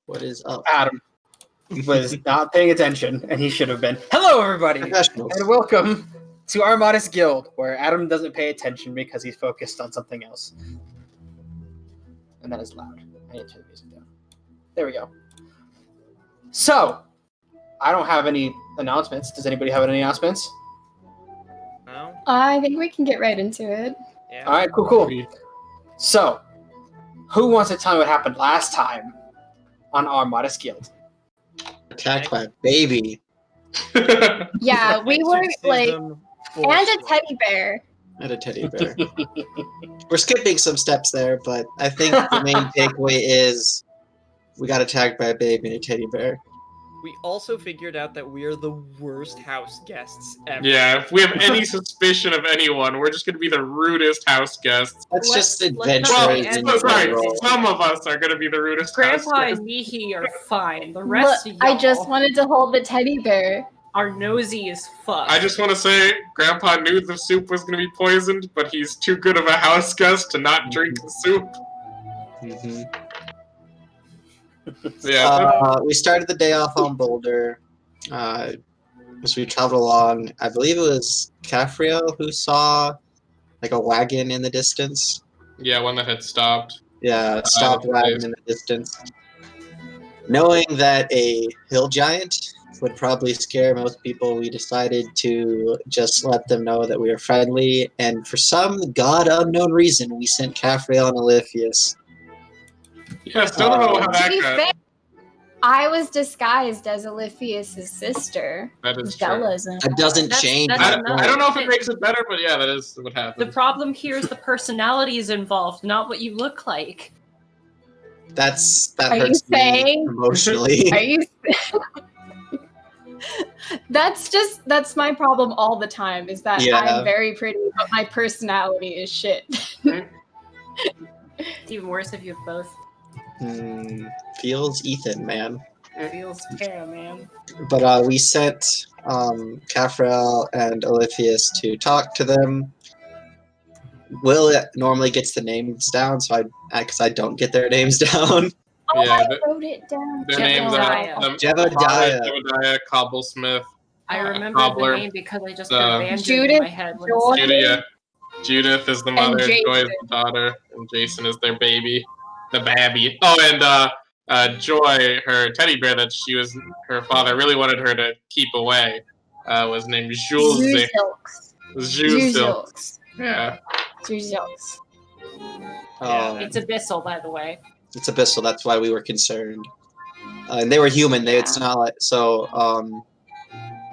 What is up? Adam was not paying attention, and he should have been. Hello, everybody, and welcome to our modest guild, where Adam doesn't pay attention because he's focused on something else. And that is loud. I need to turn the music down. There we go. So, I don't have any announcements. Does anybody have any announcements? No? I think we can get right into it. Yeah. All right, cool. So, who wants to tell me what happened last time on our modest guild? Attacked by a baby. Yeah, we were like, and a teddy bear. And a teddy bear. We're skipping some steps there, but I think the main takeaway is we got attacked by a baby and a teddy bear. We also figured out that we are the worst house guests ever. Yeah, if we have any suspicion of anyone, we're just going to be the rudest house guests. That's just adventurous. Well, right, some of us are going to be the rudest house Grandpa guests. and Mihi are fine. The rest of y'all I just wanted to hold the teddy bear. are nosy as fuck. I just want to say, Grandpa knew the soup was going to be poisoned, but he's too good of a house guest to not drink the soup. Mm-hmm. Yeah. We started the day off on Boulder. As we traveled along, I believe it was Cafriel who saw like a wagon in the distance. Yeah, one that had stopped. Yeah, stopped wagon in the distance. Knowing that a hill giant would probably scare most people, we decided to just let them know that we were friendly, and for some god unknown reason, we sent Cafriel and Aletheus. Yeah, still don't know how To that be got. fair, I was disguised as Aletheus' sister. That is true. Bella's. That doesn't change. I enough. don't know if it makes it better, but yeah, that is what The happened. problem here is the personalities involved, not what you look like. That Are you hurts me saying- emotionally. Are you? That's my problem all the time. Is that Yeah. I'm very pretty, but my personality is shit. It's even worse if you have both. Feels Ethan, man. It feels fair, man. But we sent Cafriel and Aletheus to talk to them. Will normally gets the names down, so because I don't get their names down. Oh, Yeah, I the- wrote it down. Their names are Jebediah. Jebediah, Cobblesmith, I remember Cobbler, the name because I just got abandoned Judith, in my head. When Joy. Judith is the mother, Jason. Joy is the daughter, and Jason is their baby. The babby. Oh, and Joy, her teddy bear that her father really wanted her to keep away, was named Jules. Jules. Yeah. Jules. It's Abyssal, by the way. It's Abyssal, that's why we were concerned. And they were human, it's not like so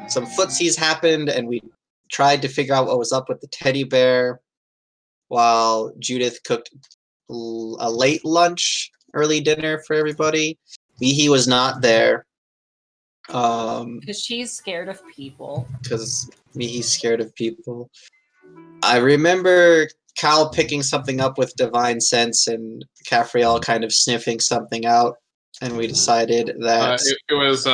some footsies happened and we tried to figure out what was up with the teddy bear while Judith cooked a late lunch, early dinner for everybody. Mihi was not there. Because she's scared of people. Because Mihi's scared of people. I remember Cal picking something up with Divine Sense and Cafriel kind of sniffing something out, and we decided that It was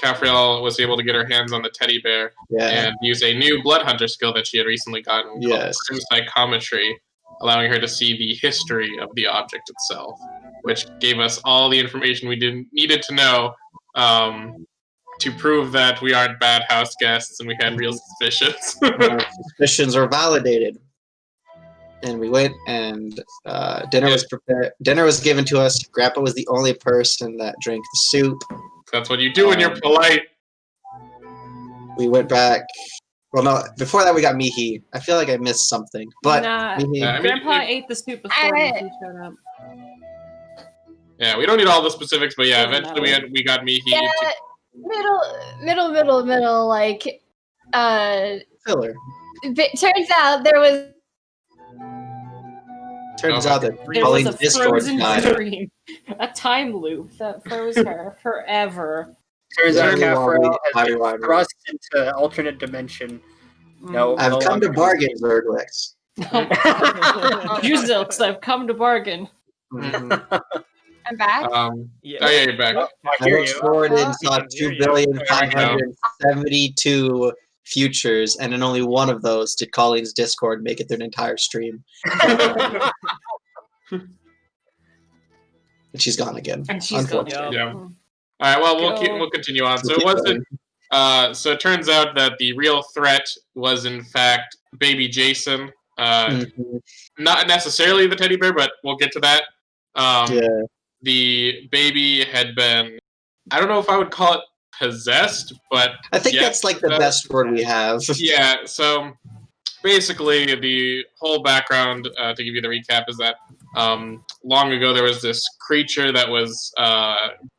Cafriel was able to get her hands on the teddy bear and use a new blood hunter skill that she had recently gotten called psychometry, allowing her to see the history of the object itself, which gave us all the information we needed to know to prove that we aren't bad house guests and we had real suspicions. our suspicions were validated. And we went, and dinner was prepared. Dinner was given to us. Grandpa was the only person that drank the soup. That's what you do when you're polite. We went back. Well, no, before that we got Mihi. I feel like I missed something, but Nah, Mihi, I mean, Grandpa ate the soup before he showed up. Yeah, we don't need all the specifics, but yeah, Doesn't eventually matter. we got Mihi. Yeah, middle, like, filler. turns out there was Turns out that There was Colleen's a Discord frozen died. dream. A time loop that froze her forever. Turns out Cafriel has been I've thrust into alternate dimension. No, come to bargain, Verglix. Juzilks, I've come to bargain. Mm-hmm. I'm back. Yeah. Oh yeah, you're back. I looked forward and saw I hear you. 2,572 futures, and in only one of those did Colleen's Discord make it through an entire stream. And she's gone again. And she's gone. Yeah. All right. Well, we'll continue on. So it wasn't. So it turns out that the real threat was in fact baby Jason. Not necessarily the teddy bear, but we'll get to that. The baby had been. I don't know if I would call it possessed, but I think that's like the best word we have. Yeah. So basically, the whole background to give you the recap is that long ago there was this creature that was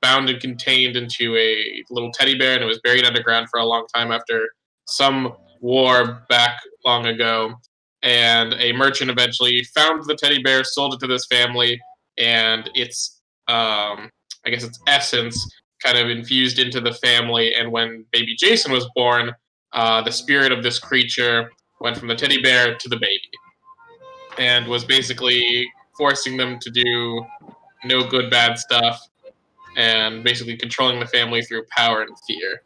bound and contained into a little teddy bear, and it was buried underground for a long time after some war back long ago. And a merchant eventually found the teddy bear, sold it to this family, and its I guess its essence kind of infused into the family. And when baby Jason was born, the spirit of this creature went from the teddy bear to the baby, and was basically forcing them to do no good, bad stuff, and basically controlling the family through power and fear.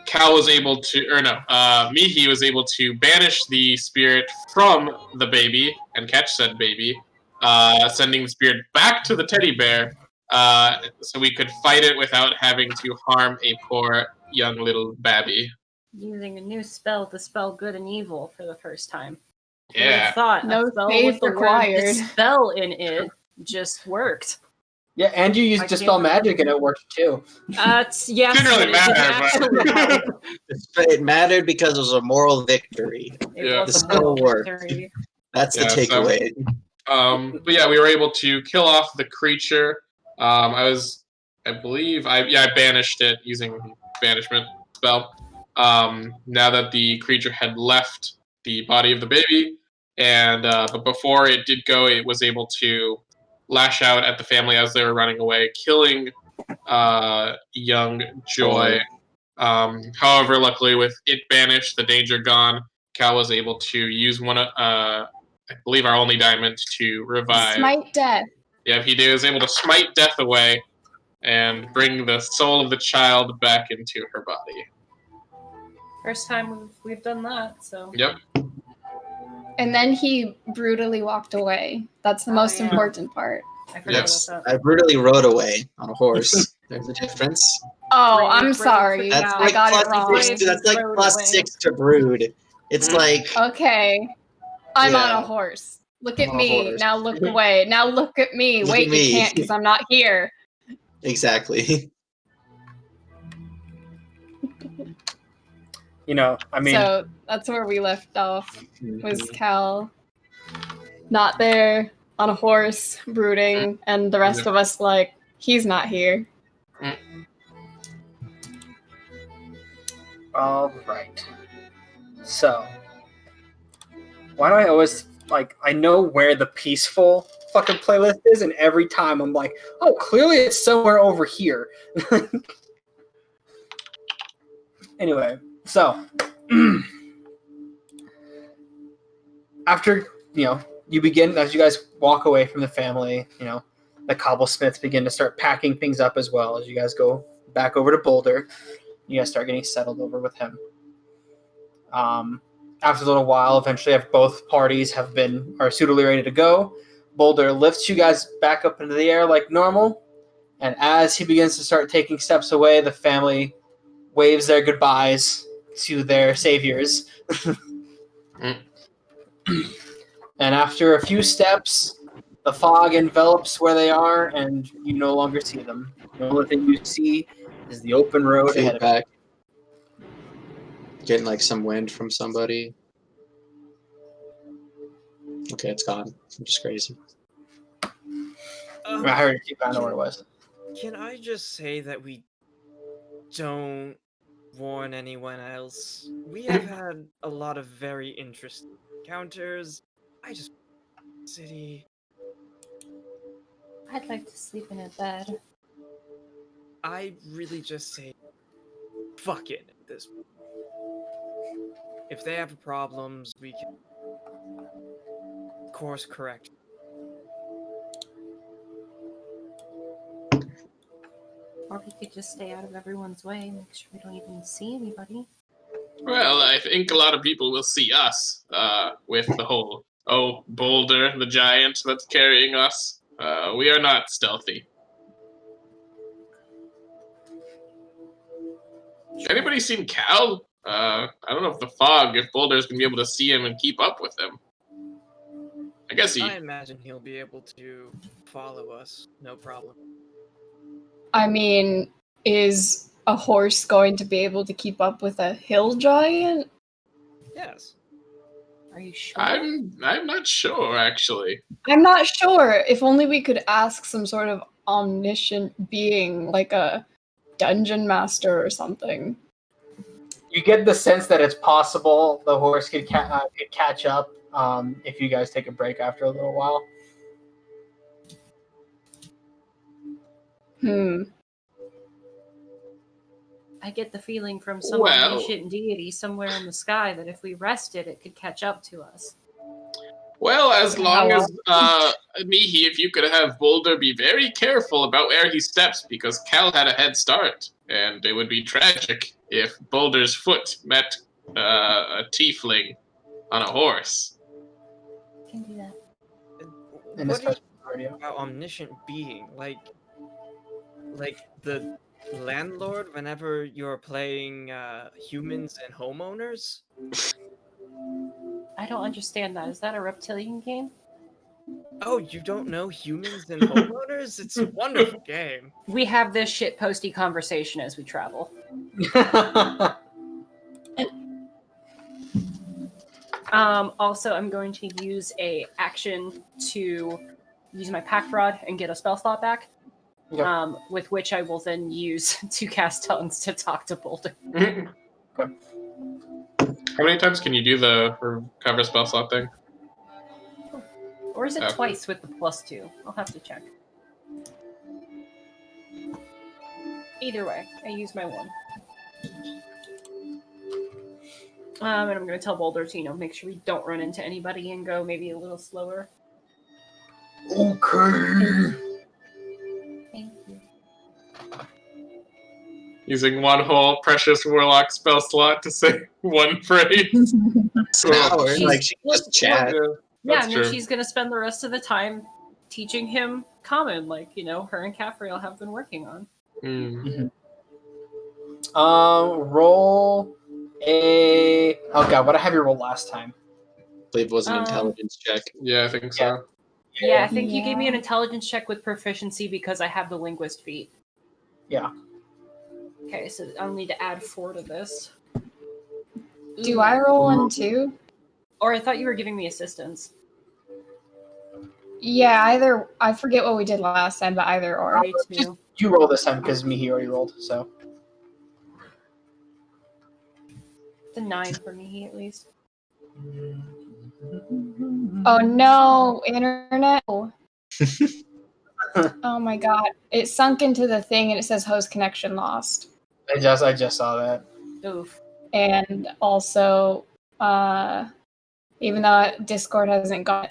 Cal was able to, Mihi was able to banish the spirit from the baby and catch said baby, sending the spirit back to the teddy bear, so we could fight it without having to harm a poor young little babby. Using a new spell to spell good and evil for the first time. Yeah. Thought No spell save with the required. word dispel in it just worked. Yeah, and you used Dispel Magic and it worked too. Yes, Didn't really matter, but It mattered because it was a moral victory. Yeah. The spell worked. That's the takeaway. But yeah, we were able to kill off the creature. I believe I banished it using banishment spell. Now that the creature had left the body of the baby, and but before it did go, it was able to lash out at the family as they were running away, killing young Joy. However, luckily with it banished, the danger gone, Cal was able to use one of, I believe, our only diamond to revive. Smite death. Yeah, he was able to smite death away and bring the soul of the child back into her body. First time we've done that, so. Yep. And then he brutally walked away. That's the most important part. I forgot about that. I brutally rode away on a horse. There's a difference. Oh, I'm sorry. That's I like got it wrong. That's like +6 to brood. It's like okay. I'm on a horse. Look at me. Now look away. Now look at me. Wait, you can't because I'm not here. Exactly. So that's where we left off. Was Cal not there on a horse, brooding, and the rest of us like, he's not here. All right. So, why do I always, I know where the peaceful fucking playlist is, and every time I'm like, oh, clearly it's somewhere over here. Anyway, so, after, you begin, as you guys walk away from the family, the cobblesmiths begin to start packing things up as well as you guys go back over to Boulder. You guys start getting settled over with him. After a little while, eventually, if both parties are suitably ready to go, Boulder lifts you guys back up into the air like normal. And as he begins to start taking steps away, the family waves their goodbyes to their saviors. And after a few steps, the fog envelops where they are, and you no longer see them. The only thing you see is the open road ahead of back. Getting some wind from somebody. Okay, it's gone. I'm just crazy. I heard it. I know where it was. Can I just say that we don't warn anyone else? We have had a lot of very interesting encounters. City. I'd like to sleep in a bed. I really just say, fuck it at this point. If they have problems, we can course correct. Or we could just stay out of everyone's way, make sure we don't even see anybody. Well, I think a lot of people will see us with the whole, Boulder, the giant that's carrying us. We are not stealthy. Anybody seen Cal? I don't know if the fog, if Boulder's gonna be able to see him and keep up with him. I guess I imagine he'll be able to follow us, no problem. I mean, is a horse going to be able to keep up with a hill giant? Yes. Are you sure? I'm not sure, actually. I'm not sure. If only we could ask some sort of omniscient being, like a dungeon master or something. You get the sense that it's possible the horse could catch up if you guys take a break after a little while. I get the feeling from some omniscient deity somewhere in the sky that if we rested, it could catch up to us. Well, as long as, Mihi, if you could have Boulder be very careful about where he steps, because Cal had a head start, and it would be tragic if Boulder's foot met a tiefling on a horse. Can do that. What do you know about omniscient being? Like the landlord whenever you're playing humans and homeowners? I don't understand that. Is that a reptilian game? Oh, you don't know humans and homeowners? It's a wonderful game. We have this shitposty conversation as we travel. Also, I'm going to use a action to use my pack rod and get a spell slot back. Yep. With which I will then use to cast tongues to talk to Boulder. Okay. How many times can you do the recover spell slot thing? Or is it twice with the +2? I'll have to check. Either way, I use my 1. And I'm going to tell Boulder to, make sure we don't run into anybody and go maybe a little slower. Okay. Thank you. Using one whole precious warlock spell slot to say one phrase. It's an hour. Like, she can just chat. Yeah, and then she's going to spend the rest of the time teaching him common, like, her and Caffriel have been working on. Mm-hmm. Roll a... Oh, God, what did I have you roll last time? I believe it was an intelligence check. Yeah, I think so. Yeah, I think you gave me an intelligence check with proficiency because I have the linguist feat. Yeah. Okay, so I'll need to add 4 to this. Do I roll 1 too? Or I thought you were giving me assistance. Yeah, I forget what we did last time, but either or. You roll this time because Mihi already rolled, so. It's a 9 for Mihi at least. Oh no, internet. Oh my god. It sunk into the thing and it says host connection lost. I just saw that. Oof. And also, even though Discord hasn't got,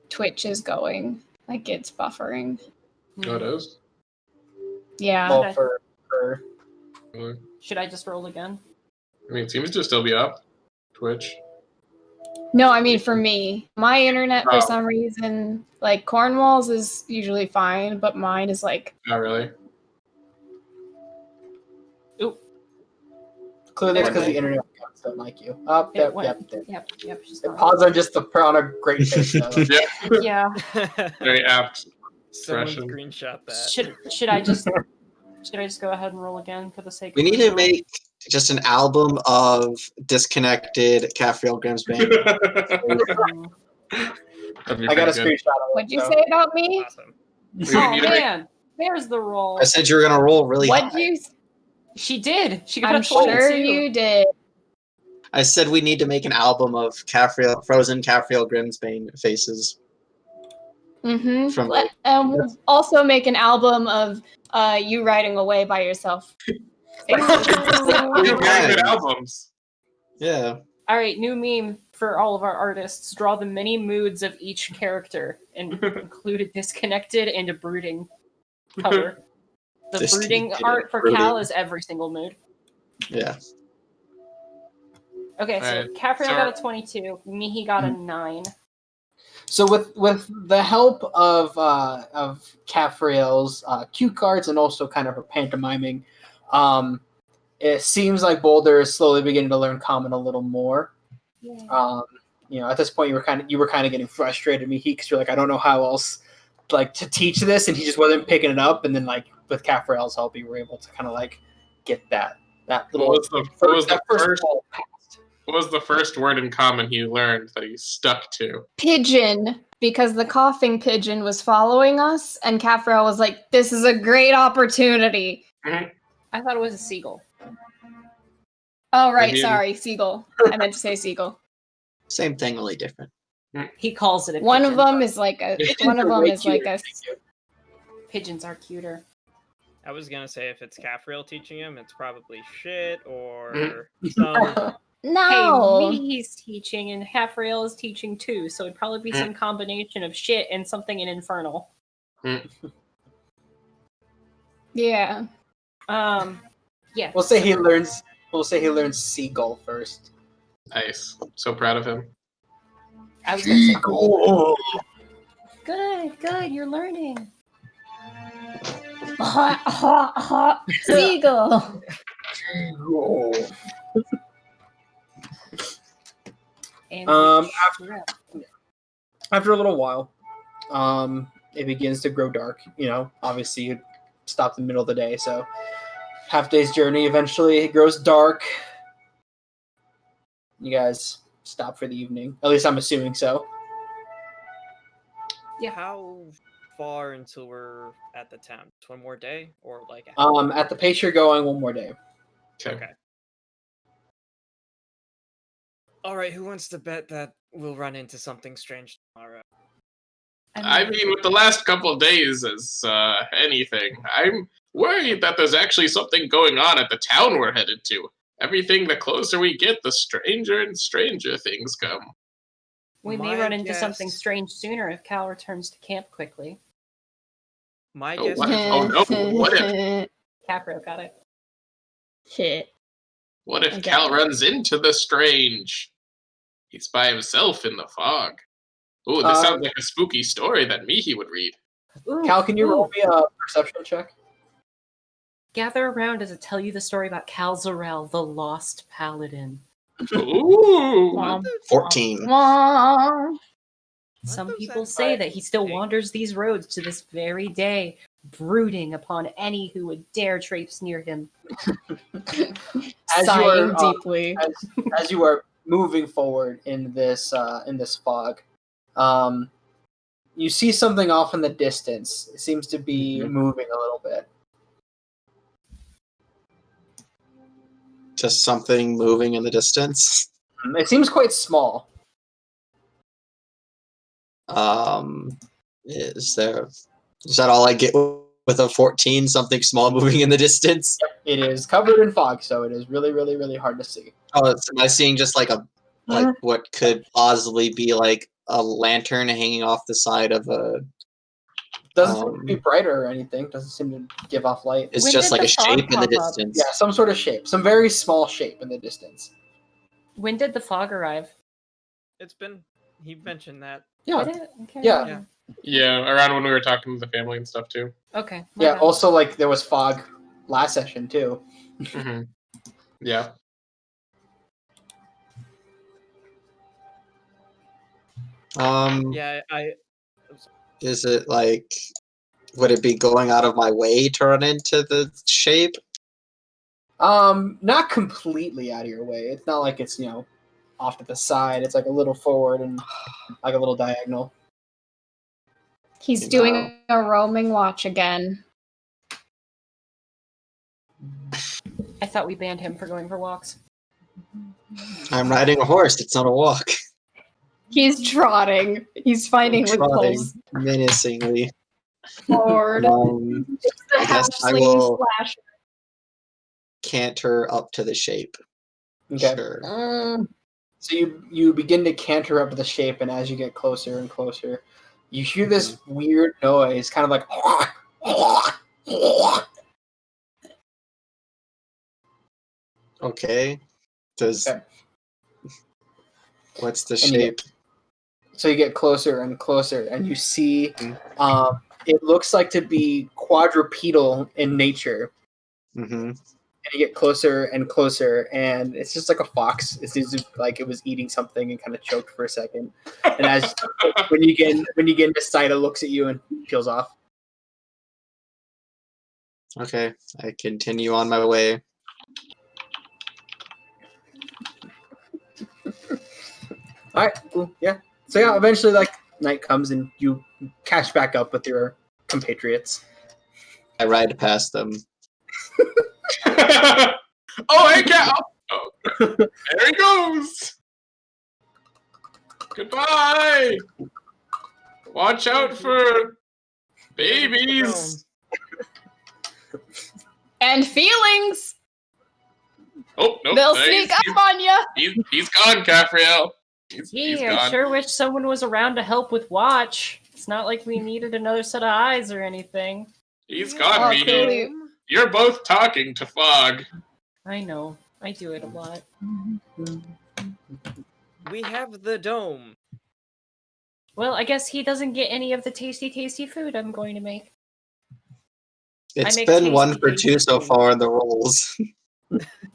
Twitch is going. It's buffering. Oh, it is? Yeah. Well, Should I just roll again? I mean, it seems to still be up. Twitch. No, I mean for me. My internet, for some reason, Cornwall's is usually fine, but mine is Not really? Oop. Clearly it's because the internet accounts don't like you. Oh, Yep. Pause on just to put on a great face. Yeah. Very apt. Someone screenshot that. Should I just go ahead and roll again for the sake We need to make just an album of disconnected Caffriel Grimsbane. I got a screenshot of it. What'd you say about me? Awesome. Oh man, there's the roll. I said you were going to roll really high. She did. She got I'm a 22. sure you did. I said we need to make an album of frozen Caffriel Grimsbane faces. Mm-hmm. We'll also make an album of you riding away by yourself. Good albums. Yeah. All right, new meme for all of our artists. Draw the many moods of each character and include a disconnected and a brooding color. The brooding art for Cal is every single mood. Yeah. Okay, so Caffriel got a 22. Mihi got a 9. So with the help of Cafriel's cue cards and also kind of her pantomiming, it seems like Boulder is slowly beginning to learn Common a little more. Yeah. At this point, you were kind of getting frustrated, Mihi, because you're like, I don't know how else like to teach this, and he just wasn't picking it up. And then like with Cafriel's help, you were able to kind of like get that little. What was the first word in Common he learned that he stuck to? Pigeon, because the coughing pigeon was following us, and Cafriel was like, "This is a great opportunity." I thought it was a seagull. Oh, right. Sorry, seagull. I meant to say seagull. Same thing, only different. He calls it a One pigeon. of them is like a. One of them is like a. Pigeons are cuter. I was gonna say if it's Cafriel teaching him, it's probably shit or some. No. Hey, he's teaching, and Cafriel is teaching too, so it'd probably be some combination of shit and something in infernal. Yeah. Yeah. We'll say he learns seagull first. Nice. So proud of him. I was gonna say Seagull. Good, you're learning. Seagull. Seagull. And After a little while, it begins to grow dark. Obviously you stopped in the middle of the day, so half day's journey. Eventually, it grows dark. You guys stop for the evening. At least I'm assuming so. Yeah. How far until we're at the town? Just one more day, or like? At the pace you're going, one more day. Okay. All right. Who wants to bet that we'll run into something strange tomorrow? I mean, with the last couple of days as anything, I'm worried that there's actually something going on at the town we're headed to. Everything, the closer we get, the stranger and stranger things come. We may run into something strange sooner if Cal returns to camp quickly. My guess is... Oh no, what if... Capro got it. Shit. What if Cal runs into the strange? He's by himself in the fog. Ooh, this sounds like a spooky story that Mihi would read. Cal, can you roll me a perception check? Gather around as I tell you the story about Cal Zarel, the lost paladin. Ooh! 14. Some people say that he still wanders these roads to this very day, brooding upon any who would dare traipse near him. Sighing deeply. As you are moving forward in this fog, you see something off in the distance. It seems to be moving a little bit. Just something moving in the distance. It seems quite small. Is that all I get with a 14? Something small moving in the distance? Yep, it is covered in fog, so it is really, really, really hard to see. Oh, am I seeing just like what could plausibly be like a lantern hanging off the side of a? Doesn't seem to be brighter or anything. Doesn't seem to give off light. It's just like a shape in the distance. Yeah, some sort of shape. Some very small shape in the distance. When did the fog arrive? He mentioned that. Yeah. Did it? Okay. Yeah. Yeah, around when we were talking to the family and stuff too. Okay. Yeah, also like there was fog last session too. Yeah. Yeah, Is it like, would it be going out of my way to run into the shape? Not completely out of your way. It's not like it's, off to the side. It's like a little forward and like a little diagonal. He's doing a roaming watch again. I thought we banned him for going for walks. I'm riding a horse. It's not a walk. He's trotting. He's fighting with poles. Menacingly. Lord. I guess I will canter up to the shape. Okay. Sure. So you begin to canter up to the shape, and as you get closer and closer, you hear this weird noise, kind of like. Okay. What's the And shape? So you get closer and closer, and you see it looks like to be quadrupedal in nature. Mm-hmm. And you get closer and closer, and it's just like a fox. It seems like it was eating something and kind of choked for a second. And as when you get into sight, it looks at you and peels off. Okay, I continue on my way. All right, cool, yeah. So yeah, eventually, like night comes and you catch back up with your compatriots. I ride past them. Oh, hey, Cal! Oh, there he goes! Goodbye! Watch out for babies! And feelings! Oh, no. They'll sneak up on you! He's gone, Caffriel. He's I gone. sure wish someone was around to help with watch. It's not like we needed another set of eyes or anything. He's gone, Oh, Meanie. clearly. You're both talking to Fog. I know. I do it a lot. We have the dome. Well, I guess he doesn't get any of the tasty food I'm going to make. It's make been tasty, 1 for 2 so food. far in the rolls.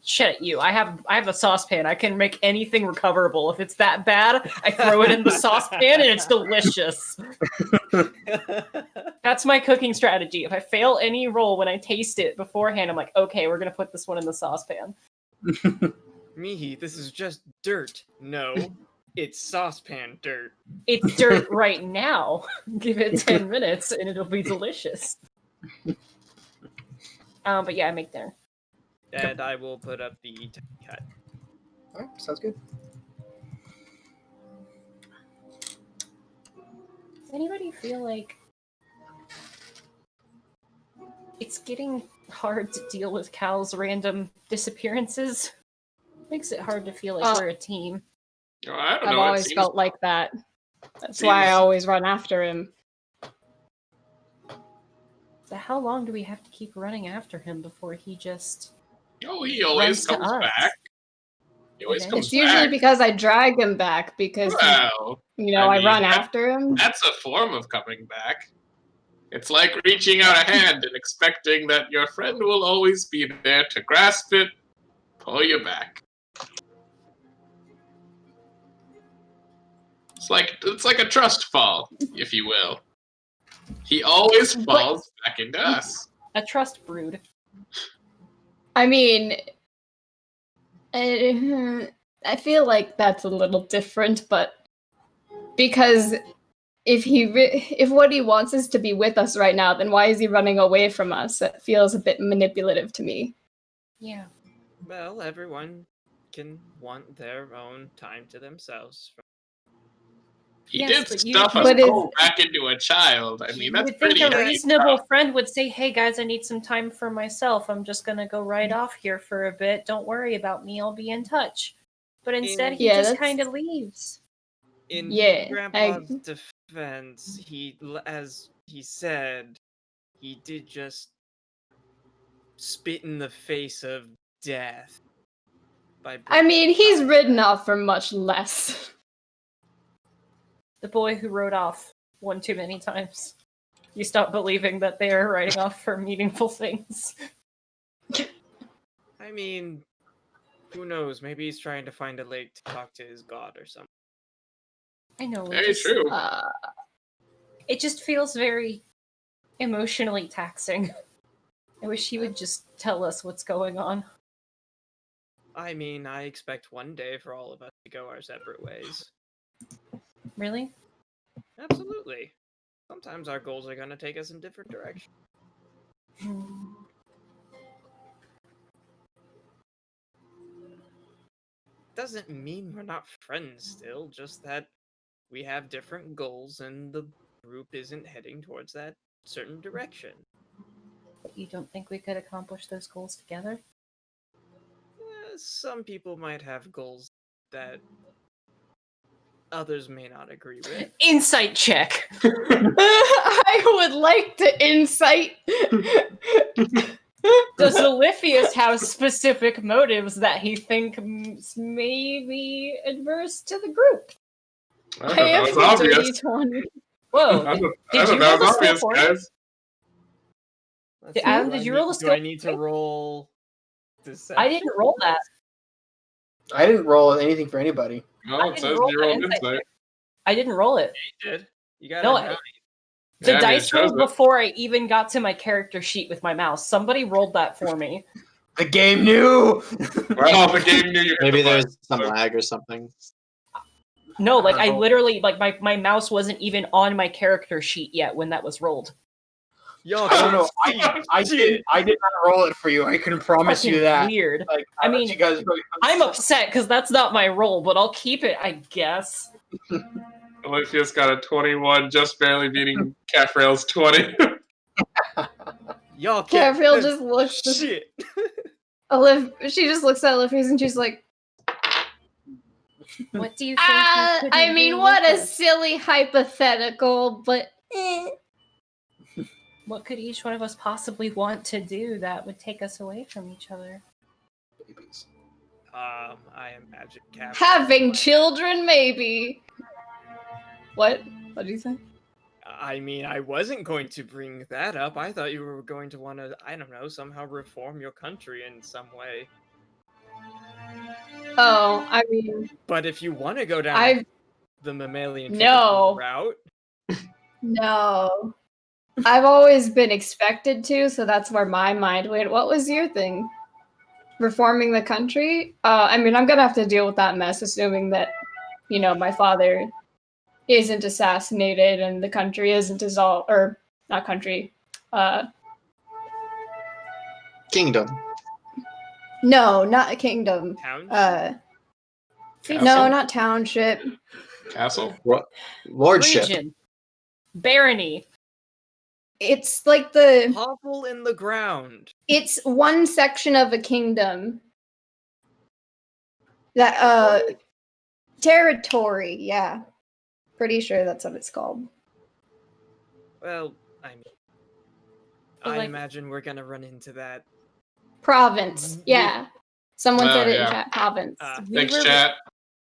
Shut it, you. I have a saucepan. I can make anything recoverable. If it's that bad, I throw it in the saucepan and it's delicious. That's my cooking strategy. If I fail any roll when I taste it beforehand, I'm like, okay, we're gonna put this one in the saucepan. Mihi, this is just dirt. No, it's saucepan dirt. It's dirt right now. Give it 10 minutes and it'll be delicious. But yeah, I make dinner. And I will put up the cut. All right, sounds good. Does anybody feel like it's getting hard to deal with Cal's random disappearances? Makes it hard to feel like we're a team. Oh, I don't know. I've always felt like that. That's why I always run after him. So how long do we have to keep running after him before he just... Oh, he always comes back. He always comes It's usually back. because I drag him back because, Well, I run after him. That's a form of coming back. It's like reaching out a hand and expecting that your friend will always be there to grasp it, pull you back. It's like a trust fall, if you will. He always falls back into us. A trust brood. I mean, I feel like that's a little different, but because if what he wants is to be with us right now, then why is he running away from us? It feels a bit manipulative to me. Yeah. Well, everyone can want their own time to themselves. He Yes, did but stuff us all back into a child. I mean, that's would think pretty a nice. reasonable friend would say, hey guys, I need some time for myself. I'm just going to go right off here for a bit. Don't worry about me. I'll be in touch. But instead, he just kind of leaves. In Grandpa's defense, as he said, he did just spit in the face of death. I mean, he's ridden off for much less. The boy who rode off one too many times. You stop believing that they are riding off for meaningful things. I mean, who knows? Maybe he's trying to find a lake to talk to his god or something. I know. Very true. It just feels very emotionally taxing. I wish he would just tell us what's going on. I mean, I expect one day for all of us to go our separate ways. Really? Absolutely. Sometimes our goals are going to take us in different directions. Doesn't mean we're not friends still, just that we have different goals and the group isn't heading towards that certain direction. But you don't think we could accomplish those goals together? Some people might have goals that others may not agree with. Insight check! I would like to insight. Does Oliphius have specific motives that he thinks may be adverse to the group? I have That was a dirty obvious. 20. Whoa. That Did you was roll the obvious, skill for guys. Adam, did you roll the skill? Do I need to roll deception? I didn't roll that. I didn't roll anything for anybody. No, it says you rolled insight. I didn't roll it. You did. You got No, a 9. The Yeah, dice it shows rolled it. before I even got to my character sheet with my mouse. Somebody rolled that for me. The game knew. Well, the game knew you. Maybe there's some lag or something. No, like I literally, like my mouse wasn't even on my character sheet yet when that was rolled. Yo, I don't know. I did not roll it for you. I can promise you Fucking that. weird. Like, I mean, you guys really I'm upset because that's not my role, but I'll keep it, I guess. Alicia's got a 21, just barely beating Caffrail's 20. Y'all Gabrielle just looks. Shit. She just looks at Olivia and she's like, What do you think? I mean, what a silly hypothetical, but What could each one of us possibly want to do that would take us away from each other? I imagine having children, maybe. What? What do you say? I mean, I wasn't going to bring that up. I thought you were going to want to, I don't know, somehow reform your country in some way. Oh, I mean... But if you want to go down the mammalian route... No. I've always been expected to, so that's where my mind went. What was your thing? Reforming the country? I mean, I'm gonna have to deal with that mess, assuming that, you know, my father isn't assassinated and the country isn't dissolved, or not country, Kingdom. No, not a kingdom. Township? No, not township. Castle? Lordship. Region. Barony. It's like the hovel in the ground. It's one section of a kingdom. That territory, yeah. Pretty sure that's what it's called. Well, I mean, I imagine we're gonna run into that. Province, yeah. Someone said it in chat. Province. Thanks, chat.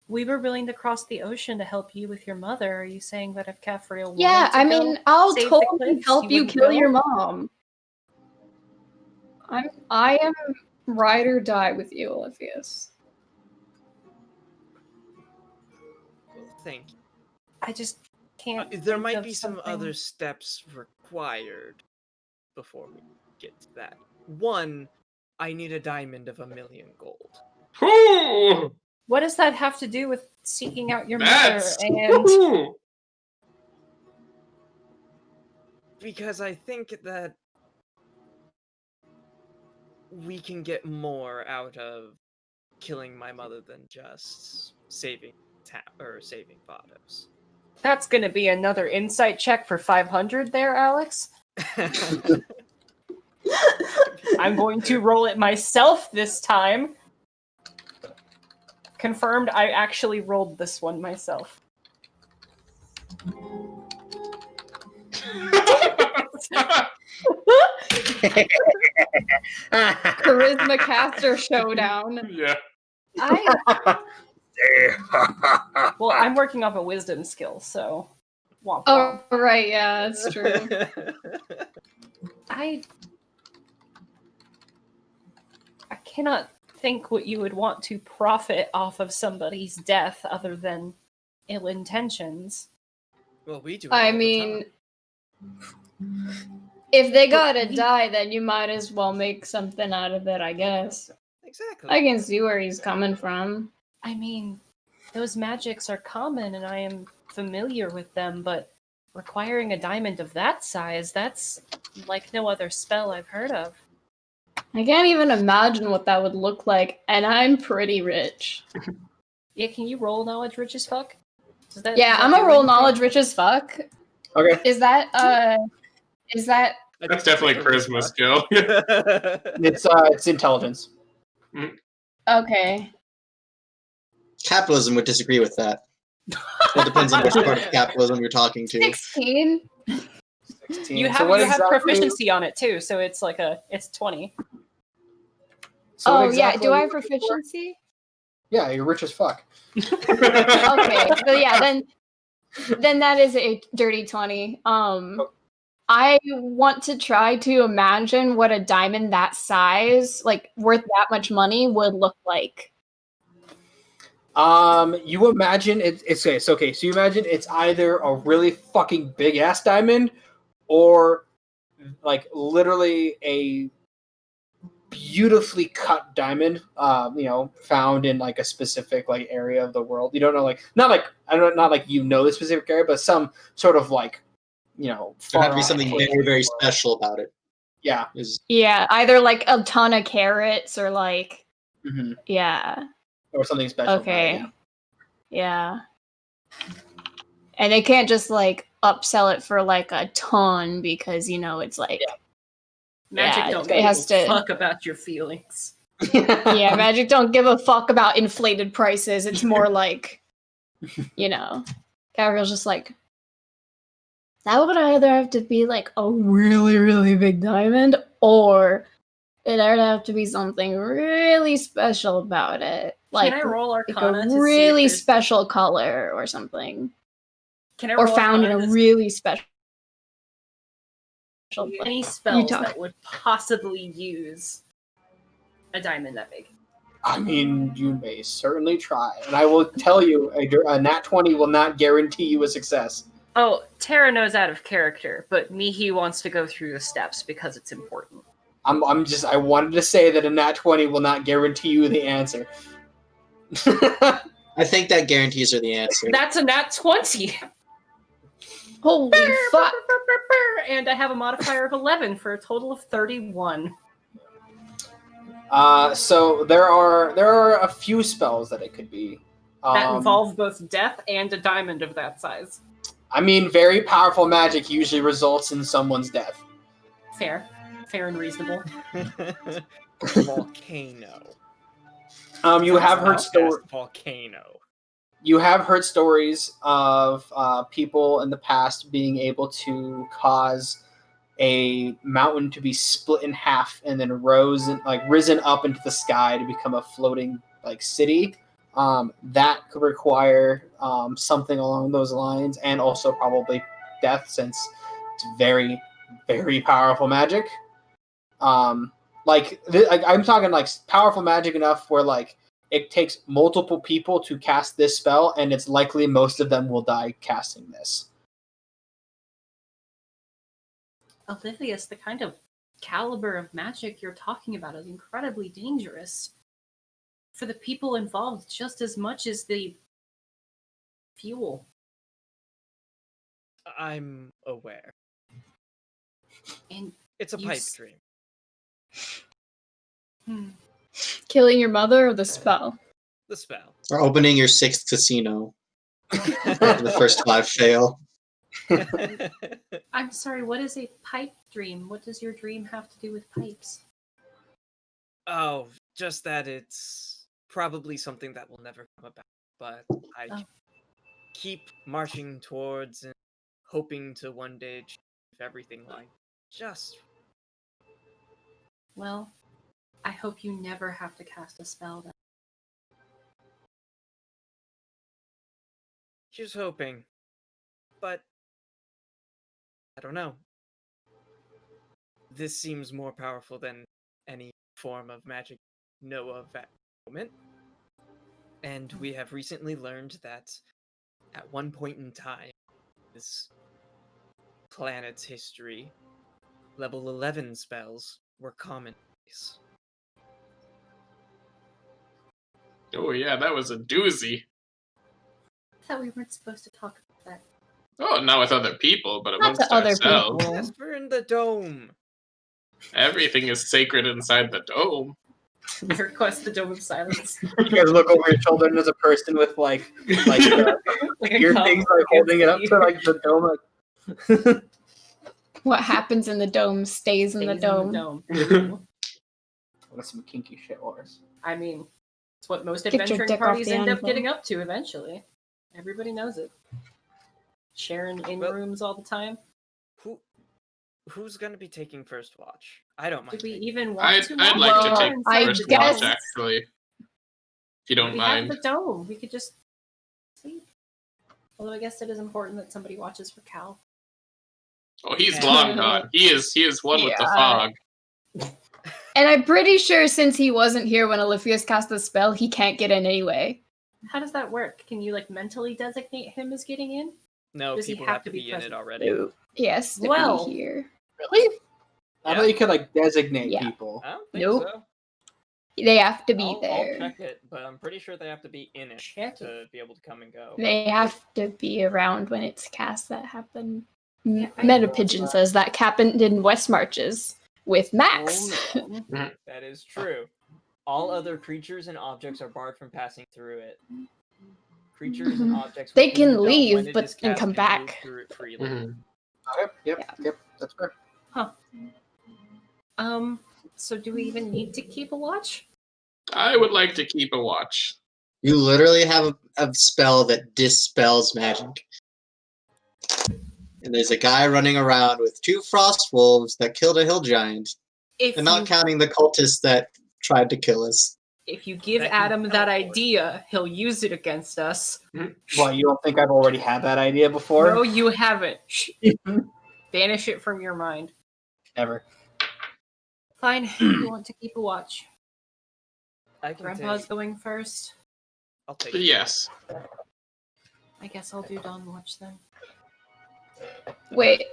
We were willing to cross the ocean to help you with your mother. Are you saying that if Caffrail wanted Yeah, to I mean, I'll totally help you kill your mom. I am ride or die with you, Oliphius. Well, thank you. I just can't. There might be some other steps required before we get to that. One, I need a diamond of 1,000,000 gold. Ooh! What does that have to do with seeking out your mother? And because I think that we can get more out of killing my mother than just saving saving Vados. That's going to be another insight check for 500 there, Alex. I'm going to roll it myself this time. Confirmed, I actually rolled this one myself. Charisma caster showdown. Yeah. Well, I'm working off a wisdom skill, so. Womp womp. Oh, right, yeah, that's true. I cannot think what you would want to profit off of somebody's death other than ill intentions. Well, we do. I mean, if they gotta die, then you might as well make something out of it, I guess. Exactly. I can see where he's coming from. I mean, those magics are common and I am familiar with them, but requiring a diamond of that size, that's like no other spell I've heard of. I can't even imagine what that would look like, and I'm pretty rich. Yeah, can you roll knowledge rich as fuck? Yeah, I'm gonna roll knowledge rich as fuck. Okay. Is that That's definitely charisma skill. It's intelligence. Okay. Capitalism would disagree with that. It depends on which part of capitalism you're talking to. 16. You have proficiency on it too, so it's like it's 20. So yeah, do I have proficiency? Yeah, you're rich as fuck. Okay, so yeah, then Then that is a dirty 20. I want to try to imagine what a diamond that size, like worth that much money, would look like. You imagine it's okay. So you imagine it's either a really fucking big ass diamond, or like literally a beautifully cut diamond. Found in like a specific like area of the world. You don't know, like not like the specific area, but some sort of like there had to be something very very special about it. Yeah. Yeah, either like a ton of carrots or like yeah. Or something special. Okay. About it, yeah. And they can't just like upsell it for like a ton because it's like Magic don't give a fuck about your feelings. Yeah, Magic don't give a fuck about inflated prices. It's more like Gabriel's just like, that would either have to be like a really, really big diamond, or it would have to be something really special about it. Like, can I roll Arcana like a to really see if special color or something. Can I or roll found in Arcana a to really special any spells that would possibly use a diamond that big? I mean, you may certainly try, and I will tell you, a nat 20 will not guarantee you a success. Oh, Tara knows out of character, but Mihi wants to go through the steps because it's important. I wanted to say that a nat 20 will not guarantee you the answer. I think that guarantees her the answer. That's a nat 20! Holy fuck! And I have a modifier of 11 for a total of 31. So there are a few spells that it could be. That involve both death and a diamond of that size. I mean, very powerful magic usually results in someone's death. Fair and reasonable. Volcano. You have heard stories. Volcano. You have heard stories of people in the past being able to cause a mountain to be split in half and then risen up into the sky to become a floating like city. That could require something along those lines, and also probably death, since it's very, very powerful magic. I'm talking like powerful magic enough where like it takes multiple people to cast this spell, and it's likely most of them will die casting this. Olivius, the kind of caliber of magic you're talking about is incredibly dangerous for the people involved just as much as the fuel. I'm aware. And it's a pipe dream. Killing your mother or the spell? The spell. Or opening your 6th casino. The first 5 fail. I'm sorry, what is a pipe dream? What does your dream have to do with pipes? Oh, just that it's probably something that will never come about. But I keep marching towards and hoping to one day achieve everything like just. Well, I hope you never have to cast a spell then. Just hoping. But I don't know. This seems more powerful than any form of magic I know of at the moment. And we have recently learned that at one point in time, this planet's history, level 11 spells were commonplace. Oh yeah, that was a doozy. I thought we weren't supposed to talk about that. Oh, not with other people, but Not amongst to other ourselves. people. Yes, we're in the dome. Everything is sacred inside the dome. I request the Dome of Silence. You guys look over your shoulder, and there's a person with like Like your things like holding it up to like the dome. What happens in the dome stays in the dome. That's some kinky shit, Horace. I mean, it's what most Get your adventuring dick off parties the end up anvil. getting up to eventually. Everybody knows it. Sharing in rooms all the time. Who's gonna be taking first watch? I don't mind. Do we even want I'd to? like to take I first guess- watch, actually. If you don't We mind. have the dome. We could just sleep. Although I guess it is important that somebody watches for Cal. Oh, he's long gone. He is one with the fog. And I'm pretty sure since he wasn't here when Olivia's cast the spell, he can't get in anyway. How does that work? Can you mentally designate him as getting in? No, does people he have to be in it already. No. Yes, to be here. Really? I thought you could designate people. I don't think Nope. so. They have to be I'll there. check it, but I'm pretty sure they have to be in it to be able to come and go. They have to be around when it's cast. That happened. Yeah, Meta Pigeon says that happened in West Marches with Max. Oh, no. That is true. All other creatures and objects are barred from passing through it. Creatures and objects They within can the dome, leave, when it but is can cast, come move back. through it freely. Okay. Yep. That's fair. So do we even need to keep a watch? I would like to keep a watch. You literally have a spell that dispels magic. And there's a guy running around with 2 frost wolves that killed a hill giant. And not counting the cultists that tried to kill us. If you give Adam that idea, he'll use it against us. Well, you don't think I've already had that idea before? No, you haven't. Banish it from your mind. Never. Fine, you want to keep a watch. Grandpa's Take, going first. I'll take Yes. I guess I'll do Dawn Watch then. Wait,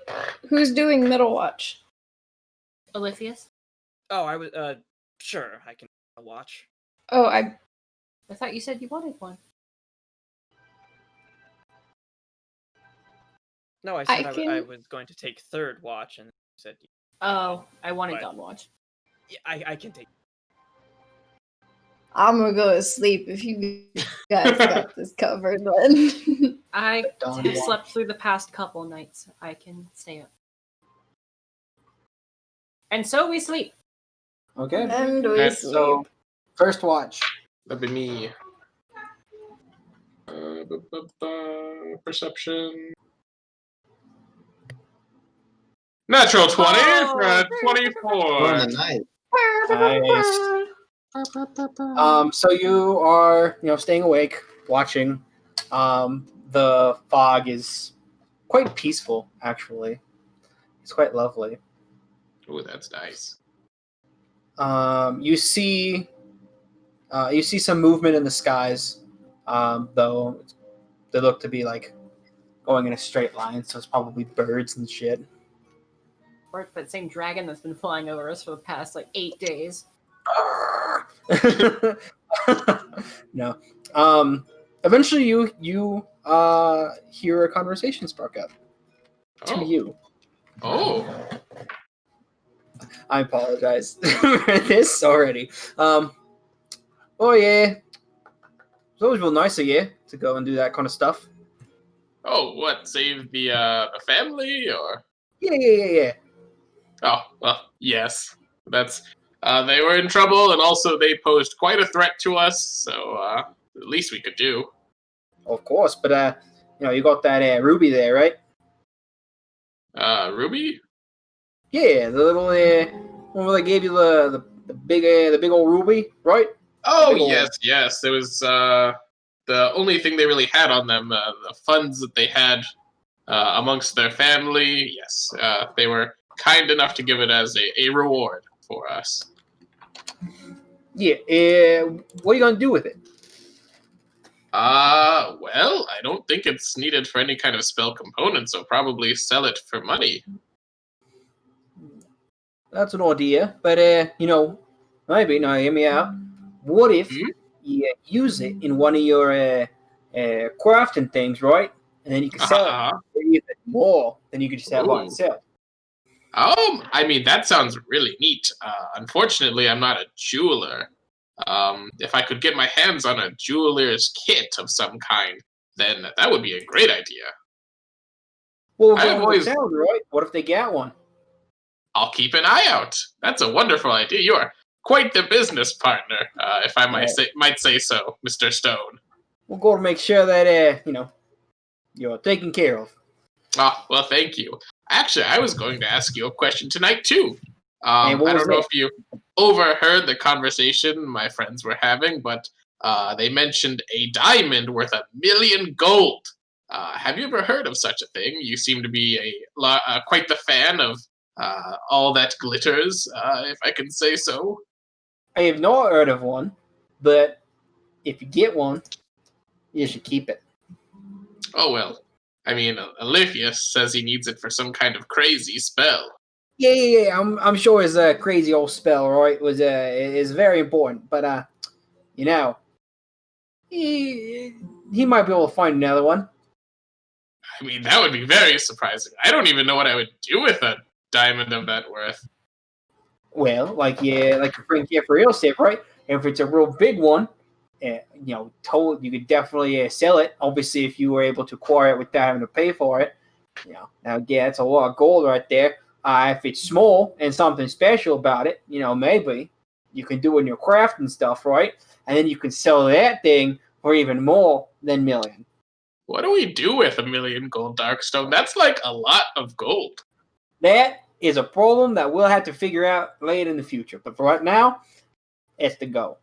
who's doing Middle Watch? Olivius? Oh, I was sure I can watch. Oh, I thought you said you wanted one. No, I said I was going to take 3rd watch, and you said. Oh, I wanted Dawn Watch. Yeah, I can take. I'm gonna go to sleep if you guys got this covered. Then I have slept through the past couple nights. I can stay up. And so we sleep. Okay. And we sleep. So, first watch. That'd be me. Perception. Natural 20 for 24. Nice. So you are, staying awake, watching. The fog is quite peaceful, actually. It's quite lovely. Oh, that's nice. You see some movement in the skies, though they look to be going in a straight line, so it's probably birds and shit. Or that same dragon that's been flying over us for the past 8 days. No. Eventually you hear a conversation spark up. To you. Oh. I apologize for this already. Oh yeah. It's always real nice of you to go and do that kind of stuff. Oh, what? Save the family, or? Yeah. Oh, well, yes. That's they were in trouble, and also they posed quite a threat to us, so the least we could do. Of course, but you got that Ruby there, right? Ruby? Yeah, the little one where they gave you the big old Ruby, right? Oh, yes. There was the only thing they really had on them, the funds that they had amongst their family. Yes, they were kind enough to give it as a reward for us. Yeah. What are you gonna do with it? Well, I don't think it's needed for any kind of spell component, so probably sell it for money. That's an idea, but maybe now hear me out. What if you use it in one of your crafting things, right? And then you can sell it for even more than you could just have on itself. I mean, that sounds really neat. Unfortunately, I'm not a jeweler. If I could get my hands on a jeweler's kit of some kind, then that would be a great idea. Well, right? What if they get one? I'll keep an eye out. That's a wonderful idea. You are quite the business partner, if I might say so, Mr. Stone. We'll go to make sure that you're taken care of. Well, thank you. Actually, I was going to ask you a question tonight too. I don't know if you overheard the conversation my friends were having, but they mentioned a diamond worth 1,000,000 gold Have you ever heard of such a thing? You seem to be quite the fan of all that glitters, if I can say so. I have not heard of one, but if you get one, you should keep it. Oh, well. I mean, Aletheus says he needs it for some kind of crazy spell. Yeah. I'm sure his crazy old spell, right, is very important. But he might be able to find another one. I mean, that would be very surprising. I don't even know what I would do with a diamond of that worth. Well, like your friend here for real estate, right? If it's a real big one, you could definitely sell it. Obviously, if you were able to acquire it without having to pay for it, now it's a lot of gold right there. If it's small and something special about it, maybe you can do it in your craft and stuff, right? And then you can sell that thing for even more than million. What do we do with 1,000,000 gold Darkstone? That's like a lot of gold. That is a problem that we'll have to figure out later in the future. But for right now, it's the go.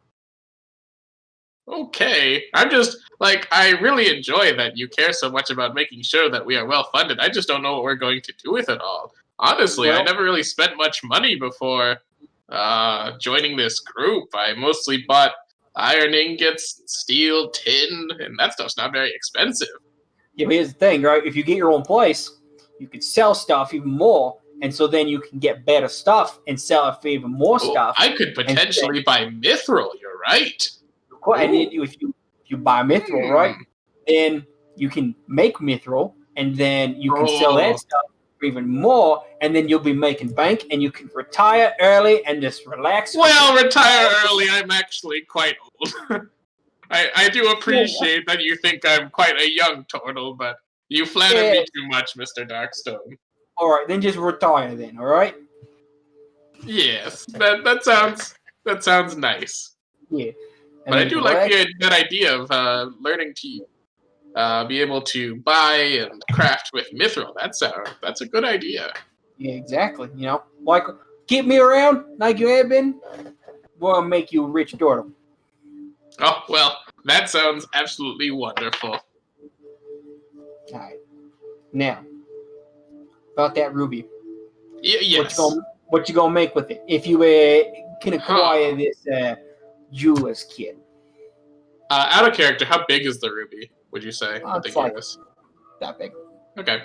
Okay. I'm just, I really enjoy that you care so much about making sure that we are well funded. I just don't know what we're going to do with it all. Honestly, I never really spent much money before joining this group. I mostly bought iron ingots, steel, tin, and that stuff's not very expensive. Yeah, but here's the thing, right? If you get your own place, you can sell stuff even more, and so then you can get better stuff and sell it for even more stuff. I could potentially buy mithril, you're right. And if you buy mithril, right, then you can make mithril, and then you can sell that stuff for even more, and then you'll be making bank, and you can retire early and just relax. Well, retire early, I'm actually quite old. I do appreciate that you think I'm quite a young turtle, but you flatter me too much, Mr. Darkstone. All right, then just retire then, all right? Yes, that sounds nice. Yeah. But I do like that idea of learning to be able to buy and craft with mithril. That's a good idea. Yeah, exactly. Like keep me around like you have been. We'll make you a rich turtle. Oh well, that sounds absolutely wonderful. All right. Now, about that ruby. Yes. What you gonna make with it if you can acquire this jeweler's kit? Out of character, how big is the ruby? Would you say? It's like that big. Okay.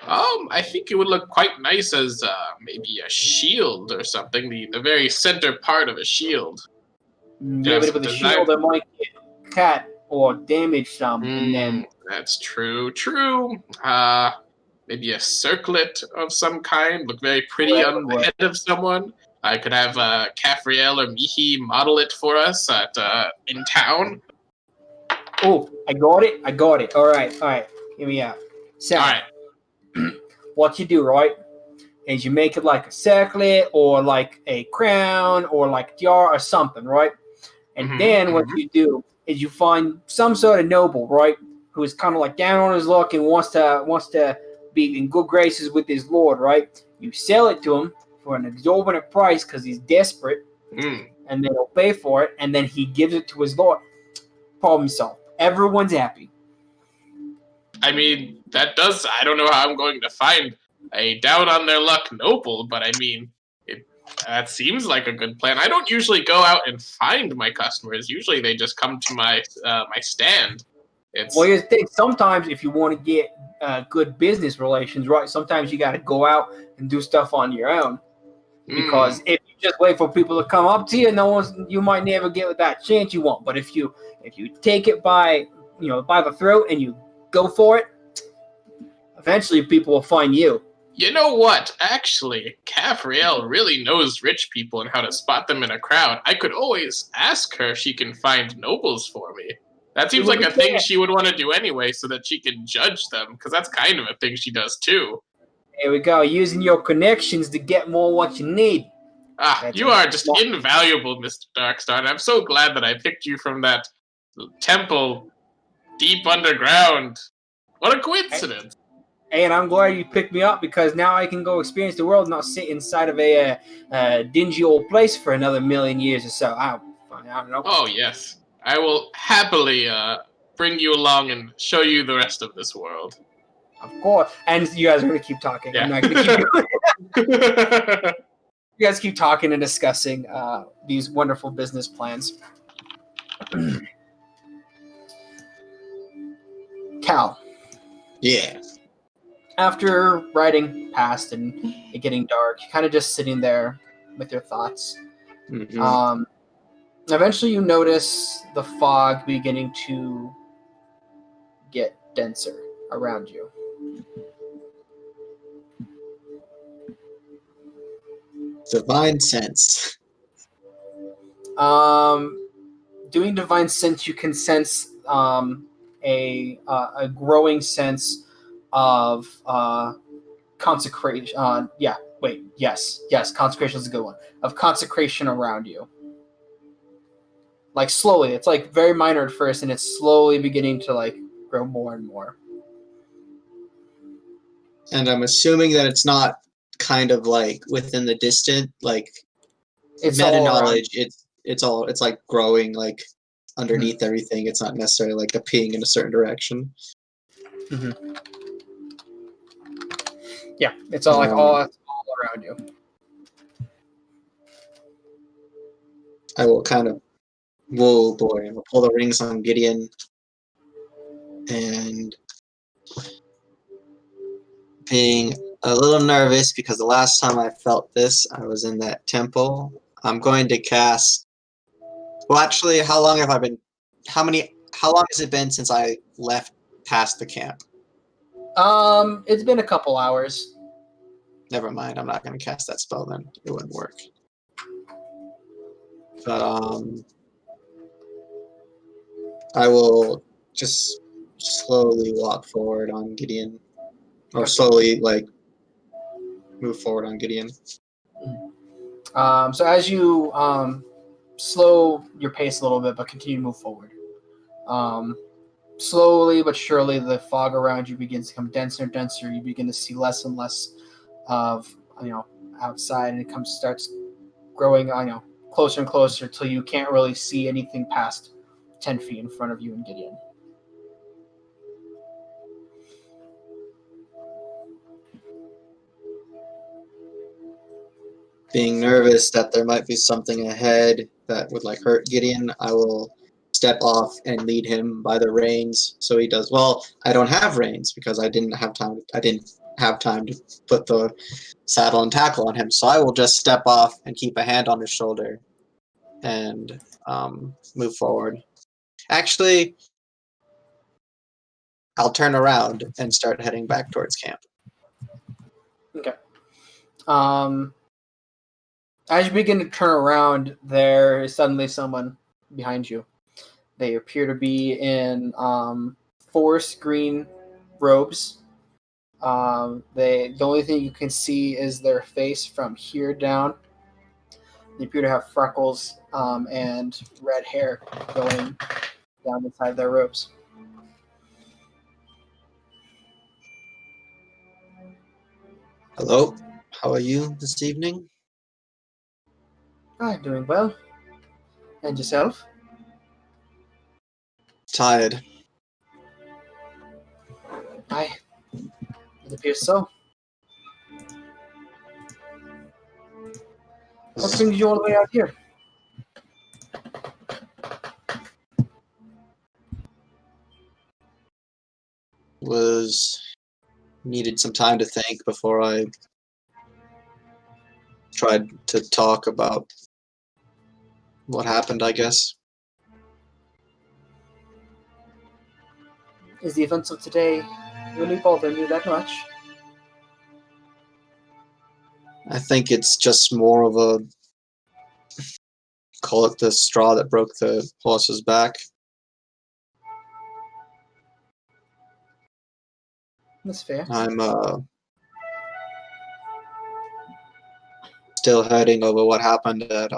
I think it would look quite nice as maybe a shield or something. The very center part of a shield. Yeah, but with a shield, it might get cut or damaged some, and then that's true. Maybe a circlet of some kind, look very pretty on the head of someone. I could have Kafriel or Mihi model it for us in town. Oh, I got it. All right. Hear me out. So, all right. What you do, right, is you make it like a circlet or like a crown or like a tiara or something, right? And then what you do is you find some sort of noble, right, who is kind of like down on his luck and wants to be in good graces with his lord, right? You sell it to him for an exorbitant price because he's desperate, and then he'll pay for it, and then he gives it to his lord. Problem solved. Everyone's happy. I mean, I don't know how I'm going to find a down on their luck noble, but I mean, that seems like a good plan. I don't usually go out and find my customers. Usually they just come to my stand. Well, here's the thing. Sometimes if you want to get good business relations, right, sometimes you got to go out and do stuff on your own. Because if you just wait for people to come up to you, you might never get that chance you want. But if you take it by the throat and you go for it, eventually people will find you. You know what? Actually, Kafriel really knows rich people and how to spot them in a crowd. I could always ask her if she can find nobles for me. That seems like a thing she would want to do anyway so that she can judge them, because that's kind of a thing she does too. There we go, using your connections to get more what you need. You are just invaluable, Mr. Darkstar, and I'm so glad that I picked you from that temple deep underground. What a coincidence. And I'm glad you picked me up because now I can go experience the world, not sit inside of a dingy old place for another 1,000,000 years or so. I don't know. Oh, yes. I will happily bring you along and show you the rest of this world. Of course. And you guys are going to keep talking. Yeah. I'm not going to keep going. You guys keep talking and discussing these wonderful business plans. Cal. Yeah. After riding past and it getting dark, kind of just sitting there with your thoughts. Mm-hmm. Eventually you notice the fog beginning to get denser around you. Divine sense. Doing divine sense, you can sense a growing sense of consecration. Consecration is a good one. Of consecration around you. Like slowly, it's like very minor at first, and it's slowly beginning to like grow more and more. And I'm assuming that it's not kind of like within the distant, like It's meta all knowledge. It's like growing like underneath everything. It's not necessarily like appearing in a certain direction. Mm-hmm. Yeah, it's all all around you. I will kind of, whoa boy, I'm gonna pull the rings on Gideon, and being a little nervous because the last time I felt this, I was in that temple. I'm going to cast. Well, actually, how long have I been? How long has it been since I left past the camp? It's been a couple hours. Never mind. I'm not going to cast that spell then. It wouldn't work. But I will just slowly walk forward on Gideon, or slowly like move forward on Gideon. So as you slow your pace a little bit, but continue to move forward. Slowly but surely, the fog around you begins to become denser and denser. You begin to see less and less of outside, and it starts growing closer and closer till you can't really see anything past 10 feet in front of you and Gideon. Being nervous that there might be something ahead that would like hurt Gideon, I will step off and lead him by the reins. So he does. Well, I don't have reins because I didn't have time. I didn't have time to put the saddle and tackle on him. So I will just step off and keep a hand on his shoulder and move forward. Actually, I'll turn around and start heading back towards camp. Okay. As you begin to turn around, there is suddenly someone behind you. They appear to be in forest green robes. The only thing you can see is their face from here down. They appear to have freckles and red hair going down inside their robes. Hello, how are you this evening? I'm doing well. And yourself? Tired. It appears so. What brings you all the way out here? Needed some time to think before I tried to talk about what happened, I guess. Is the events of today really bothering you that much? I think it's just more of a, call it the straw that broke the horse's back. That's fair. I'm still hurting over what happened at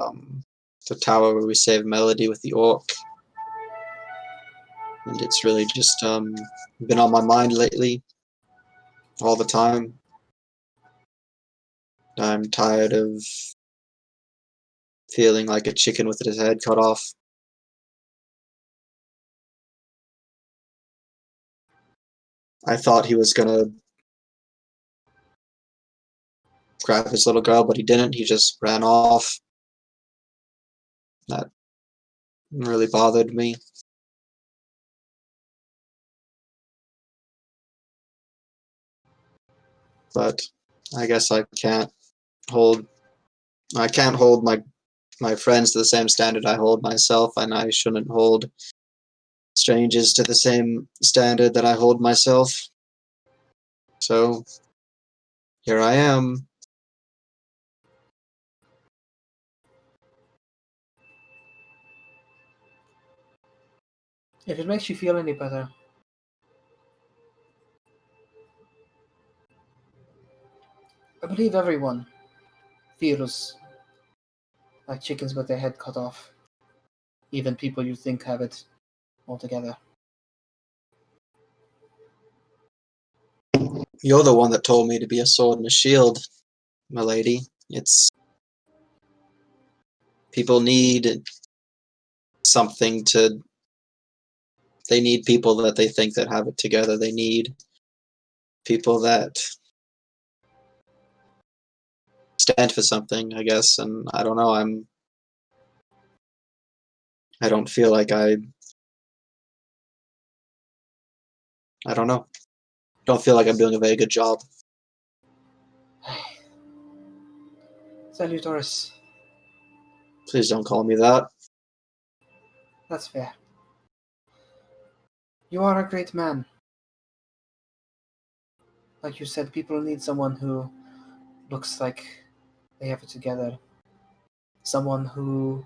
the tower where we saved Melody with the orc. And it's really just been on my mind lately, all the time. I'm tired of feeling like a chicken with his head cut off. I thought he was gonna grab his little girl, but he didn't. He just ran off. That really bothered me. But I guess I can't hold my friends to the same standard I hold myself, and I shouldn't hold strangers to the same standard that I hold myself. So here I am. If it makes you feel any better, I believe everyone feels like chickens with their head cut off. Even people you think have it altogether. You're the one that told me to be a sword and a shield, milady. People need something to... They need people that they think that have it together. They need people that stand for something, I guess. And I don't know, I don't feel like I don't know. Don't feel like I'm doing a very good job. Salutoris. Please don't call me that. That's fair. You are a great man. Like you said, people need someone who looks like they have it together. Someone who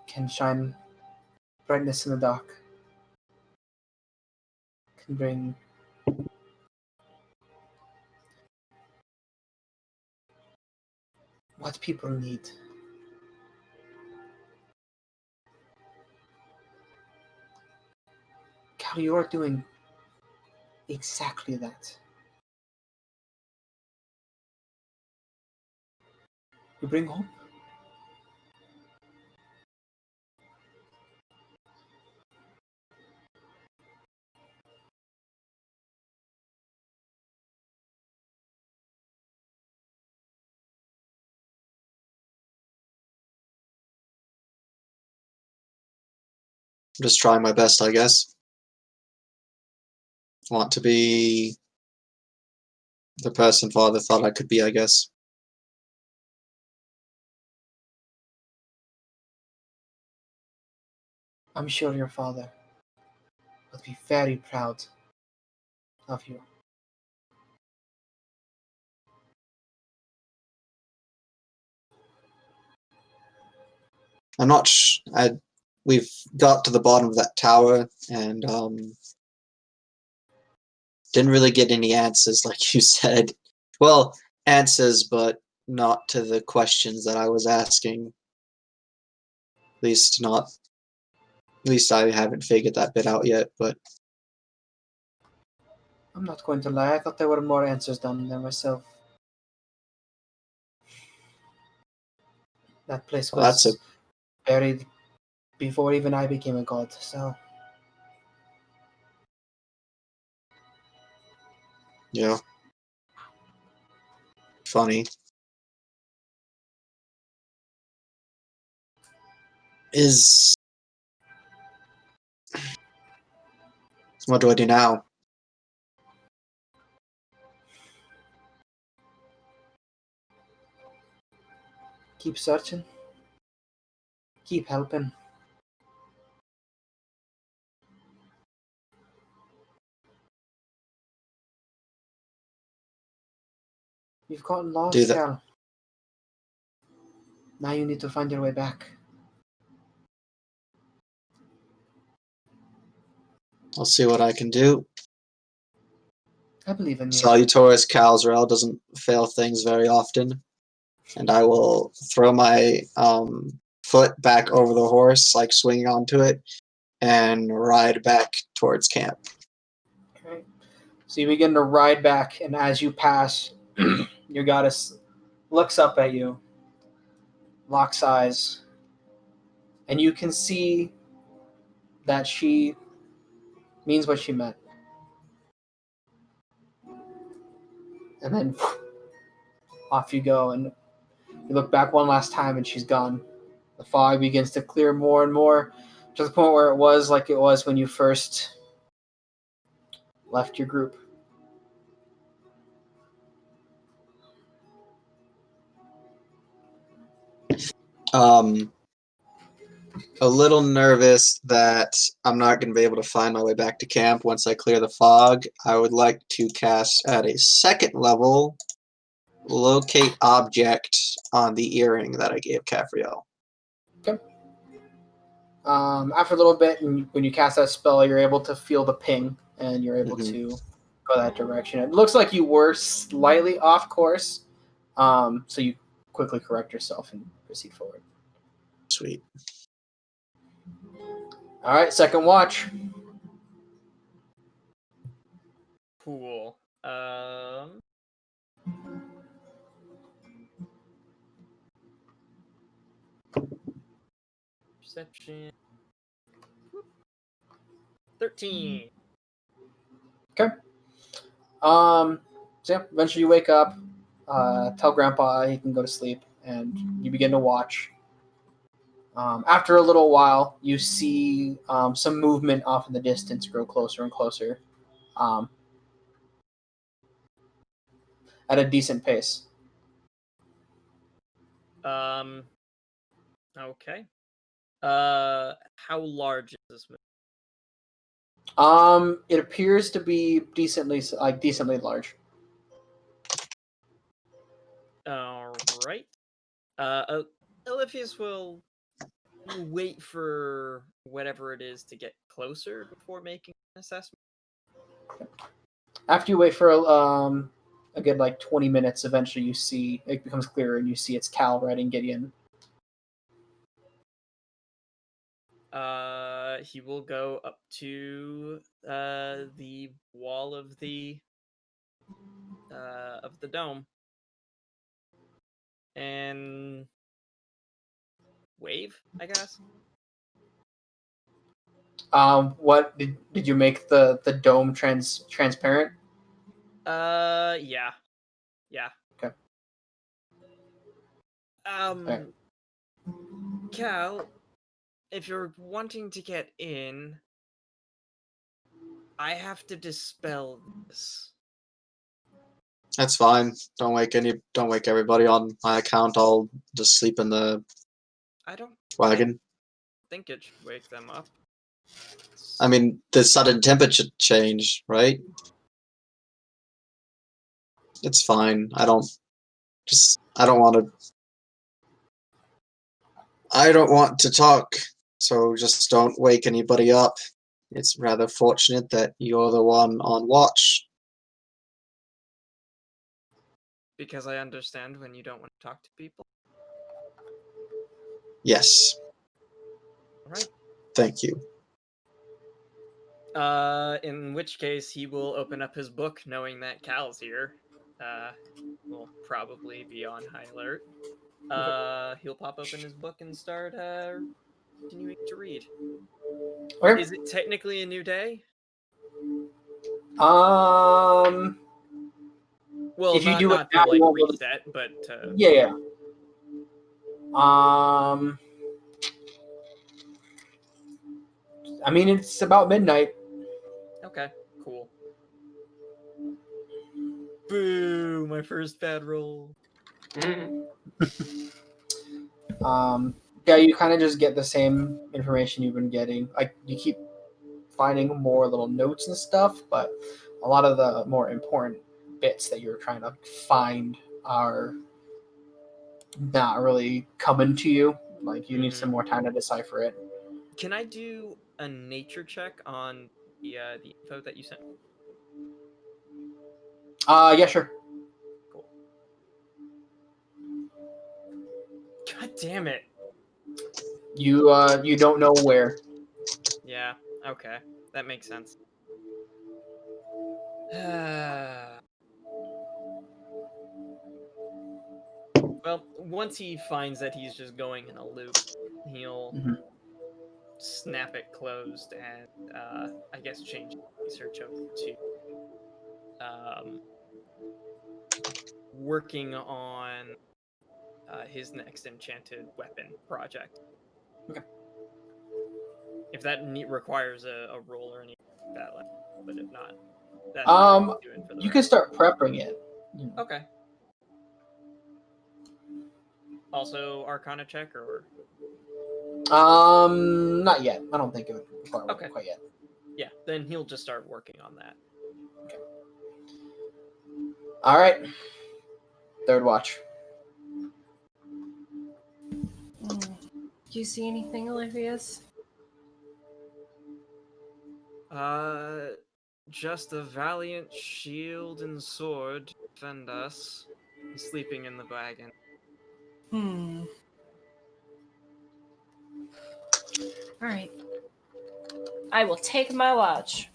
can shine brightness in the dark. Can bring what people need. Cal, you are doing exactly that. You bring hope. I'm just trying my best, I guess. Want to be the person Father thought I could be, I guess. I'm sure your father would be very proud of you. I'm not we've got to the bottom of that tower and didn't really get any answers, like you said. Well, answers, but not to the questions that I was asking. At least I haven't figured that bit out yet, but I'm not going to lie, I thought there were more answers down there myself. That place was buried before even I became a god, so... Yeah. Funny. What do I do now? Keep searching. Keep helping. You've gotten lost, Cal. Now you need to find your way back. I'll see what I can do. I believe in you. Salutoris Calzrel doesn't fail things very often. And I will throw my foot back over the horse, like swinging onto it, and ride back towards camp. Okay. So you begin to ride back, and as you pass, your goddess looks up at you, locks eyes, and you can see that she means what she meant. And then off you go, and you look back one last time, and she's gone. The fog begins to clear more and more, to the point where it was like it was when you first left your group. A little nervous that I'm not going to be able to find my way back to camp once I clear the fog. I would like to cast at a 2nd level, locate object on the earring that I gave Cafriel. Okay. After a little bit, and when you cast that spell, you're able to feel the ping, and you're able to go that direction. It looks like you were slightly off course, so you quickly correct yourself and proceed forward. Sweet. All right, 2nd watch. Cool. Perception. 13. Okay. So yeah, eventually you wake up, tell Grandpa he can go to sleep, and you begin to watch. After a little while, you see some movement off in the distance grow closer and closer, at a decent pace. Okay. How large is this movie? It appears to be decently large. All right. Eliphas will wait for whatever it is to get closer before making an assessment. After you wait for again like 20 minutes, eventually you see it becomes clearer, and you see it's Cal riding Gideon. He will go up to the wall of the dome and wave, I guess. What did you make the dome transparent? Yeah. Okay. Right. Cal, if you're wanting to get in, I have to dispel this. That's fine. Don't wake everybody on my account. I'll just sleep in the wagon. Think it should wake them up. I mean, the sudden temperature change, right? It's fine. I don't want to talk, so just don't wake anybody up. It's rather fortunate that you're the one on watch. Because I understand when you don't want to talk to people. Yes. All right. Thank you. In which case, he will open up his book, knowing that Cal's here. Will probably be on high alert. He'll pop open his book and start continuing to read. Okay. Is it technically a new day? Well, if you do not it now, to like you won't reset, but yeah. I mean, it's about midnight. Okay, cool. Boo! My first bad roll. Yeah, you kind of just get the same information you've been getting. Like, you keep finding more little notes and stuff, but a lot of the more important bits that you're trying to find are not really coming to you. Like, you need some more time to decipher it. Can I do a nature check on the info that you sent? Yeah, sure. Cool. God damn it. You don't know where. Yeah, okay. That makes sense. Well, once he finds that he's just going in a loop, he'll snap it closed and I guess change research over to working on his next enchanted weapon project. Okay. If that requires a roll or anything like that, but if not, that's you can start prepping it. Okay. Also, Arcana check or? Not yet. I don't think it would require one quite yet. Yeah, then he'll just start working on that. Okay. All right. Third watch. Do you see anything, Olivia's? Just a valiant shield and sword to defend us. He's sleeping in the wagon. Alright. I will take my watch.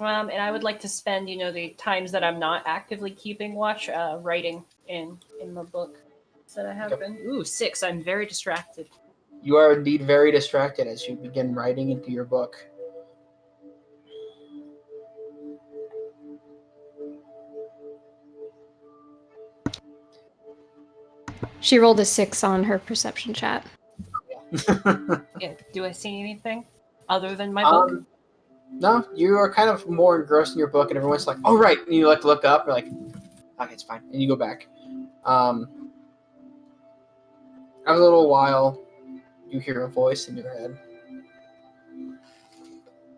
And I would like to spend, the times that I'm not actively keeping watch, writing in the book that I have been. Ooh, 6. I'm very distracted. You are indeed very distracted as you begin writing into your book. She rolled a 6 on her perception chat. Yeah. Do I see anything other than my book? No, you are kind of more engrossed in your book, and everyone's like, "Oh, right," and you like to look up, you're like, "Okay, it's fine," and you go back. After a little while, you hear a voice in your head.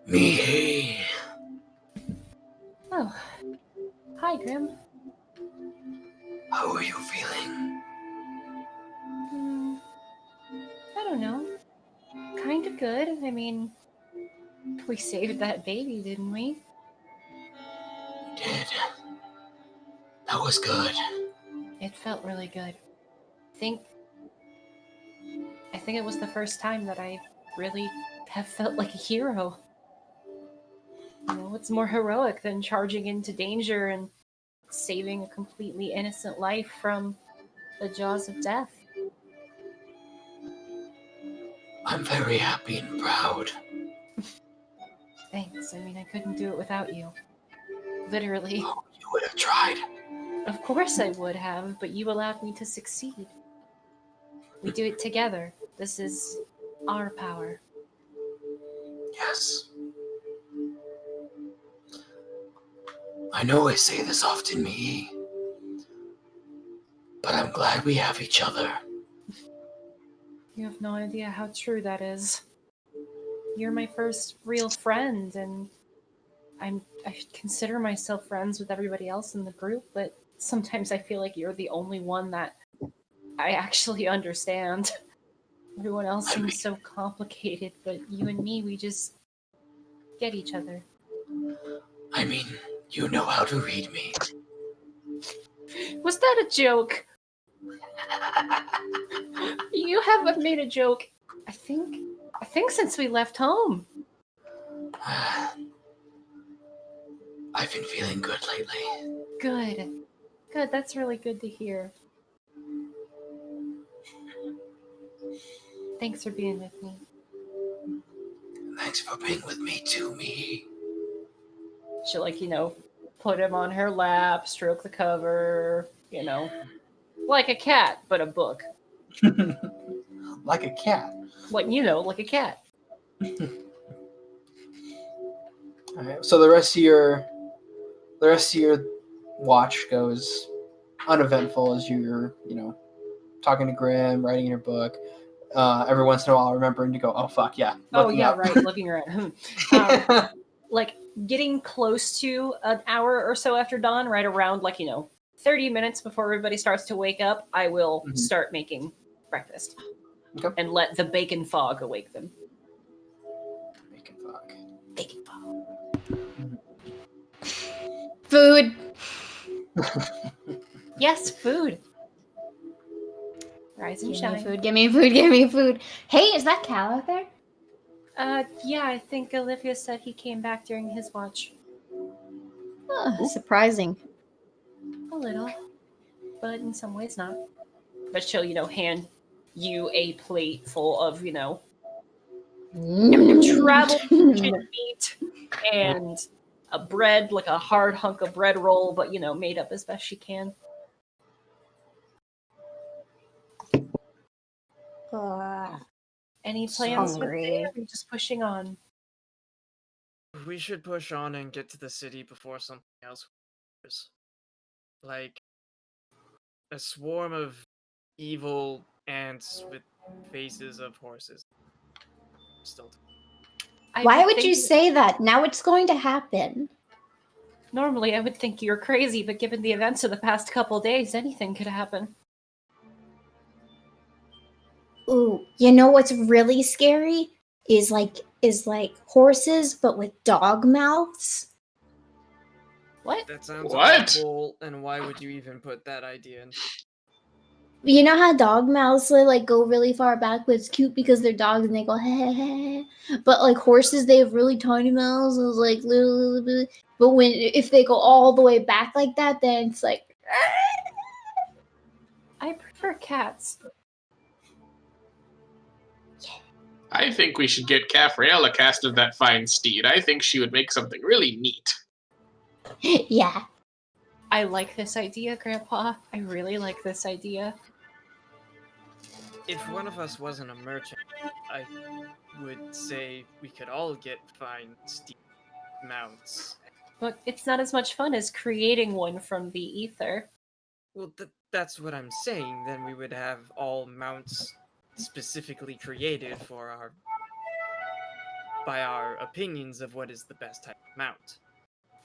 Me. Oh, hi, Grim. How are you feeling? I don't know. Kind of good. I mean, we saved that baby, didn't we? We did. That was good. It felt really good. I think it was the first time that I really have felt like a hero. What's more heroic than charging into danger and saving a completely innocent life from the jaws of death? I'm very happy and proud. Thanks. I mean, I couldn't do it without you. Literally. Oh, you would have tried. Of course I would have, but you allowed me to succeed. We do it together. This is our power. Yes. I know I say this often, me, but I'm glad we have each other. You have no idea how true that is. You're my first real friend, and I consider myself friends with everybody else in the group, but sometimes I feel like you're the only one that I actually understand. Everyone else seems so complicated, but you and me, we just get each other. I mean, you know how to read me. Was that a joke? You haven't made a joke, I think since we left home. I've been feeling good lately. Good. That's really good to hear. Thanks for being with me. Thanks for being with me too, me. She'll, put him on her lap, stroke the cover, like a cat, but a book. Like a cat. Like a cat. All right. So the rest of your watch goes uneventful as you're, talking to Grim, writing in your book. Every once in a while, remembering to go, oh fuck yeah. Right, looking around. Getting close to an hour or so after dawn, right around 30 minutes before everybody starts to wake up, I will start making breakfast. Okay. And let the bacon fog awake them. Bacon fog. Food. Yes, food. Rise and shine. Give me food. Hey, is that Cal out there? Yeah, I think Olivia said he came back during his watch. Oh, surprising. A little. But in some ways not. But she'll, hand you a plate full of, travel meat and bread, like a hard hunk of bread roll, but made up as best she can. Any plans with it? Or just pushing on? We should push on and get to the city before something else occurs. Like a swarm of evil ants with faces of horses. Still. Why would you say that? Now it's going to happen. Normally, I would think you're crazy, but given the events of the past couple days, anything could happen. Ooh, you know what's really scary? Is like horses, but with dog mouths. What? That sounds What? awful, and why would you even put that idea in? You know how dog mouths like go really far back, but it's cute because they're dogs and they go hey, hey, hey. But like horses, they have really tiny mouths, like little. But if they go all the way back like that, then it's like. I prefer cats. I think we should get Caffreyella a cast of that fine steed. I think she would make something really neat. Yeah. I like this idea, Grandpa. I really like this idea. If one of us wasn't a merchant, I would say we could all get fine steed mounts. But it's not as much fun as creating one from the ether. Well, that's what I'm saying. Then we would have all mounts specifically created for by our opinions of what is the best type of mount.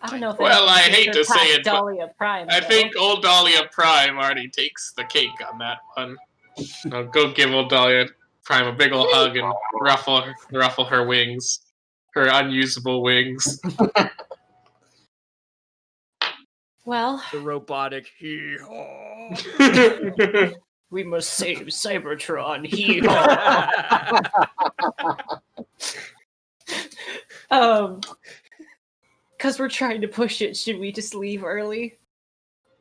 I don't know if well, I hate to say it, Dahlia Prime. I think old Dahlia Prime already takes the cake on that one. I'll go give old Dahlia Prime a big ol' hug and ruffle her wings, her unusable wings. Well, the robotic hee-haw. We must save Cybertron. Because we're trying to push it, should we just leave early?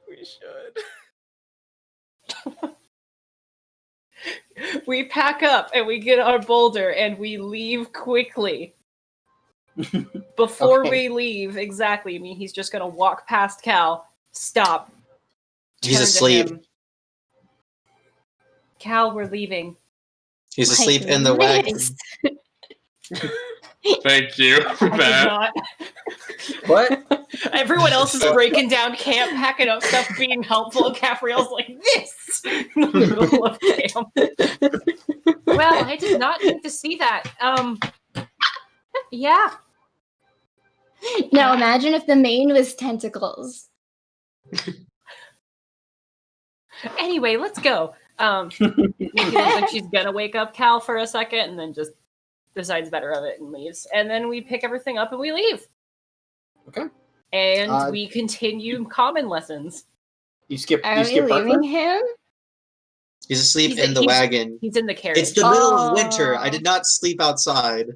We should. We pack up and we get our boulder and we leave quickly. Before we leave, exactly. I mean, he's just gonna walk past Cal, stop. He's asleep. Cal, we're leaving. He's asleep in the wagon. Thank you for that. What? Everyone else is breaking down camp, packing up stuff, being helpful. Caffrey's like this in the middle of camp. Well, I did not need to see that. Yeah. Now imagine if the mane was tentacles. Anyway, let's go. Nikki looks like she's gonna wake up Cal for a second and then just decides better of it and leaves. And then we pick everything up and we leave. Okay. And we continue common lessons. Are we leaving him? He's asleep in the wagon. He's in the carriage. It's the middle of winter. I did not sleep outside.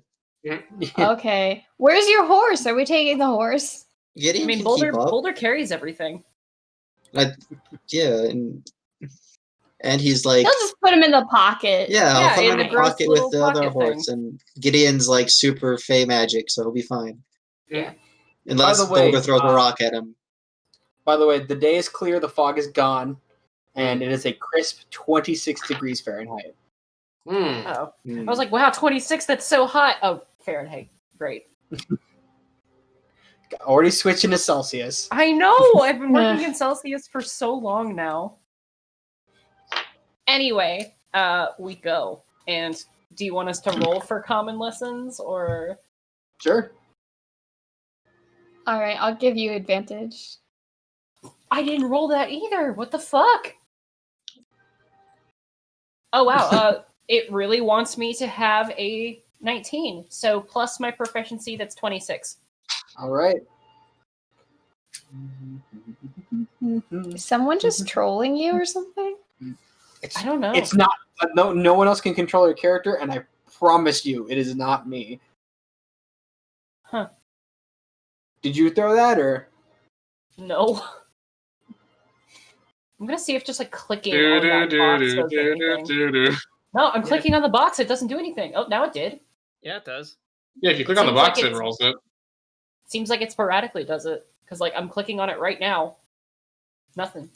Okay. Where's your horse? Are we taking the horse? Gideon I mean, can Boulder keep up. Boulder carries everything. Yeah, and he's like... He'll just put him in the pocket. Yeah, I'll put him in the pocket with the other pocket horse. And Gideon's like super fey magic, so he'll be fine. Yeah. Unless Boulder throws a rock at him. By the way, the day is clear, the fog is gone, and it is a crisp 26 degrees Fahrenheit. Oh. I was like, wow, 26, that's so hot. Oh, Fahrenheit. Great. Already switching to Celsius. I know! I've been working in Celsius for so long now. Anyway, we go. And do you want us to roll for common lessons, or...? Sure. Alright, I'll give you advantage. I didn't roll that either! What the fuck? Oh, wow. It really wants me to have a 19. So plus my proficiency, that's 26. All right. Is someone just trolling you or something? I don't know. It's not. No one else can control your character, and I promise you, it is not me. Huh. Did you throw that, or? No. I'm gonna see if just like clicking on that box does anything. No, I'm clicking on the box. It doesn't do anything. Oh, now it did. Yeah, it does. Yeah, if you click on the box, it rolls it. Seems like it sporadically does it. Because, like, I'm clicking on it right now. Nothing.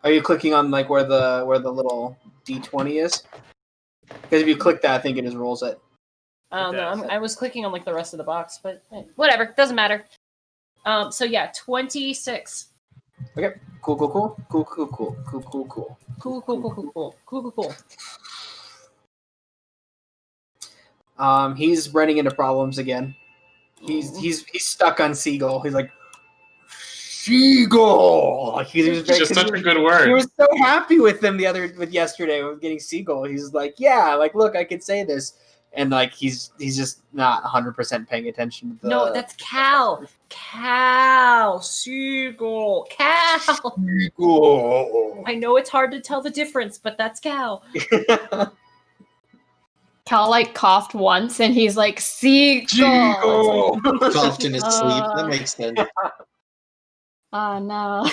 Are you clicking on, like, where the little D20 is? Because if you click that, I think it just rolls it. No, I was clicking on, like, the rest of the box, but whatever. Doesn't matter. So, yeah, 26. Okay. Cool. Cool. He's running into problems again. He's stuck on Seagull. He's like, Seagull! It's just such a good word. He was so happy with yesterday with getting Seagull. He's like, yeah, like, look, I could say this. And, like, he's just not 100% paying attention to the... No, that's Cal. Seagull. Cal. Seagull. I know it's hard to tell the difference, but that's Cal. Cal, like, coughed once, and he's like, Seagull! Coughed in his sleep. That makes sense. Oh, no.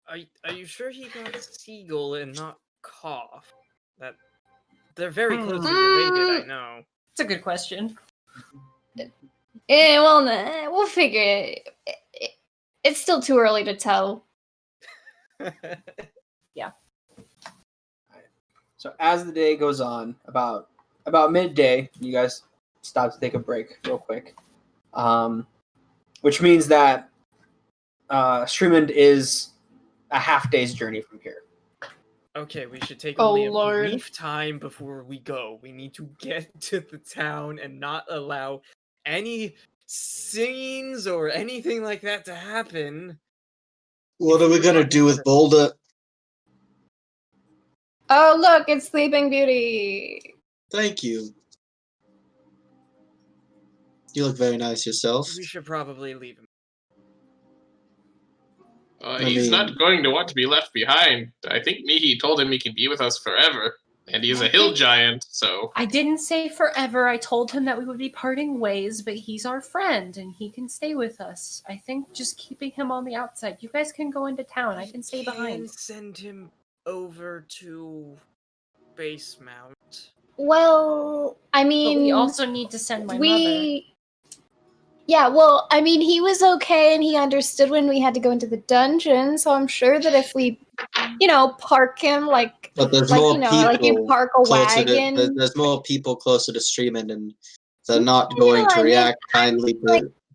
Are you sure he got Seagull and not Cough? They're very closely related, I know. It's a good question. We'll figure it. It's still too early to tell. Yeah. So as the day goes on, about midday, you guys stop to take a break real quick. Which means that Srimond is a half day's journey from here. Okay, we should take only a brief time before we go. We need to get to the town and not allow any scenes or anything like that to happen. What are we gonna do with Boulder? Oh, look, it's Sleeping Beauty. Thank you. You look very nice yourself. We should probably leave him. He's not going to want to be left behind. I think Mihi told him he can be with us forever. And he's a hill giant, so... I didn't say forever. I told him that we would be parting ways, but he's our friend, and he can stay with us. I think just keeping him on the outside. You guys can go into town. I can stay behind. Send him over to Base Mount. Well, I mean... But we also need to send my mother. Yeah, well, I mean, he was okay and he understood when we had to go into the dungeon, so I'm sure that if we, park him like you park a wagon. There's more people closer to Srimond, and they're not going to react kindly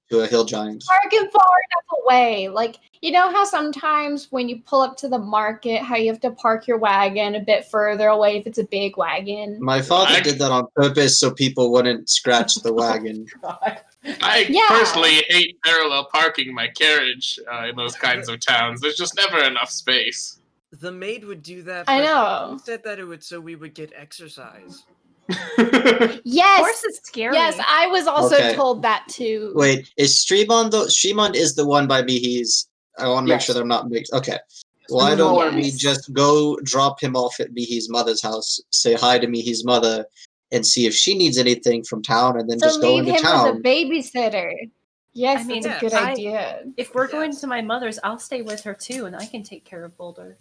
to a hill giant. Park him far enough away. Like, you know how sometimes when you pull up to the market, how you have to park your wagon a bit further away if it's a big wagon? My father did that on purpose so people wouldn't scratch the wagon. I personally hate parallel parking my carriage in those kinds of towns. There's just never enough space. The maid would do that. I know. She said that it would so we would get exercise. Yes. Of course, it's scary. Yes, I was also told that too. Wait, is Srimond though? Srimond is the one by Mihi's. I want to make sure that I'm not mixed. Okay. Why don't we just go drop him off at Mihi's mother's house, say hi to Mihi's mother, and see if she needs anything from town, and then just go into town. With a babysitter. Yes, that's a good idea. If we're going to my mother's, I'll stay with her too, and I can take care of Boulder.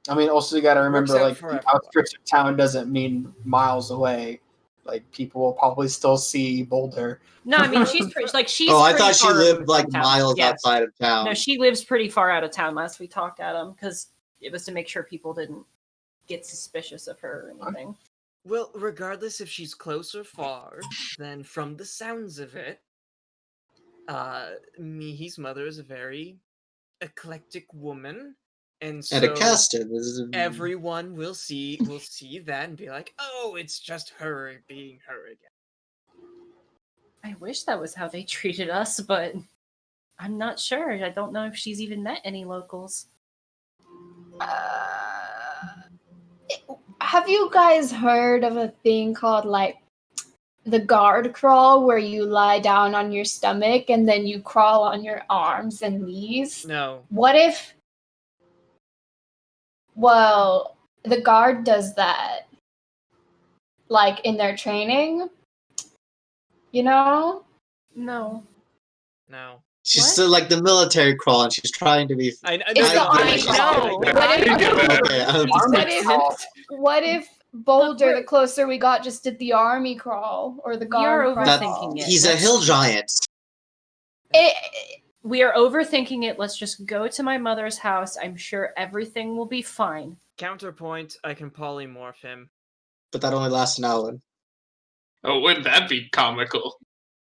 I mean, also you got to remember, like, the outskirts of town doesn't mean miles away. Like, people will probably still see Boulder. No, I mean, she's pretty. Oh, I thought she lived like miles outside of town. No, she lives pretty far out of town. Last we talked at him, because it was to make sure people didn't get suspicious of her or anything. Well, regardless if she's close or far, then from the sounds of it, Mihi's mother is a very eclectic woman, and so a caster. Everyone will see that and be like, "Oh, it's just her being her again." I wish that was how they treated us, but I'm not sure. I don't know if she's even met any locals. Have you guys heard of a thing called, like, the guard crawl, where you lie down on your stomach and then you crawl on your arms and knees? No. What if... Well, the guard does that, like, in their training, No. No. She's still like the military crawl, and she's trying to be. What if bolder the closer we got just did the army crawl or the guard crawl. Overthinking it. He's a hill giant. We are overthinking it. Let's just go to my mother's house. I'm sure everything will be fine. Counterpoint, I can polymorph him. But that only lasts an hour. Oh, wouldn't that be comical?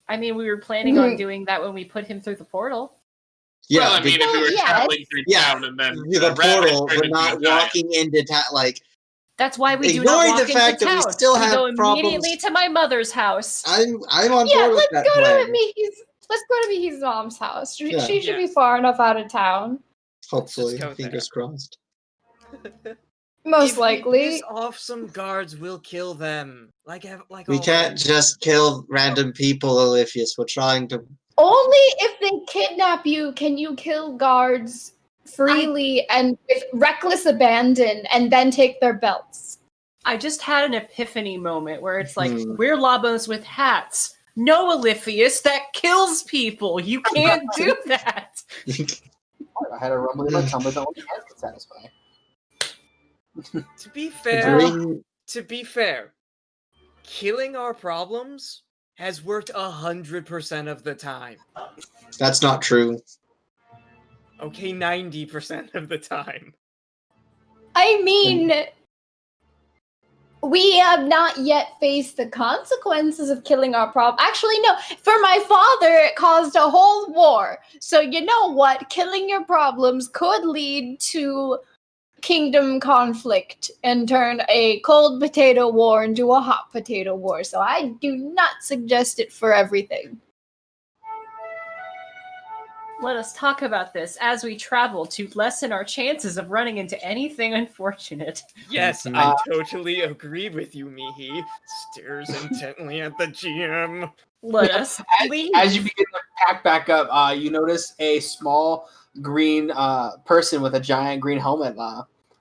I mean, we were planning on doing that when we put him through the portal. Yeah, well, I mean, if we were traveling through town and then the portal, we're not walking into town. Like, that's why we do not walk into town. Ignoring the fact that we still have go problems. Immediately to my mother's house. I'm on board with that plan. Let's go to Mihi's mom's house. She should be far enough out of town. Hopefully, fingers crossed. Most likely. If we piss off some guards, we'll kill them. We can't just kill random people, Oliphius. We're trying to. Only if they kidnap you can you kill guards freely and with reckless abandon and then take their belts. I just had an epiphany moment where it's like, we're Labos with hats. No, Oliphius, that kills people. You can't do that. I had a rumble in my tummy that only has to satisfy. To be fair, killing our problems has worked 100% of the time. That's not true. Okay, 90% of the time. I mean, we have not yet faced the consequences of killing our problem. Actually, no. For my father, it caused a whole war. So you know what? Killing your problems could lead to kingdom conflict and turn a cold potato war into a hot potato war. So I do not suggest it for everything. Let us talk about this as we travel to lessen our chances of running into anything unfortunate. Yes, I totally agree with you, Mihi. Stares intently at the GM. Let us leave. As you begin to pack back up, you notice a small green person with a giant green helmet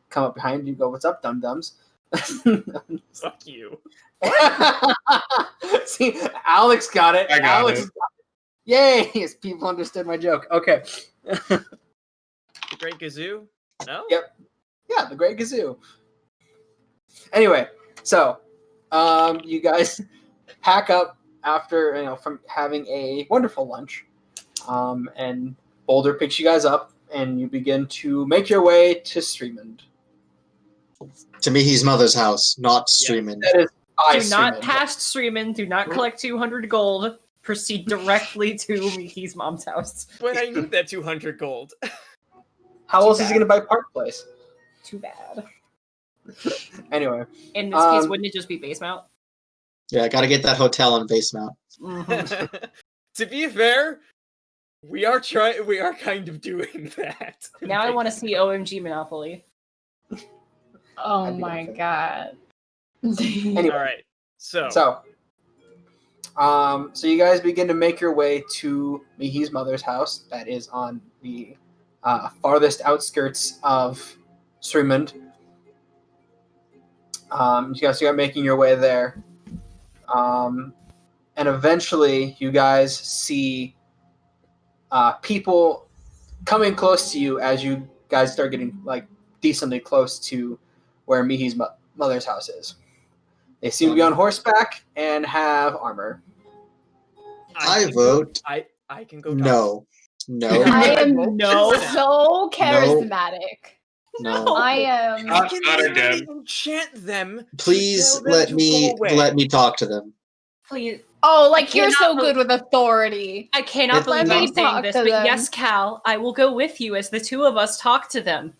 come up behind you. Go, what's up, dum-dums? Fuck you. See, Alex got it. Alex got it. Yay! Yes, people understood my joke. Okay. The Great Gazoo? No? Yep. Yeah, the Great Gazoo. Anyway, so you guys pack up after from having a wonderful lunch, and Boulder picks you guys up, and you begin to make your way to Srimond. To Mihi's mother's house, not Srimond. That is do not pass Srimond. Do not collect 200 gold. Proceed directly to Mihi's mom's house. But I need that 200 gold. How else is he going to buy Park Place? Too bad. Anyway. In this case, wouldn't it just be base mount? Yeah, I got to get that hotel on base mount. To be fair, we are kind of doing that. Now I want to see OMG Monopoly. Oh my god. Anyway. All right. So you guys begin to make your way to Mihi's mother's house. That is on the farthest outskirts of Srimond. You guys are making your way there. And eventually you guys see people coming close to you as you guys start getting decently close to where Mihi's mother's house is. They seem to be on horseback and have armor. I vote. I can go. No. I am so charismatic. No. I am. I can enchant them. Please let me talk to them. Please. Oh, you're so good with authority. I cannot believe I'm saying this, but yes, Cal, I will go with you as the two of us talk to them.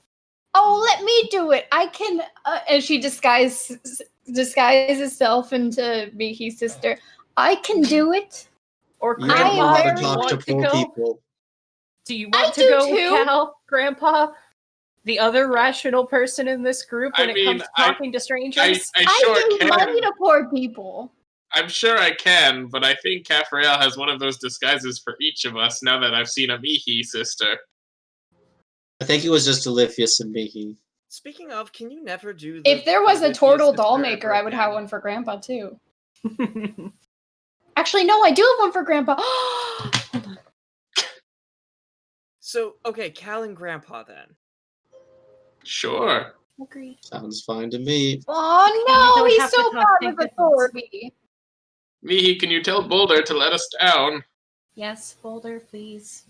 Oh, let me do it. I can. And she disguises herself into Mihi's sister. I can do it. Or You Grandpa, don't want to talk to poor people. Do you want to go with Cal, Grandpa? The other rational person in this group when it comes to talking to strangers? I do money to poor people. I'm sure I can, but I think Caffreyal has one of those disguises for each of us now that I've seen a Mihi sister. I think it was just Oliphius and Mihi. Speaking of, can you never do if there was a turtle doll maker, I would have one for Grandpa, too. Actually, no, I do have one for Grandpa. Hold on. So, okay, Cal and Grandpa, then. Sure. Agreed. Sounds fine to me. Oh no, he's so bad with authority. Mihi, can you tell Boulder to let us down? Yes, Boulder, please.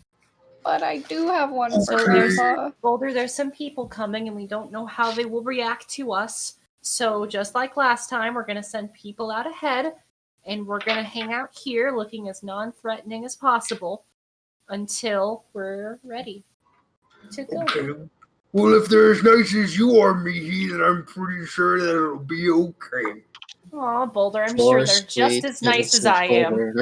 But I do have one So for there's Grandpa. Boulder, there's some people coming and we don't know how they will react to us. So just like last time, we're gonna send people out ahead and we're gonna hang out here looking as non-threatening as possible until we're ready to go. Okay. Well, if they're as nice as you are, Mihi, then I'm pretty sure that it'll be okay. Aw, Boulder, I'm sure they're just as nice as I am.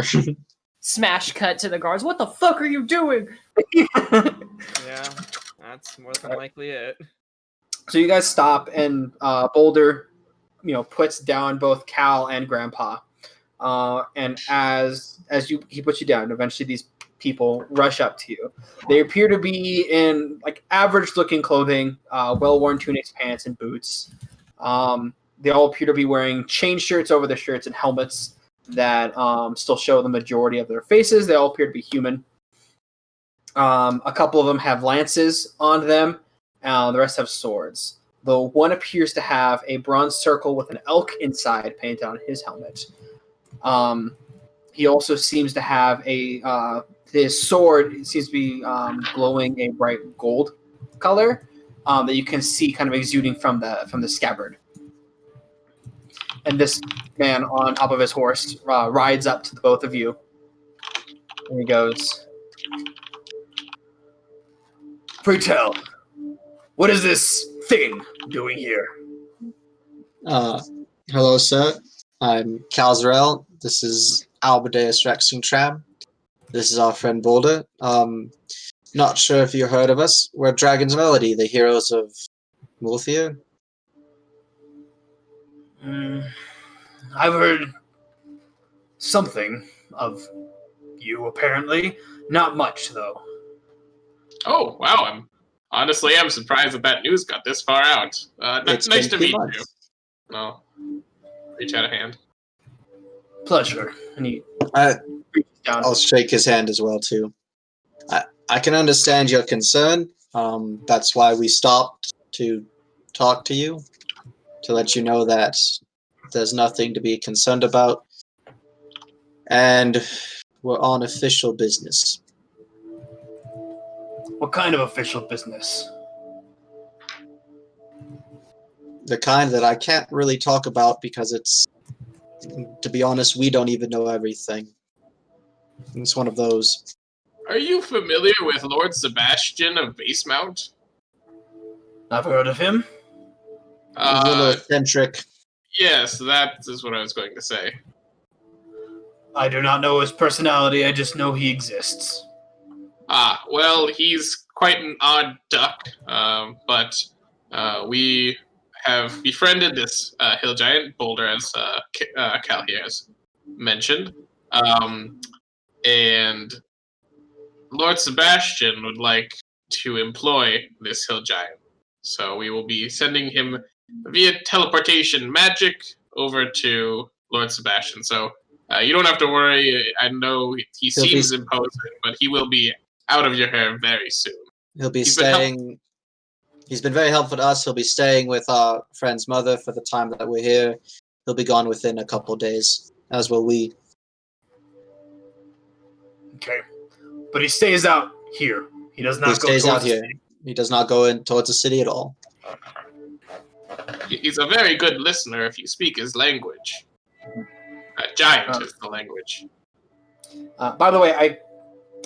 Smash cut to the guards. What the fuck are you doing? Yeah, that's more than likely it. So you guys stop, and Boulder, puts down both Cal and Grandpa. And as he puts you down, eventually these people rush up to you. They appear to be in like average-looking clothing, well-worn tunics, pants, and boots. They all appear to be wearing chain shirts over their shirts and helmets that still show the majority of their faces. They all appear to be human. A couple of them have lances on them. The rest have swords. Though one appears to have a bronze circle with an elk inside painted on his helmet. He also seems to have his sword seems to be glowing a bright gold color that you can see kind of exuding from the scabbard. And this man on top of his horse rides up to the both of you. And he goes, "Pray tell, what is this thing doing here?" Hello, sir. I'm Calzarel. This is Albedeus Rexingtram. This is our friend Boulder. Not sure if you heard of us. We're Dragon's Melody, the heroes of Multhia. I've heard something of you, apparently. Not much, though. Oh, wow. I'm surprised that news got this far out. Nice to meet you. No. Reach out a hand. Pleasure. And he reaches down. I'll shake his hand as well, too. I can understand your concern. That's why we stopped to talk to you, to let you know that there's nothing to be concerned about. And we're on official business. What kind of official business? The kind that I can't really talk about because it's, to be honest, we don't even know everything. It's one of those. Are you familiar with Lord Sebastian of Basemount? I've heard of him. A little eccentric. Yes, that is what I was going to say. I do not know his personality, I just know he exists. Well, he's quite an odd duck, but we have befriended this hill giant, Boulder, as Cal here has mentioned. And Lord Sebastian would like to employ this hill giant. So we will be sending him via teleportation magic over to Lord Sebastian. So you don't have to worry. I know he seems imposing, but he will be out of your hair very soon. He'll be staying. He's been very helpful to us. He'll be staying with our friend's mother for the time that we're here. He'll be gone within a couple days, as will we. Okay. But he stays out here. He does not go stays out here. He does not go in towards the city at all. He's a very good listener if you speak his language. Giant is the language. By the way,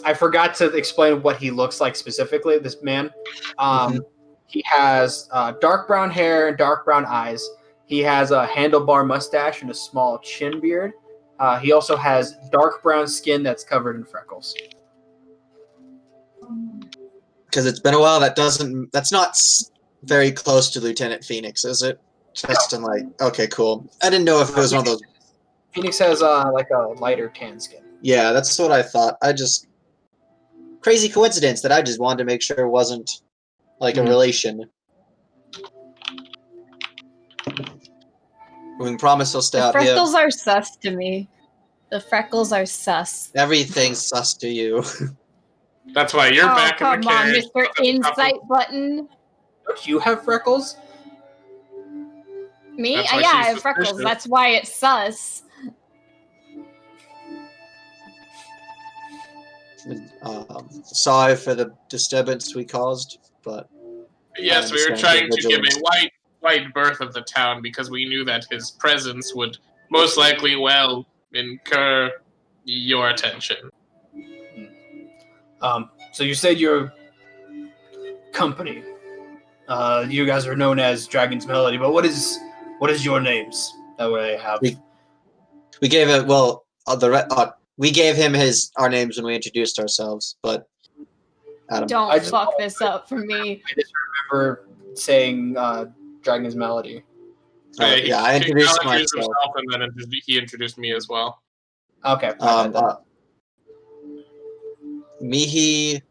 I forgot to explain what he looks like specifically, this man. He has dark brown hair and dark brown eyes. He has a handlebar mustache and a small chin beard. He also has dark brown skin that's covered in freckles. Because it's been a while, that's not very close to Lieutenant Phoenix, is it? Just in okay, cool. I didn't know if it was one of those. Phoenix has like a lighter tan skin. Yeah, that's what I thought. Crazy coincidence that I just wanted to make sure it wasn't like a relation. We can promise he'll stay out here. The freckles are sus to me. The freckles are sus. Everything's sus to you. That's why you're back in the carriage. Come on, Mr. Insight Button. Don't you have freckles? Me? That's why Yeah, I she's have freckles. suspicious. That's why it's sus. Sorry for the disturbance we caused, but Yes, we were trying to give a wide berth of the town because we knew that his presence would most likely, incur your attention. So you said your company. You guys are known as Dragon's Melody, but what is your names? That way I have. We gave it. Well, we gave him our names when we introduced ourselves, but Adam. Don't fuck this up for me. I just remember saying Dragon's Melody. Yeah, I introduced myself. Himself, and then he introduced me as well. Okay. Mihi,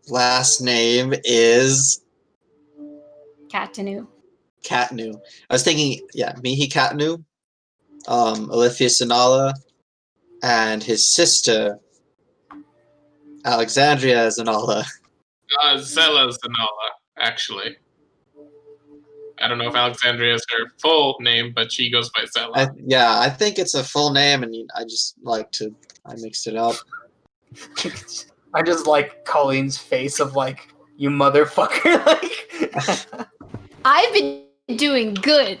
last name is Katanu. I was thinking, Mihi Katanu, Alithia Sanala, and his sister, Alexandria Zanala. Zella Zanala, actually. I don't know if Alexandria is her full name, but she goes by Zella. I think it's a full name, and I mixed it up. I just like Colleen's face of like, you motherfucker. Like, I've been doing good.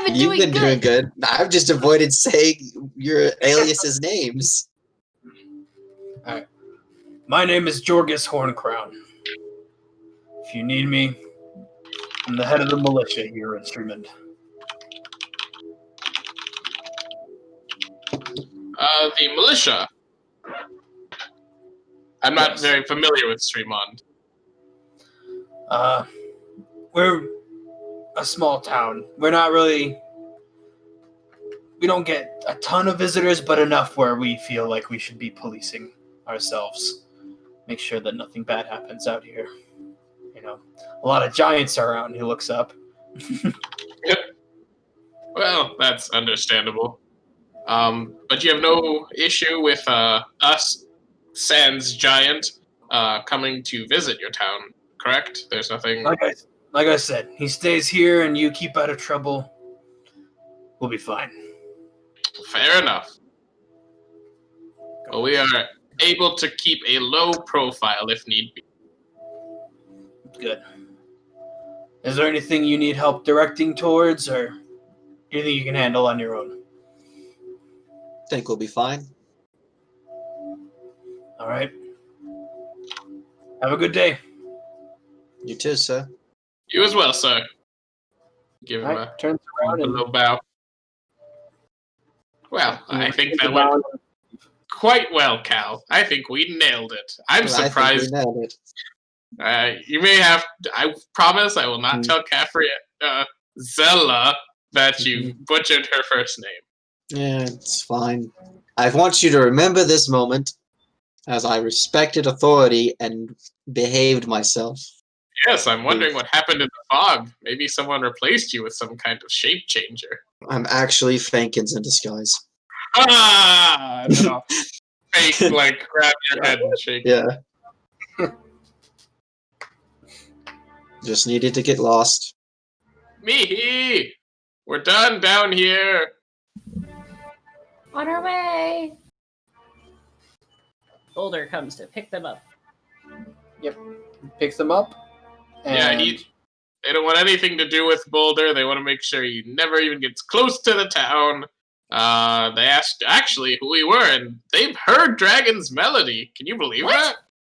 You've been doing good. I've just avoided saying your aliases' names. Alright. My name is Jorgus Horncrown. If you need me, I'm the head of the militia here in Srimond. The militia. I'm not very familiar with Srimond. We're a small town. We don't get a ton of visitors, but enough where we feel like we should be policing ourselves. Make sure that nothing bad happens out here. You know, a lot of giants are around. He looks up. Yep. Well, that's understandable. But you have no issue with us, Sans Giant, coming to visit your town, correct? There's nothing. Like I said, he stays here, and you keep out of trouble. We'll be fine. Fair enough. Well, we are able to keep a low profile if need be. Good. Is there anything you need help directing towards, or anything you can handle on your own? I think we'll be fine. All right. Have a good day. You too, sir. You as well, sir. Give him turns around a and little bow. Well, I think that went quite well, Cal. I think we nailed it. I'm surprised. I think we nailed it. You may have. I promise I will not tell Zella that you butchered her first name. Yeah, it's fine. I want you to remember this moment as I respected authority and behaved myself. Yes, I'm wondering what happened in the fog. Maybe someone replaced you with some kind of shape changer. I'm actually Fankins in disguise. Ah! No. Fake, like, grab your head and shake. Yeah. Just needed to get lost. Mihi! We're done down here. On our way. Boulder comes to pick them up. Yep. Picks them up. And they don't want anything to do with Boulder. They want to make sure he never even gets close to the town. They asked actually who we were, and they've heard Dragon's Melody. Can you believe that?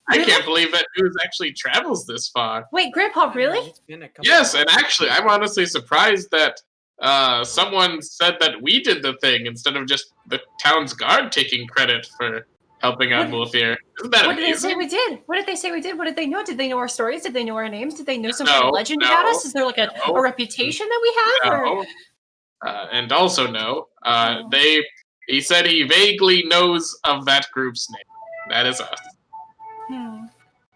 Really? I can't believe that news actually travels this far. Wait, Grandpa, really? Yes, and actually, I'm honestly surprised that someone said that we did the thing instead of just the town's guard taking credit for helping out Multhir. Isn't that amazing? What did they say we did? What did they say we did? What did they know? Did they know our stories? Did they know our names? Did they know some kind of legend about us? Is there like a reputation that we have? No. And also he said he vaguely knows of that group's name. That is us.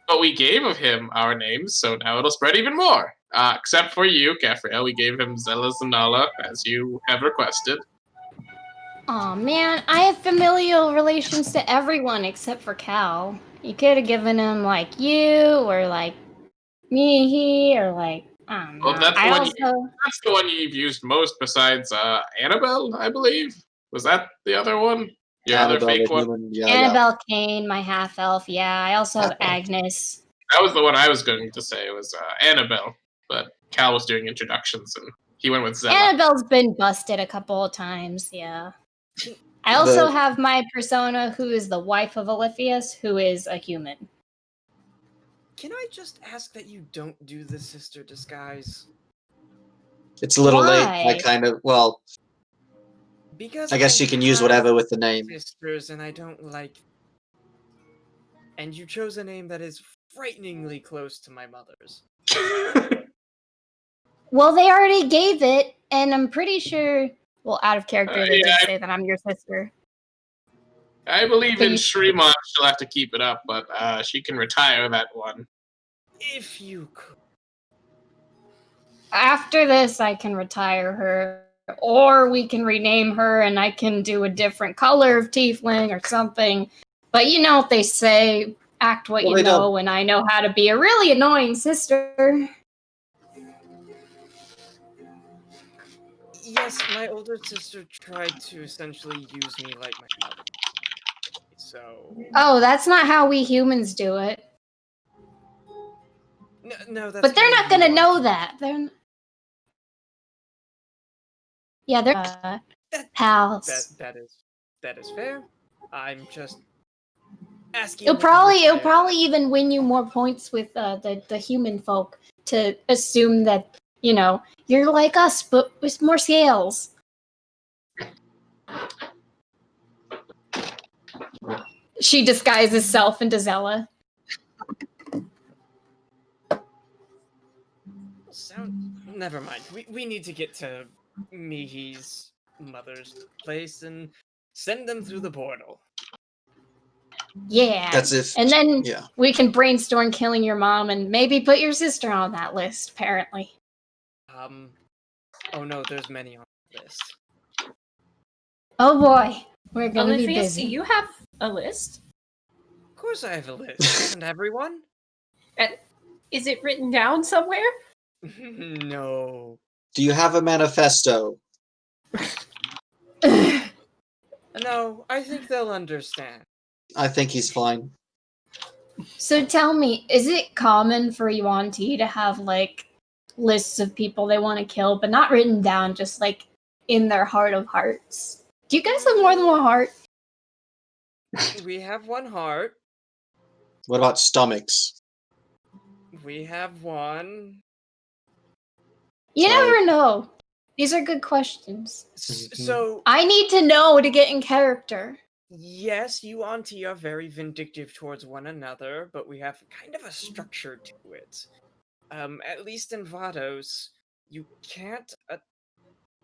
But we gave of him our names, so now it'll spread even more. Except for you, Kafriel. We gave him Zella Zanala, as you have requested. Aw, man, I have familial relations to everyone except for Cal. You could have given him, like, you, or, like, Mihi, or, like, Well, that's the one you've used most besides Annabelle, I believe. Was that the other one? Your other fake one? Annabelle Kane, my half-elf. Yeah, I also have Agnes. That was the one I was going to say. It was Annabelle, but Cal was doing introductions, and he went with Zella. Annabelle's been busted a couple of times, yeah. I also have my persona, who is the wife of Oliphius, who is a human. Can I just ask that you don't do the sister disguise? It's a little late. Because I guess you can use whatever with the name. Sisters, and I don't like. And you chose a name that is frighteningly close to my mother's. Well, they already gave it, and I'm pretty sure. Well, out of character, they did say that I'm your sister. I believe in Srimond. She'll have to keep it up, but she can retire that one. If you could. After this, I can retire her, or we can rename her, and I can do a different color of tiefling or something. But you know what they say, act what you know, and I know how to be a really annoying sister. Yes, my older sister tried to essentially use me like my mother. So. Oh, that's not how we humans do it. No, that's. But they're not gonna know that. They're. Yeah, they're pals. That is fair. I'm just asking. It'll probably even win you more points with the human folk to assume that, you know, you're like us, but with more scales. She disguises self into Zella. Never mind. We need to get to Mihi's mother's place and send them through the portal. Yeah. And then we can brainstorm killing your mom and maybe put your sister on that list, apparently. Oh no, there's many on the list. Oh boy. We're gonna be busy. Do you have a list? Of course I have a list. Isn't everyone? Is it written down somewhere? No. Do you have a manifesto? No, I think they'll understand. I think he's fine. So tell me, is it common for Yuan Ti to have, like, lists of people they want to kill, but not written down, just, like, in their heart of hearts? Do you guys have more than one heart? We have one heart. What about stomachs? We have one. You never know. These are good questions. So I need to know to get in character. Yes, you and T are very vindictive towards one another, but we have kind of a structure to it. At least in Vados, you can't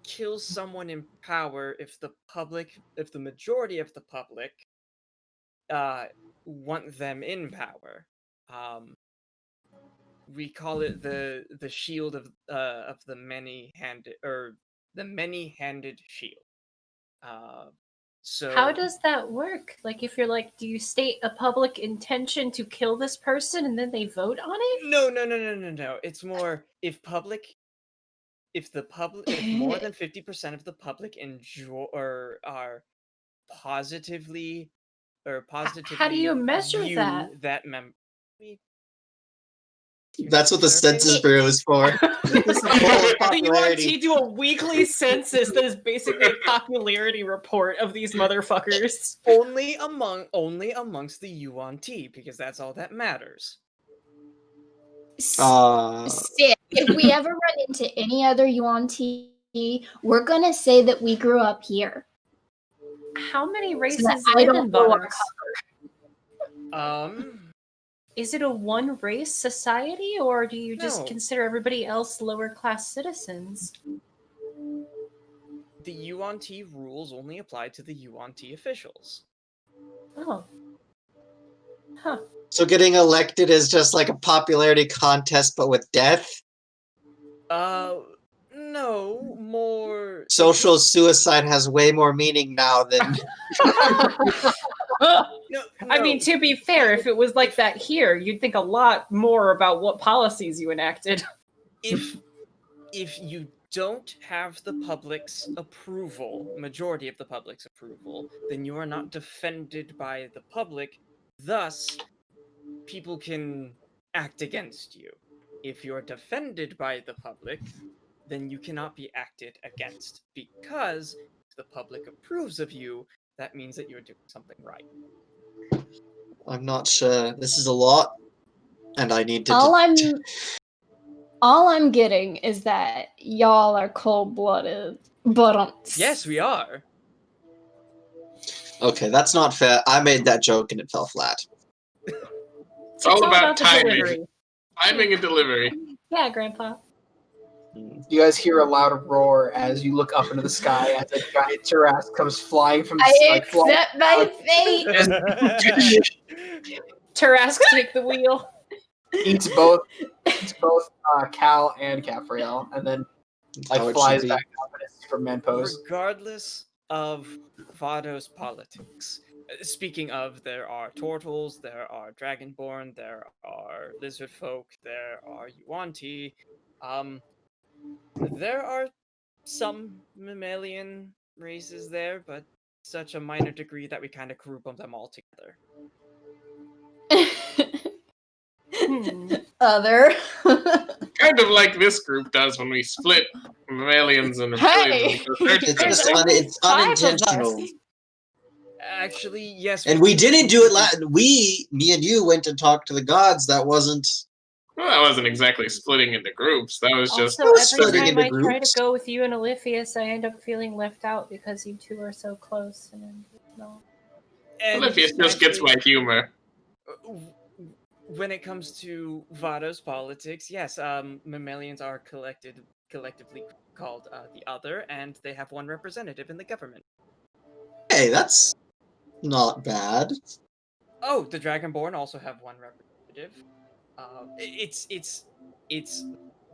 kill someone in power if the majority of the public want them in power. We call it the shield of the many-handed, or the many-handed shield. So how does that work? Like, if you're like, do you state a public intention to kill this person and then they vote on it? No. It's more if more than 50% of the public enjoy or are positively. How do you measure that? That's what the Census Bureau is for. The UNT do a weekly census that is basically a popularity report of these motherfuckers. Only amongst the UNT, because that's all that matters. If we ever run into any other UNT, we're gonna say that we grew up here. How many races live in Vados? Is it a one-race society, or do you just consider everybody else lower-class citizens? The UNT rules only apply to the UNT officials. Oh. Huh. So getting elected is just like a popularity contest, but with death? No, more... Social suicide has way more meaning now than... No. I mean, to be fair, if it was like that here, you'd think a lot more about what policies you enacted. if you don't have the public's approval, majority of the public's approval, then you are not defended by the public. Thus, people can act against you. If you're defended by the public, then you cannot be acted against, because if the public approves of you, that means that you're doing something right. I'm not sure. This is a lot, and I need to. All I'm getting is that y'all are cold-blooded, but yes, we are. Okay, that's not fair. I made that joke and it fell flat. It's all about timing. Timing and delivery. Yeah, Grandpa. You guys hear a loud roar as you look up into the sky as a giant Tarrasque comes flying from. I accept my fate. Tarrasque, take the wheel. Eats both Cal and Capriel, and then flies back up in a Superman pose. Regardless of Vado's politics, speaking of, there are turtles, there are dragonborn, there are lizard folk, there are Yuan-Ti. There are some mammalian races there, but such a minor degree that we kind of group them all together. Other. Kind of like this group does when we split mammalians and reptilians. It's unintentional. Actually, yes. And we didn't do it me and you went and talked to the gods. That wasn't... Well, that wasn't exactly splitting into groups. That was just... every time I try to go with you and Oliphius, I end up feeling left out because you two are so close. And Oliphius just gets my humor. When it comes to Vado's politics, yes, mammalians are collectively called the Other, and they have one representative in the government. Hey, that's not bad. Oh, the Dragonborn also have one representative. It's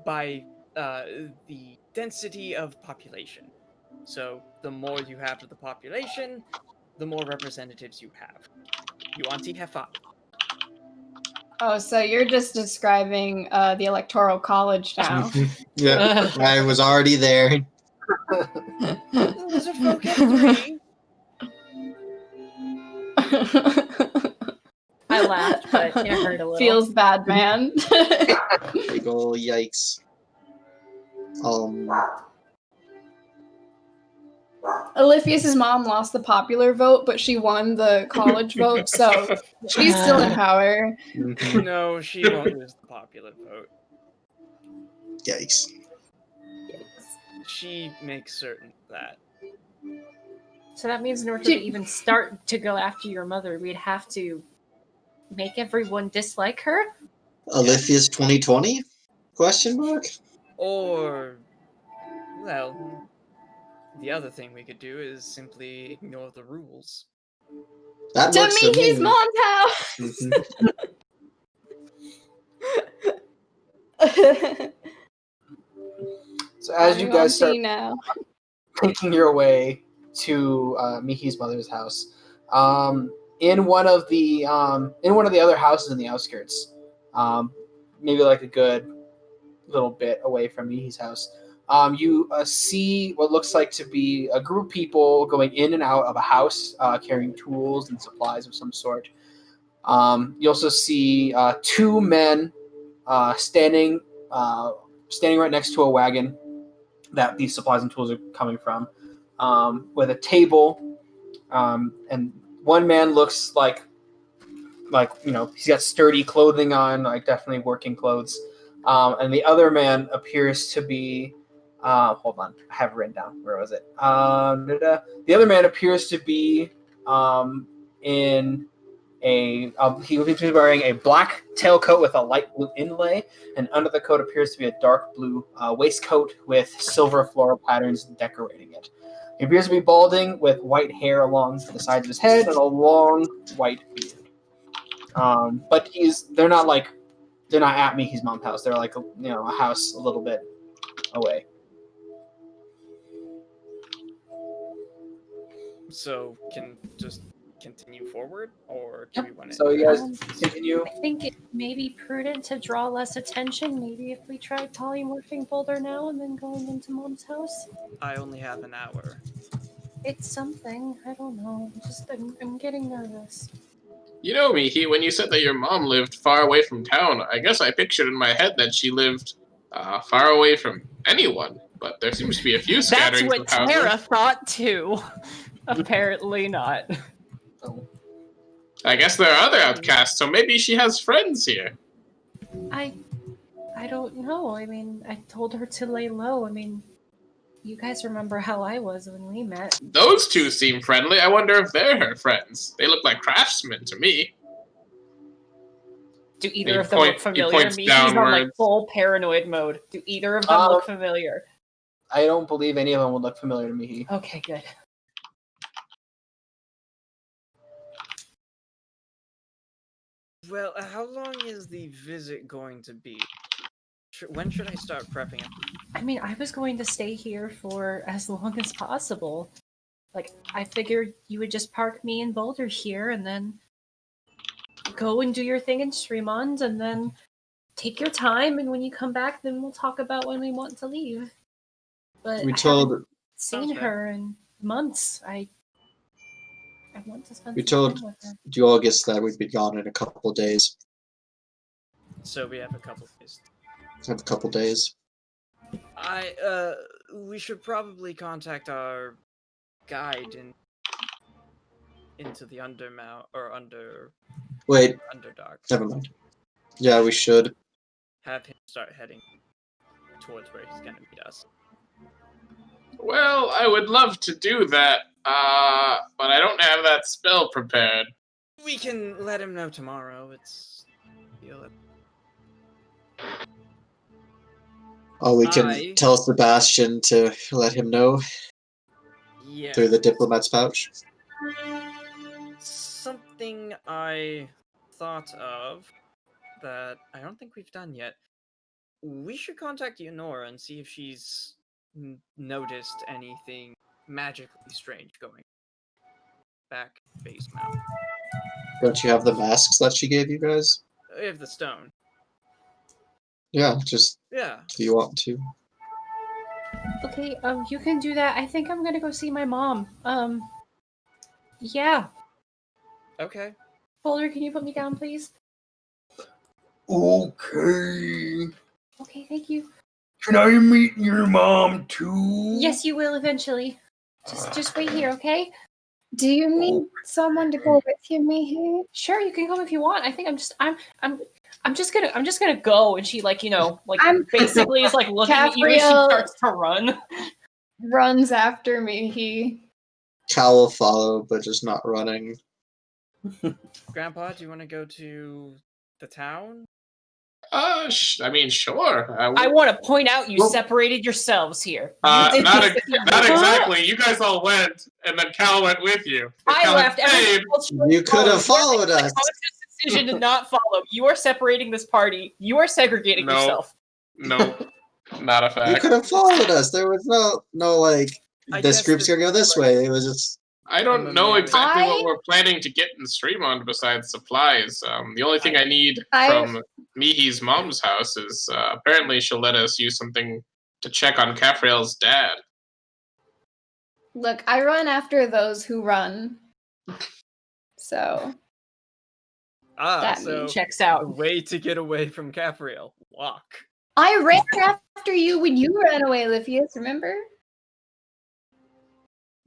by the density of population. So the more you have of the population, the more representatives you have. Yuan-Ti have 5. Oh, so you're just describing the Electoral College now. Yeah, I was already there. Lizard folk have 3. I laughed, but it hurt a little. Feels bad, man. Big ol' yikes. Oliphius' mom lost the popular vote, but she won the college vote, so she's still in power. No, she won't lose the popular vote. Yikes. She makes certain of that. So that means in order to even start to go after your mother, we'd have to make everyone dislike her? Oliphius 2020? Question mark? Or, well, the other thing we could do is simply ignore the rules. That to works meet for me. his mom's house! So as you guys start now. making your way to Mihi's mother's house, in one of the other houses in the outskirts, maybe like a good little bit away from Mihi's house, you see what looks like to be a group of people going in and out of a house, carrying tools and supplies of some sort. You also see 2 men standing right next to a wagon that these supplies and tools are coming from, with a table, and one man looks like he's got sturdy clothing on, like definitely working clothes, and the other man appears to be hold on, I have it written down. Where was it? The other man appears to be he appears to be wearing a black tailcoat with a light blue inlay, and under the coat appears to be a dark blue waistcoat with silver floral patterns decorating it. He appears to be balding with white hair along the sides of his head and a long white beard. But they're not at Mihi's mom's house. They're like a house a little bit away. So can just continue forward, or do we want to? So you guys continue. I think it may be prudent to draw less attention. Maybe if we try polymorphing Boulder now and then going into Mom's house. I only have an hour. It's something. I don't know. I'm getting nervous. You know, Mihi, when you said that your mom lived far away from town, I guess I pictured in my head that she lived far away from anyone. But there seems to be a few scatterings That's of what houses. Tara thought too. Apparently not. I guess there are other outcasts, so maybe she has friends here. I don't know. I mean, I told her to lay low. I mean, you guys remember how I was when we met. Those two seem friendly. I wonder if they're her friends. They look like craftsmen to me. Do either of them look familiar to me? He's on like full paranoid mode. Do either of them look familiar? I don't believe any of them would look familiar to me. Okay, good. Well, how long is the visit going to be? When should I start prepping it? I mean, I was going to stay here for as long as possible. Like, I figured you would just park me in Boulder here and then go and do your thing in Srimond and then take your time, and when you come back, then we'll talk about when we want to leave. But I haven't seen her in months. I want to spend some time with her. Georgis that we'd be gone in a couple days. So we have a couple days. Have a couple days. We should probably contact our guide into the Wait. Underdark. Never mind. Yeah, we should. Have him start heading towards where he's gonna meet us. Well, I would love to do that, but I don't have that spell prepared. We can let him know tomorrow. We can tell Sebastian to let him know through the diplomat's pouch. Something I thought of that I don't think we've done yet. We should contact Eonora and see if she's noticed anything magically strange going back base mount. Don't you have the masks that she gave you guys? We have the stone. Yeah, just if you want to. Okay, you can do that. I think I'm gonna go see my mom. Yeah. Okay. Boulder, can you put me down, please? Okay. Okay, thank you. Can I meet your mom too? Yes, you will eventually. Just wait here, okay? Do you need someone to go with you, Mihi? Sure, you can come if you want. I think I'm just gonna go, and she basically is like looking at you as she starts to run. Runs after Mihi. Cal will follow, but just not running. Grandpa, do you want to go to the town? I mean, sure. I want to point out you separated yourselves here. Not exactly. You guys all went, and then Cal went with you. I left. You could have followed us. Decision to not follow. You are separating this party. You are segregating yourself. No, not a fact. You could have followed us. There was no like this group's gonna go this way. It was just. I don't know exactly what we're planning to get in Srimond besides supplies. The only thing I need from Mihi's mom's house is apparently she'll let us use something to check on Kafrael's dad. Look, I run after those who run. So. That checks out. A way to get away from Kafrael. Walk. I ran after you when you ran away, Livius, remember?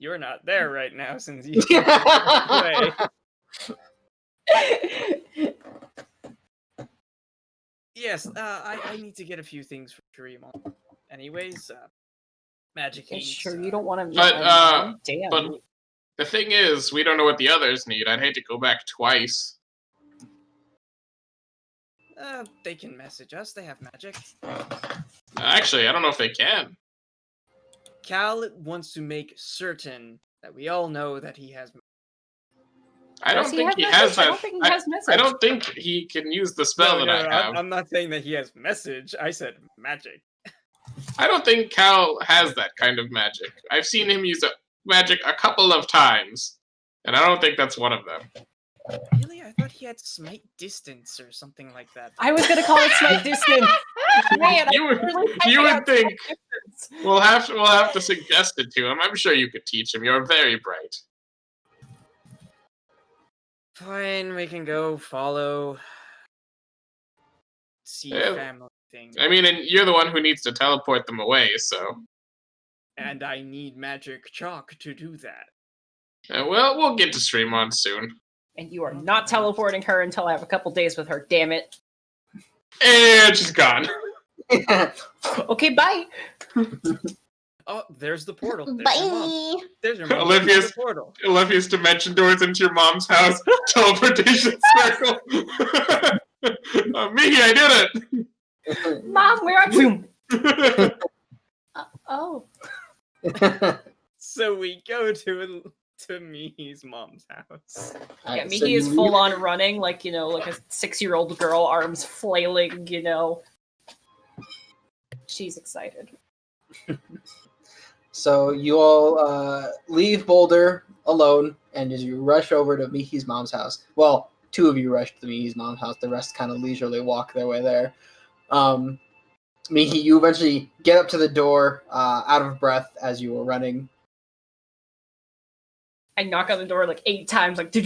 You're not there right now since you away. Yes, I need to get a few things for Srimond. Anyways, magic heat. Sure, you don't want to. But the thing is, we don't know what the others need. I'd hate to go back twice. They can message us. They have magic. Actually, I don't know if they can. Cal wants to make certain that we all know that he has. I don't think he has that. I don't think he has message. I don't think he can use the spell that I have. I'm not saying that he has message. I said magic. I don't think Cal has that kind of magic. I've seen him use magic a couple of times. And I don't think that's one of them. Really? I thought he had smite distance or something like that. I was gonna call it smite distance. Man, you would think we'll have to suggest it to him. I'm sure you could teach him. You're very bright. Fine, we can go follow. See family thing. I mean, and you're the one who needs to teleport them away, so. And I need magic chalk to do that. Well, we'll get to Srimond soon. And you are not teleporting her until I have a couple days with her, damn it. And she's gone. Okay, bye. Oh, there's the portal. There's Bye. Your mom. There's your mom. Olivia's the portal. Olivia's dimension doors into your mom's house. Teleportation circle. Me, I did it. Mom, where are you? Oh. So we go to Mihi's mom's house. Yeah, Mihi is full on running, like, you know, like a 6-year-old girl, arms flailing, you know. She's excited. So you all leave Boulder alone, and as you rush over to Mihi's mom's house, well, 2 of you rush to Mihi's mom's house. The rest kind of leisurely walk their way there. Mihi, you eventually get up to the door, out of breath as you were running. I knock on the door like 8 times, like So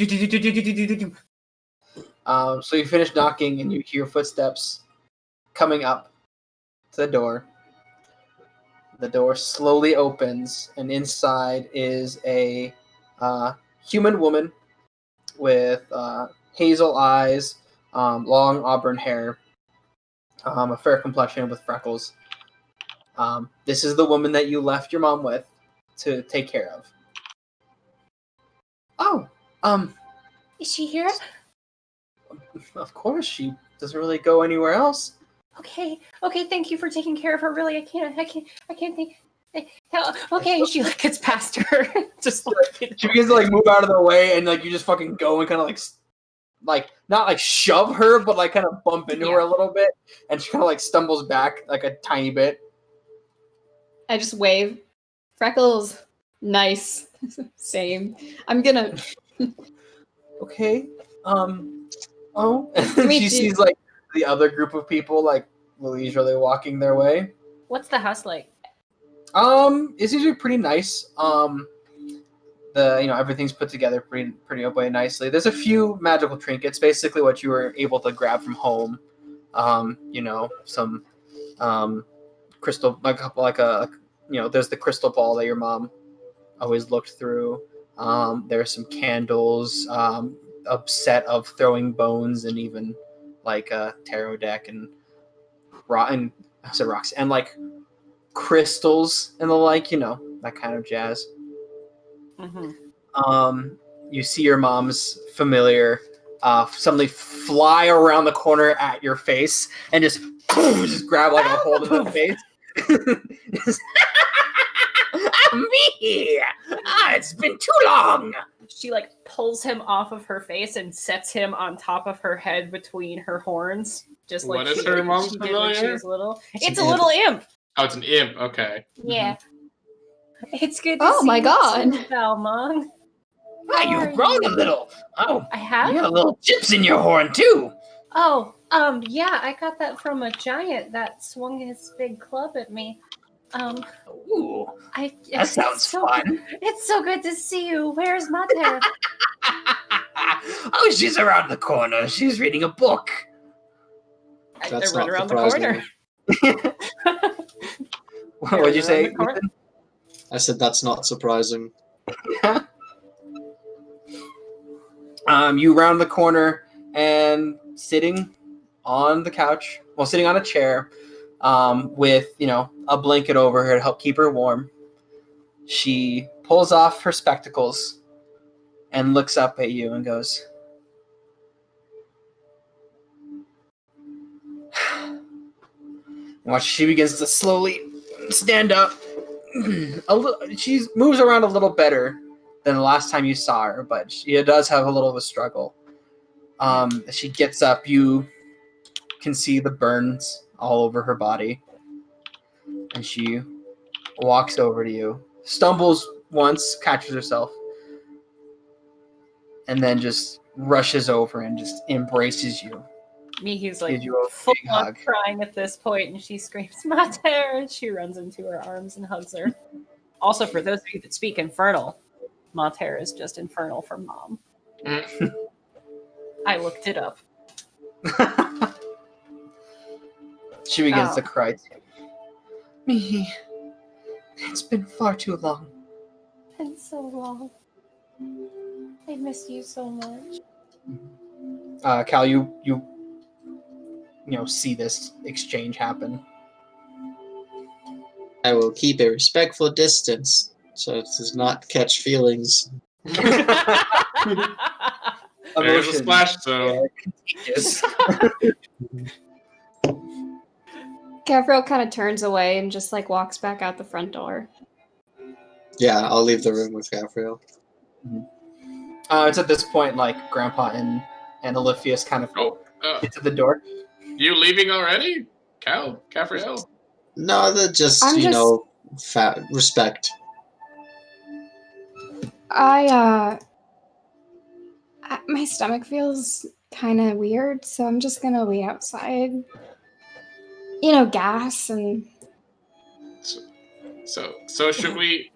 you finish knocking, and you hear footsteps coming up to the door. The door slowly opens, and inside is a human woman with hazel eyes, long auburn hair, a fair complexion with freckles. This is the woman that you left your mom with to take care of. Oh, is she here? Of course, she doesn't really go anywhere else. Okay, thank you for taking care of her. Really, I can't think. Okay, she like gets past her. Just like, she begins to like move out of the way, and like you just fucking go and kind of like not like shove her, but like kind of bump into her a little bit, and she kind of like stumbles back like a tiny bit. I just wave. Freckles, nice. Same. I'm gonna. Okay. Oh. She sees like the other group of people like leisurely walking their way. What's the house like? It's usually pretty nice. Everything's put together pretty away nicely. There's a few magical trinkets, basically what you were able to grab from home. Some crystal, there's the crystal ball that your mom always looked through. There's some candles, a set of throwing bones, and even like a tarot deck and rocks and like crystals and the like, that kind of jazz. Mm-hmm. You see your mom's familiar suddenly fly around the corner at your face and just grab like a hold of the face. Me! It's been too long! She like pulls him off of her face and sets him on top of her head between her horns. Just like what is her mom's familiar? She was little. It's a little imp. Oh, it's an imp. Okay. Yeah. It's good to Oh see my god. Valmont. You've grown a little. Oh, I have? You got little chips in your horn too. Oh, yeah, I got that from a giant that swung his big club at me. Ooh, that sounds fun. It's so good to see you. Where's Mother? Oh, she's around the corner. She's reading a book. That's I run not around the surprising. corner. What'd you say, Ethan? I said that's not surprising. You round the corner and sitting on the couch, sitting on a chair, with, a blanket over her to help keep her warm. She pulls off her spectacles and looks up at you and goes, watch, she begins to slowly stand up. She moves around a little better than the last time you saw her, but she does have a little of a struggle. As she gets up, you can see the burns all over her body. And she walks over to you, stumbles once, catches herself. and then just rushes over and just embraces you. Mihi's like Gives you a full big on hug. crying at this point, and she screams, "Mater!" and she runs into her arms and hugs her. Also, for those of you that speak Infernal, Mater is just Infernal for mom. I looked it up. She begins to cry too. Mihi, it's been far too long. It's been so long. I miss you so much. Cal, you see this exchange happen. I will keep a respectful distance so it does not catch feelings. There's a splash zone. Gabriel kind of turns away and just like walks back out the front door. Yeah, I'll leave the room with Gabriel. It's at this point like Grandpa and Olifius kind of get to the door. You leaving already, Gabriel? No, that just respect. My stomach feels kind of weird, so I'm just gonna wait outside. Gas and. So should we?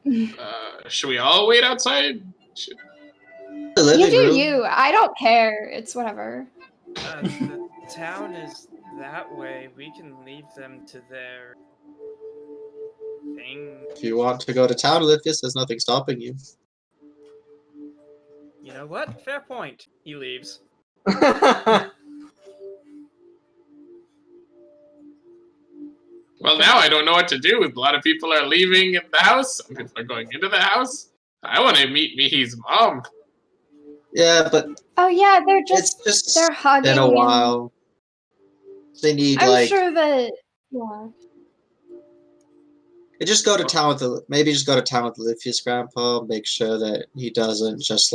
Should we all wait outside? You do you. I don't care. It's whatever. The town is that way. We can leave them to their thing. If you want to go to town, Olifius, there's nothing stopping you. You know what? Fair point. He leaves. Well, now I don't know what to do. A lot of people are leaving in the house. Some people are going into the house. I want to meet Mihi's mom. Yeah, but... Oh, yeah, they're they're hugging. In a while. They need, I'm sure that... Yeah. Just go to town with Olifius' grandpa. Make sure that he doesn't just,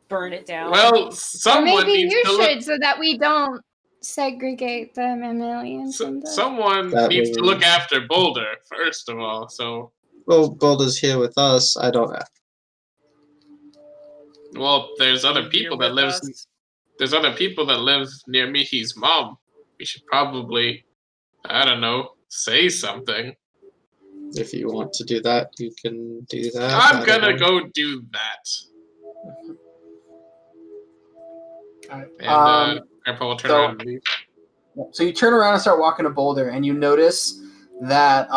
burn it down. Well, someone maybe needs you to should, so that we don't segregate the mammalians. Someone needs to look after Boulder, first of all, so... Well, Boulder's here with us. I don't know. Well, there's other people that live near Mihi's mom. We should probably, I don't know, say something. If you want to do that, you can do that. I'm gonna go do that. And Grandpa will turn around and leave. So you turn around and start walking to Boulder, and you notice that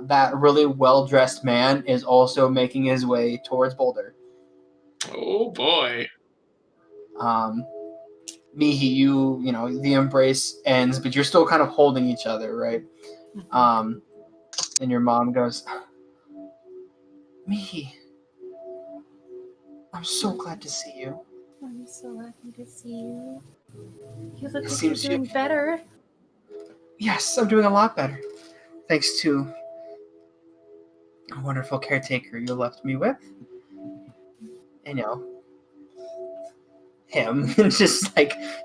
that really well-dressed man is also making his way towards Boulder. Oh boy. Mihi, the embrace ends, but you're still kind of holding each other, right? And your mom goes, Mihi, I'm so glad to see you. I'm so happy to see you. You look like you're doing better. Yes, I'm doing a lot better. Thanks to a wonderful caretaker you left me with. And, him. Just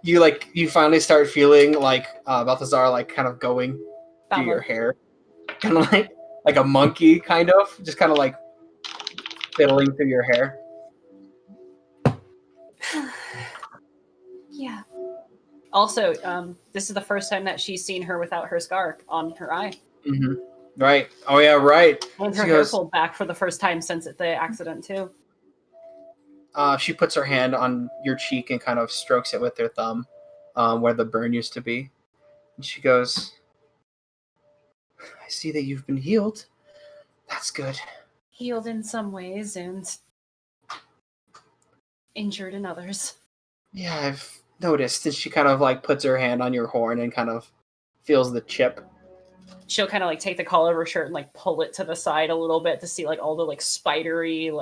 you finally start feeling like Balthazar kind of going through your hair. Kind of like a monkey, kind of. Just kind of fiddling through your hair. Yeah. Also, this is the first time that she's seen her without her scar on her eye. Mm-hmm. Right. Oh, yeah, right. And her hair pulled back for the first time since the accident, too. She puts her hand on your cheek and kind of strokes it with her thumb where the burn used to be. And she goes, I see that you've been healed. That's good. Healed in some ways and injured in others. Yeah, I've noticed. And she kind of puts her hand on your horn and kind of feels the chip. She'll kind of take the collar of her shirt and pull it to the side a little bit to see all the spidery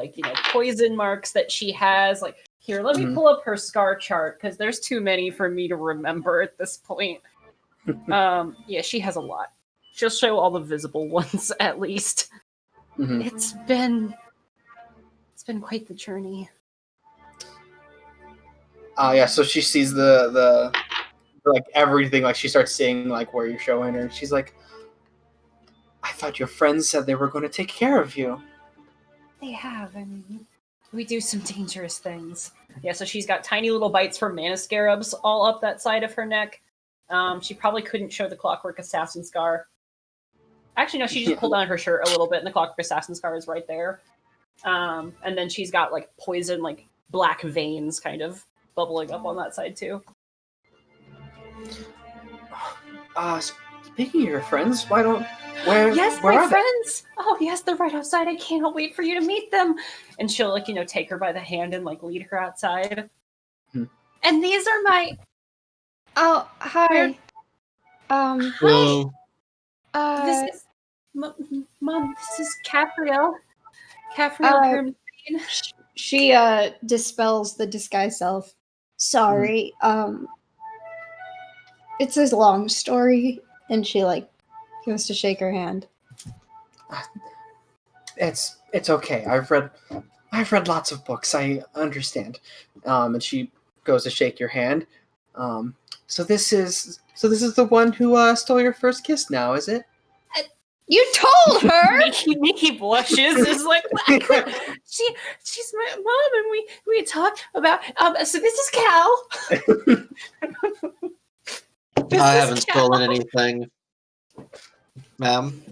poison marks that she has. Here, let me pull up her scar chart because there's too many for me to remember at this point. Yeah, she has a lot. She'll show all the visible ones at least. Mm-hmm. It's been quite the journey. Yeah, so she sees the everything. She starts seeing where you're showing her. She's like, I thought your friends said they were going to take care of you. They have. I mean, We do some dangerous things. Yeah, so she's got tiny little bites from mana scarabs all up that side of her neck. She probably couldn't show the clockwork assassin scar. Actually, no, she just pulled down her shirt a little bit, and the clockwork assassin scar is right there. And then she's got like poison, like black veins kind of bubbling up on that side too. Speaking of your friends, why don't Yes, where my are friends. Oh, yes, they're right outside. I cannot wait for you to meet them. And she'll take her by the hand and like lead her outside. And these are my. Oh, hi. Hello. This is Mom. This is Capriel. Capriel. She dispels the disguise self. Sorry. It's a long story, and she goes to shake her hand. It's okay. I've read lots of books. I understand. And she goes to shake your hand. So this is the one who stole your first kiss now, is it? You told her. Nikki blushes. Is like she's my mom, and we talked about. So this is Cal. I haven't stolen anything, ma'am.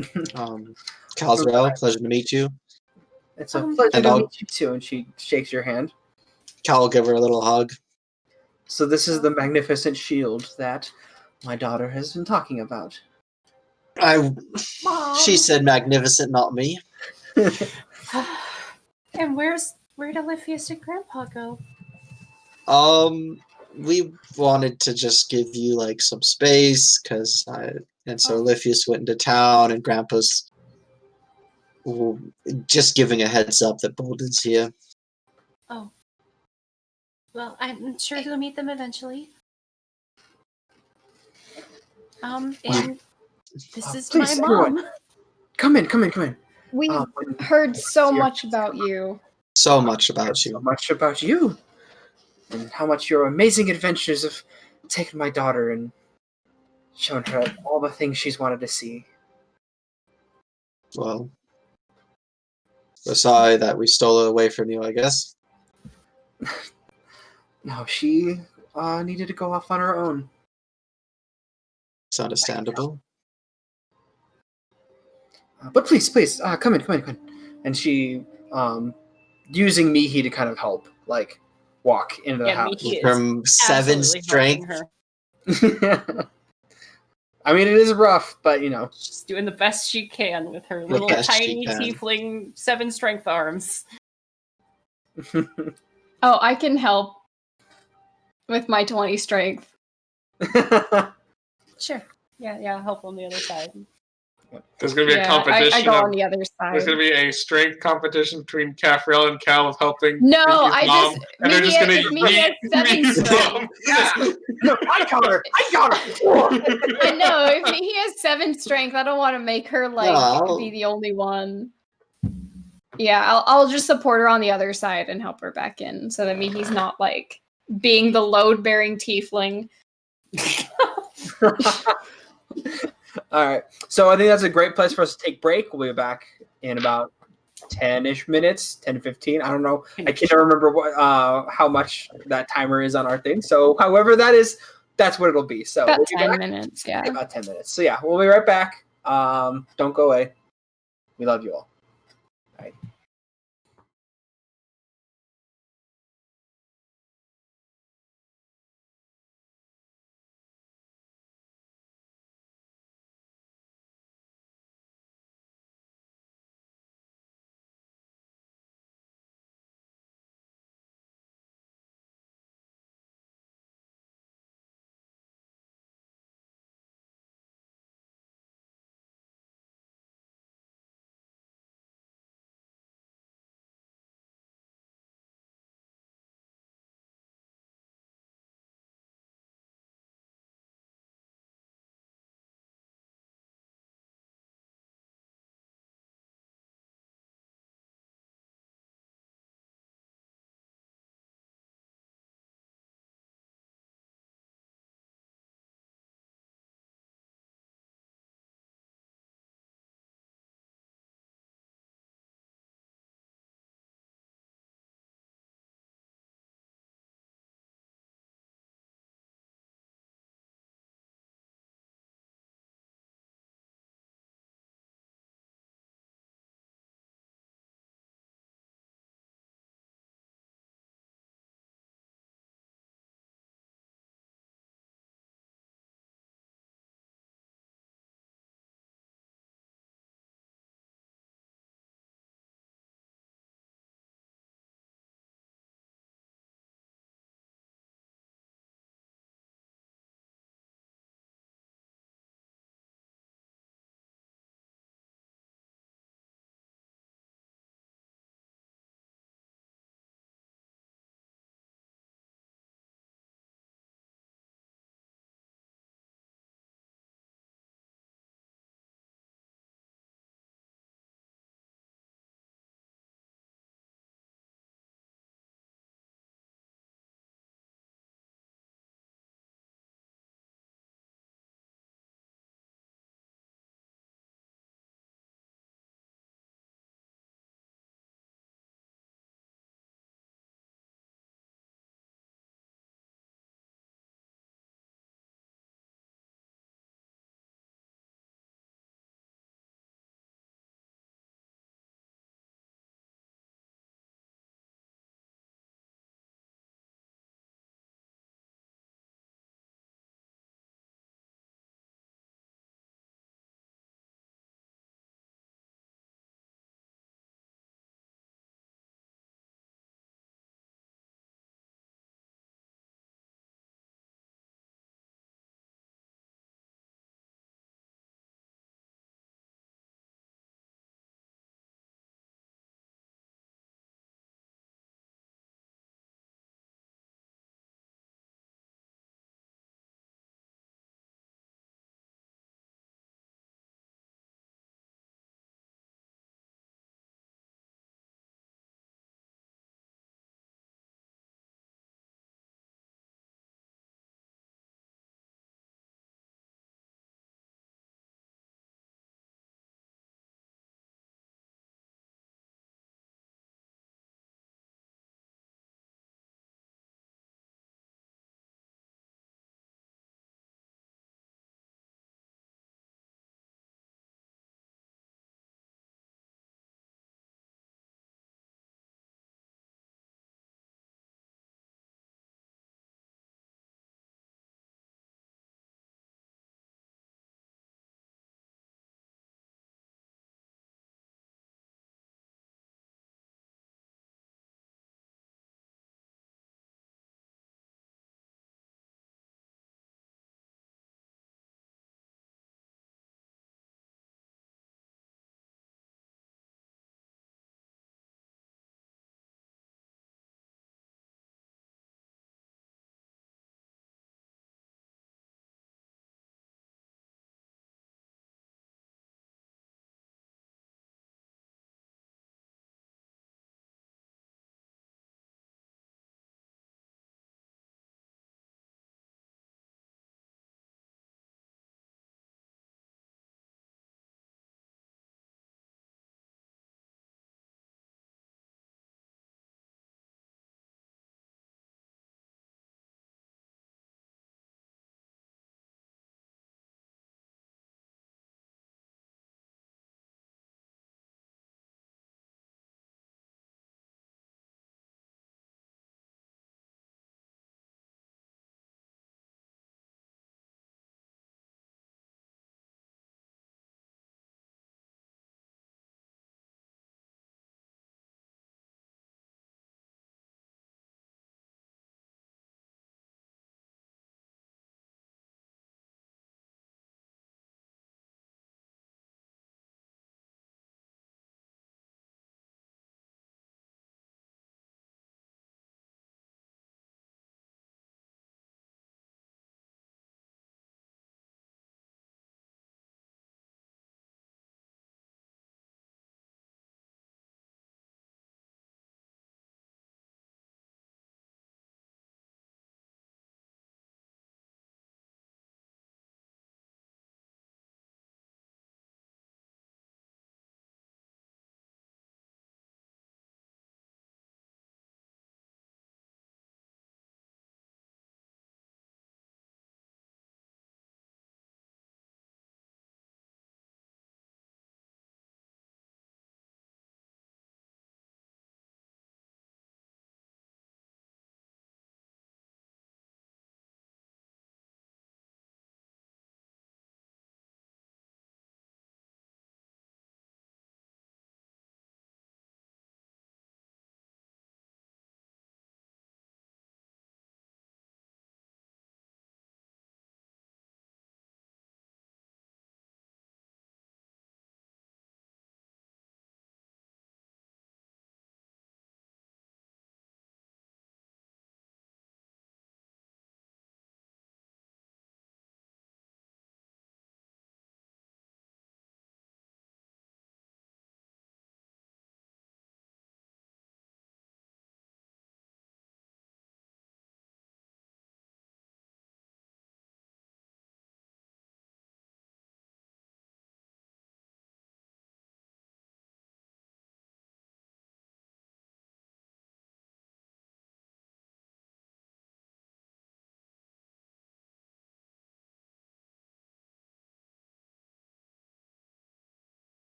Calzrell, pleasure to meet you. It's a pleasure to meet you too. And she shakes your hand. Cal will give her a little hug. So this is the magnificent shield that my daughter has been talking about. She said magnificent, not me. And where'd Oliphius and Grandpa go? We wanted to just give you some space, so Oliphius went into town, and Grandpa's just giving a heads up that Bolden's here. Oh. Well, I'm sure you'll meet them eventually. And this is please, my mom. Come in. We've heard so much about you. So much about you. So much about you. And how much your amazing adventures have taken my daughter and shown her all the things she's wanted to see. Well, we're sorry that we stole her away from you, I guess. No, she needed to go off on her own. It's understandable. But please, come in. And she, using Mihi to kind of help, walk into the house. From 7 strength. I mean, it is rough, but she's doing the best she can with her little tiny tiefling 7 strength arms. Oh, I can help with my 20 strength. Sure. Yeah, I'll help on the other side. There's going to be a competition. I go on the other side. There's going to be a strength competition between Capriel and Cal with helping. No, and they're just going to beat 7 strength. No, I got her. I know. If he has 7 strength, I don't want to make her be the only one. Yeah, I'll just support her on the other side and help her back in, so that he's not being the load-bearing tiefling. All right. So I think that's a great place for us to take break. We'll be back in about 10-ish minutes, 10 to 15. I don't know. I can't remember how much that timer is on our thing. So however that is, that's what it'll be. So about 10 minutes, yeah. About 10 minutes. So yeah, we'll be right back. Don't go away. We love you all. All right.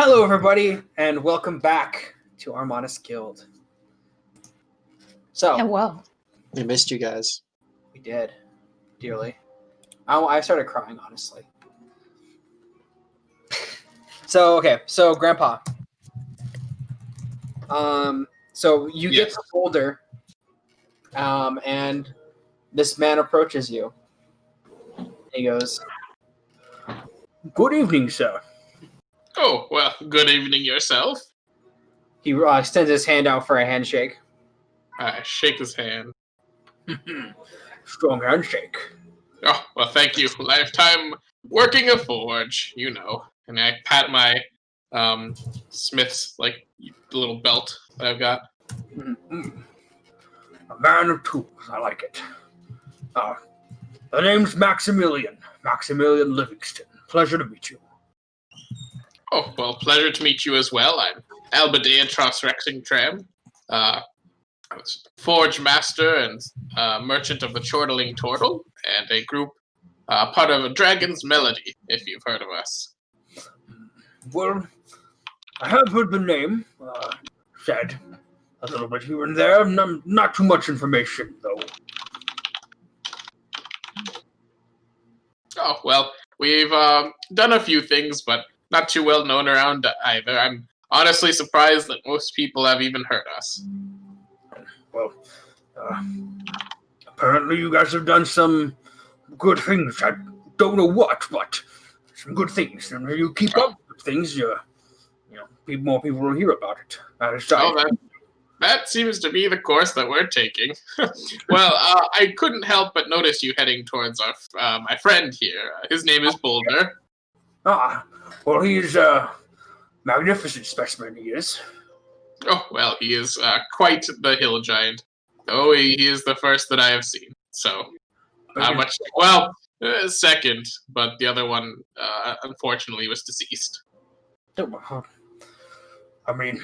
Hello, everybody, and welcome back to our Modest Guild. So, wow. We missed you guys. we did, dearly. I started crying, honestly. So, Grandpa. So you get the folder, and this man approaches you. He goes, "Good evening, sir." Oh, well, good evening yourself. He extends his hand out for a handshake. I shake his hand. Strong handshake. Oh, well, thank you. Lifetime working a forge, you know. And I pat my smith's, little belt that I've got. Mm-hmm. A man of tools. I like it. The name's Maximilian. Maximilian Livingston. Pleasure to meet you. Oh, well, pleasure to meet you as well. I'm Albadea Trosrexingtram. I was forge master and merchant of the Chortling Tortle, and a group part of a Dragon's Melody, if you've heard of us. Well, I have heard the name said a little bit here and there. Not too much information, though. Oh, well, we've done a few things, but not too well known around either. I'm honestly surprised that most people have even heard us. Well, apparently you guys have done some good things. I don't know what, but some good things. And you keep up with things, more people will hear about it. That seems to be the course that we're taking. Well, I couldn't help but notice you heading towards my friend here. His name is Boulder. Well, he's a magnificent specimen, he is. Oh, well, he is quite the hill giant. Oh, he is the first that I have seen. So, second, but the other one, unfortunately, was deceased. I mean,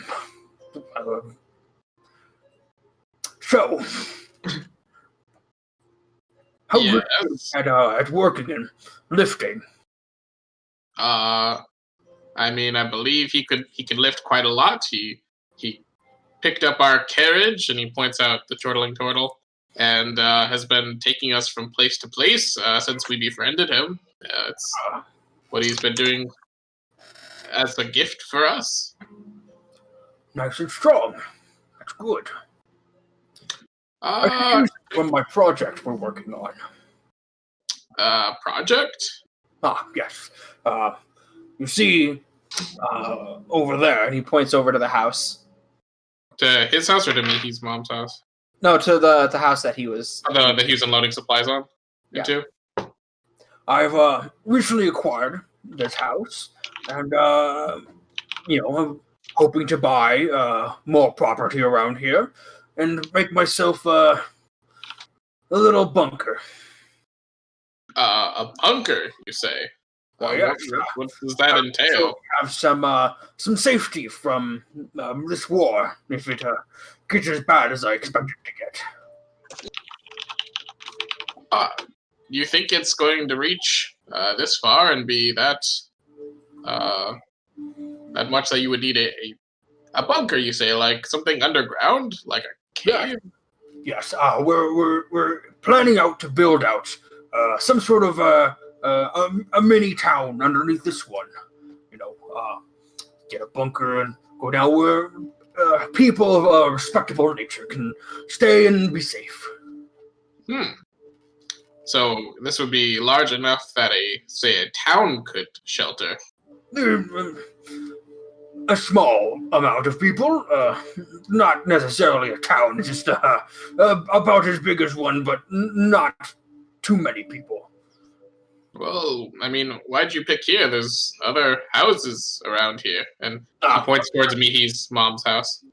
so, how good at working and lifting? I mean, I believe he could lift quite a lot. He picked up our carriage, and he points out the Chortling Tortle, and has been taking us from place to place since we befriended him. It's what he's been doing as a gift for us. Nice and strong. That's good. From my project we're working on. Project? Yes. You see, over there, and he points over to the house. To his house or to Mihi's mom's house? No, to the house that he was... that he was unloading supplies on? Into? Yeah. I've recently acquired this house, and, I'm hoping to buy more property around here, and make myself a little bunker. A bunker, you say? Yes. What does that entail? Have some safety from this war, if it gets as bad as I expect it to get. You think it's going to reach this far and be that much that you would need a bunker? You say, like something underground, like a cave? Yes. We're planning out to build out some sort of a mini town underneath this one. Get a bunker and go down where people of a respectable nature can stay and be safe. So this would be large enough that a town could shelter. A small amount of people, not necessarily a town, just about as big as one, but not too many people. Well, I mean, why'd you pick here? There's other houses around here. And he points towards Mihi's mom's house.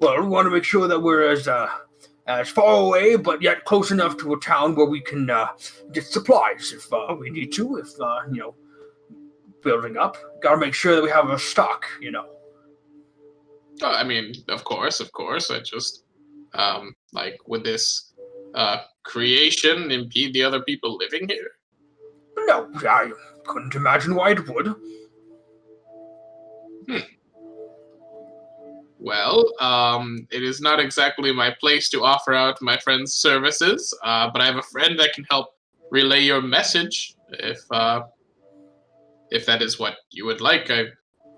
Well, we want to make sure that we're as far away, but yet close enough to a town where we can get supplies if we need to, if, building up. Gotta make sure that we have a stock, I mean, of course. I just, would this creation impede the other people living here? No, I couldn't imagine why it would. Well, it is not exactly my place to offer out my friend's services, but I have a friend that can help relay your message if that is what you would like.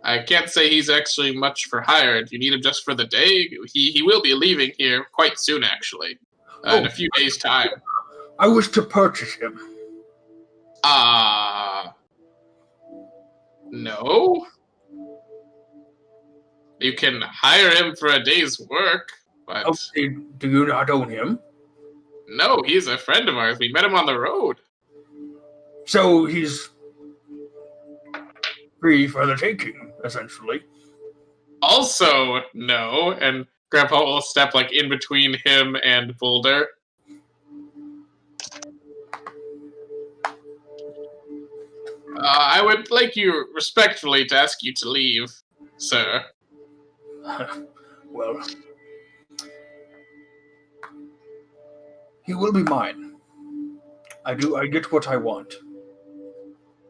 I can't say he's actually much for hire. If you need him just for the day, he will be leaving here quite soon, actually, in a few days' time. I wish to purchase him. No. You can hire him for a day's work, but... Oh, do you not own him? No, he's a friend of ours. We met him on the road. So he's free for the taking, essentially. Also, no, and Grandpa will step in between him and Boulder. I would like you respectfully to ask you to leave, sir. Well, he will be mine. I get what I want.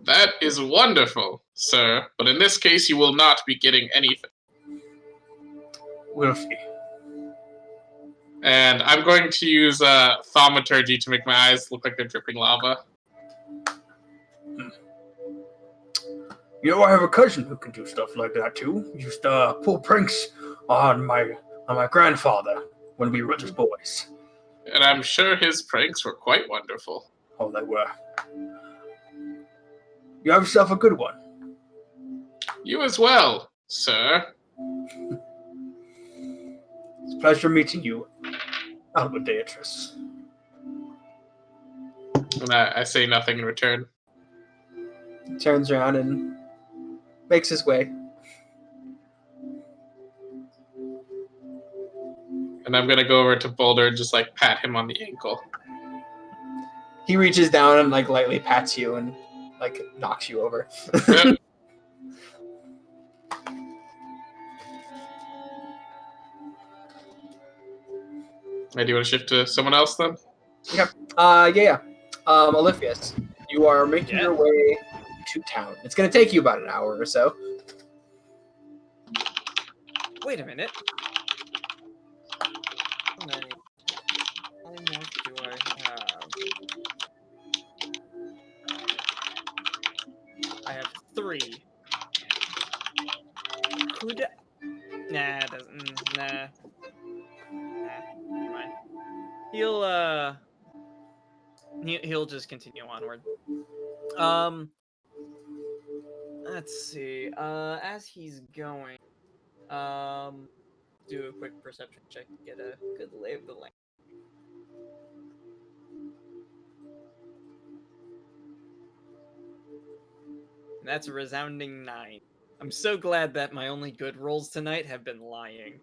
That is wonderful, sir, but in this case you will not be getting anything. We'll see. And I'm going to use thaumaturgy to make my eyes look like they're dripping lava. You know, I have a cousin who can do stuff like that too. He used to pull pranks on my grandfather when we were just boys. And I'm sure his pranks were quite wonderful. Oh, they were. You have yourself a good one. You as well, sir. It's a pleasure meeting you, Albert Beatrice. And I say nothing in return. He turns around and makes his way. And I'm gonna go over to Boulder and just pat him on the ankle. He reaches down and lightly pats you and knocks you over. Yep. Do you want to shift to someone else then? Yeah. Oliphius, you are making your way to town. It's going to take you about an hour or so. Wait a minute. How many almost do I have? I have 3. Could... Nah, doesn't... Nah. Never mind. He'll just continue onward. Let's see. As he's going, do a quick perception check to get a good lay of the land. And that's a resounding 9. I'm so glad that my only good rolls tonight have been lying.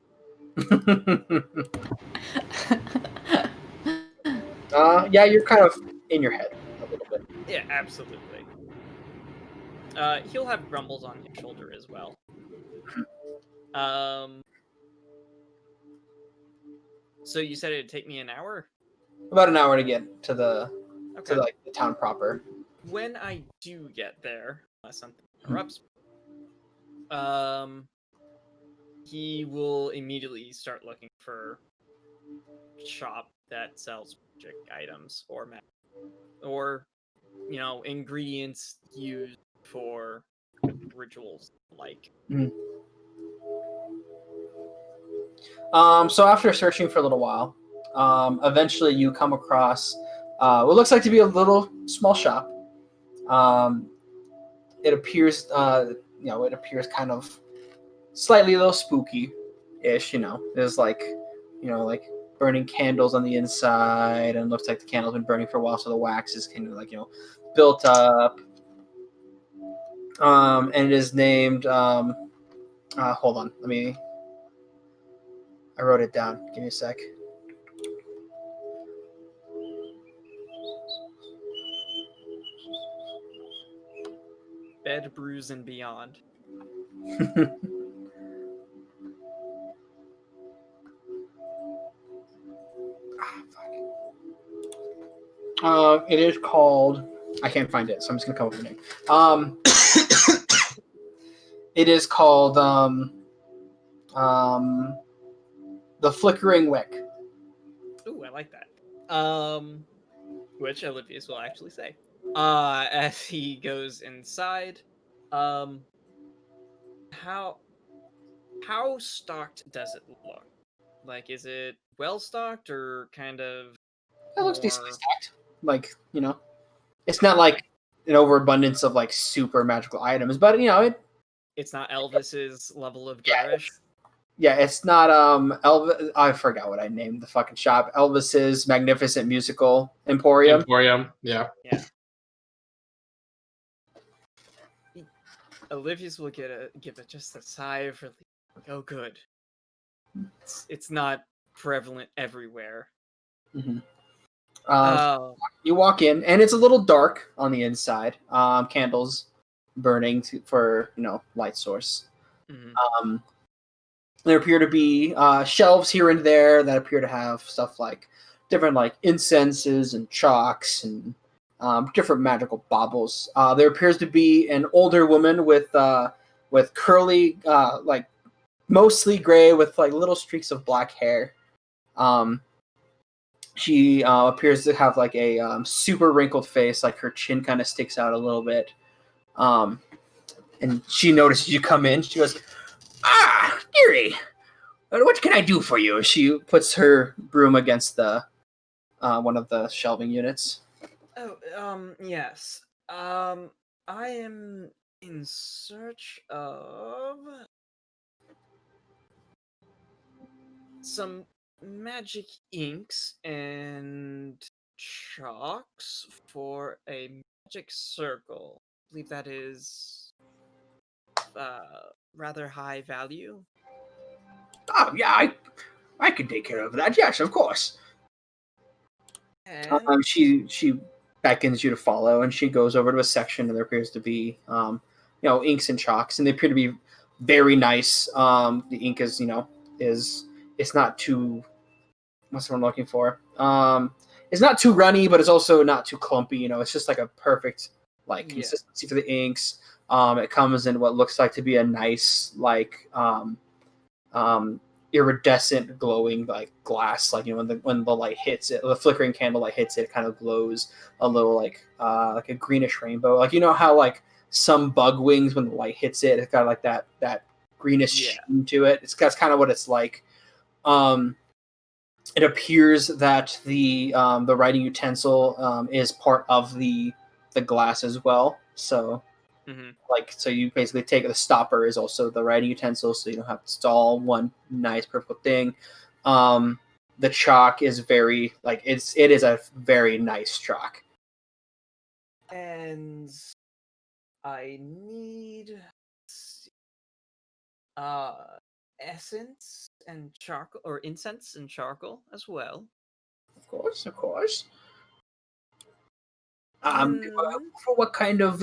Yeah, you're kind of in your head a little bit. Yeah, absolutely. He'll have grumbles on his shoulder as well. So you said it'd take me an hour? About an hour to get to the the town proper. When I do get there, unless something interrupts, he will immediately start looking for a shop that sells magic items or ingredients used for rituals like. So after searching for a little while, eventually you come across what looks like to be a little small shop. It appears, it appears kind of slightly a little spooky-ish. There's burning candles on the inside, and it looks like the candle's been burning for a while, so the wax is kind of built up. And it is named. Hold on, I wrote it down. Give me a sec. Bed, Brews, and Beyond. It is called. I can't find it, so I'm just gonna come up with a name. It is called the Flickering Wick. Ooh, I like that. Which Olivius will actually say. As he goes inside. How stocked does it look? Like, is it well stocked or kind of? It looks decently stocked. Like, it's not like an overabundance of like super magical items, but it's not Elvis's level of garish. Yeah, it's not Elvis. I forgot what I named the fucking shop. Elvis's Magnificent Musical Emporium. Yeah. Olivius will give it just a sigh of relief. Oh, good. It's not prevalent everywhere. Mm-hmm. You walk in, and it's a little dark on the inside. Candles burning for light source. Mm-hmm. There appear to be shelves here and there that appear to have stuff like different like incenses and chalks and different magical baubles. There appears to be an older woman with curly, like mostly gray with like little streaks of black hair. She appears to have like a super wrinkled face, like her chin kind of sticks out a little bit. And she notices you come in. She goes, "Ah, dearie, what can I do for you?" She puts her broom against the one of the shelving units. Oh, yes. I am in search of some magic inks and chalks for a magic circle. I believe that is rather high value. Oh yeah, I can take care of that. Yes, of course. And She beckons you to follow, and she goes over to a section, and there appears to be inks and chalks, and they appear to be very nice. The ink is it's not too, what's the one I'm looking for? It's not too runny, but it's also not too clumpy. It's just like a perfect consistency for the inks. It comes in what looks like to be a nice iridescent glowing like glass, like when the light hits it, the flickering candlelight hits it, it kind of glows a little like a greenish rainbow, like how like some bug wings, when the light hits it, it's got like that greenish sheen to it. That's kind of what it's like. It appears that the writing utensil is part of the glass as well, so so you basically take the stopper is also the writing utensil, so you don't have to install one nice perfect thing. The chalk is very it is a very nice chalk. And I need essence and charcoal, or incense and charcoal as well. Of course. For what kind of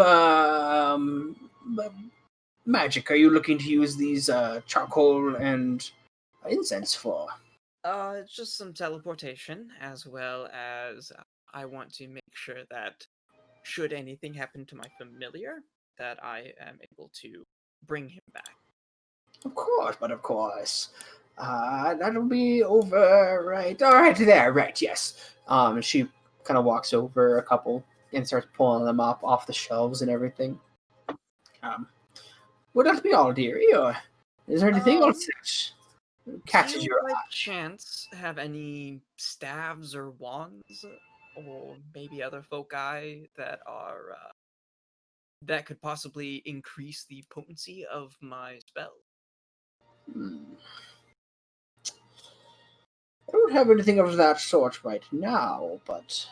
magic are you looking to use these charcoal and incense for? Just some teleportation, as well as I want to make sure that should anything happen to my familiar, that I am able to bring him back. Of course. That'll be over right there, right, yes. She kind of walks over a couple and starts pulling them up off the shelves and everything. Would that be all, dearie, or is there anything else that catches your eye? Do you by chance have any staves or wands, or maybe other foci that are that could possibly increase the potency of my spell? I don't have anything of that sort right now, but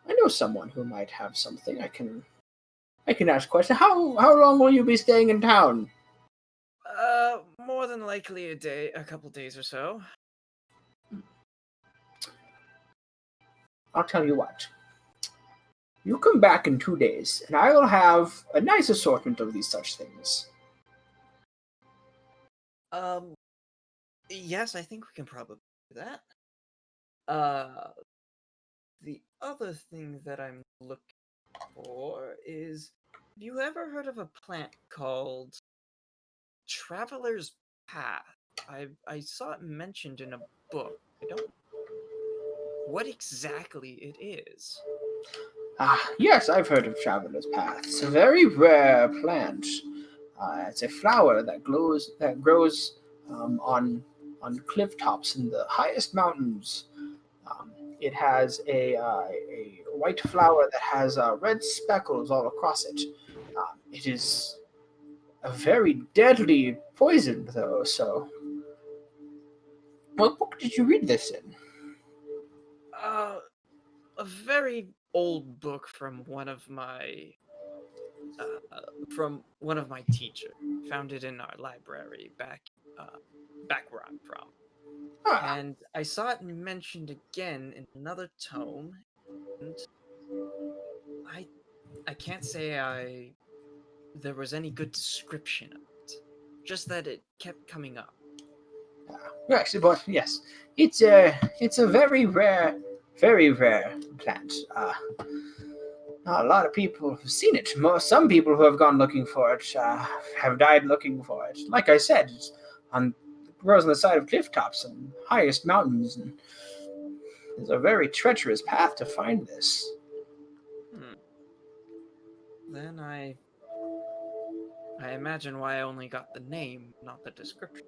I know someone who might have something. I can ask a question. How long will you be staying in town? More than likely a couple days or so. I'll tell you what. You come back in 2 days, and I will have a nice assortment of these such things. Yes, I think we can probably do that. The other thing that I'm looking for is you ever heard of a plant called Traveler's Path? I saw it mentioned in a book. I don't know what exactly it is. Yes, I've heard of Traveler's Path. It's a very rare plant. It's a flower that grows on cliff tops in the highest mountains. It has a white flower that has red speckles all across it. It is a very deadly poison, though. So, what book did you read this in? A very old book from one of my teachers. Found it in our library back where I'm from. And I saw it mentioned again in another tome, and I can't say there was any good description of it. Just that it kept coming up. Yes, but yes, it's a very rare plant. Not a lot of people have seen it. Some people who have gone looking for it have died looking for it. Like I said, it grows on the side of cliff tops and highest mountains, and there's a very treacherous path to find this. Then I imagine why I only got the name, not the description.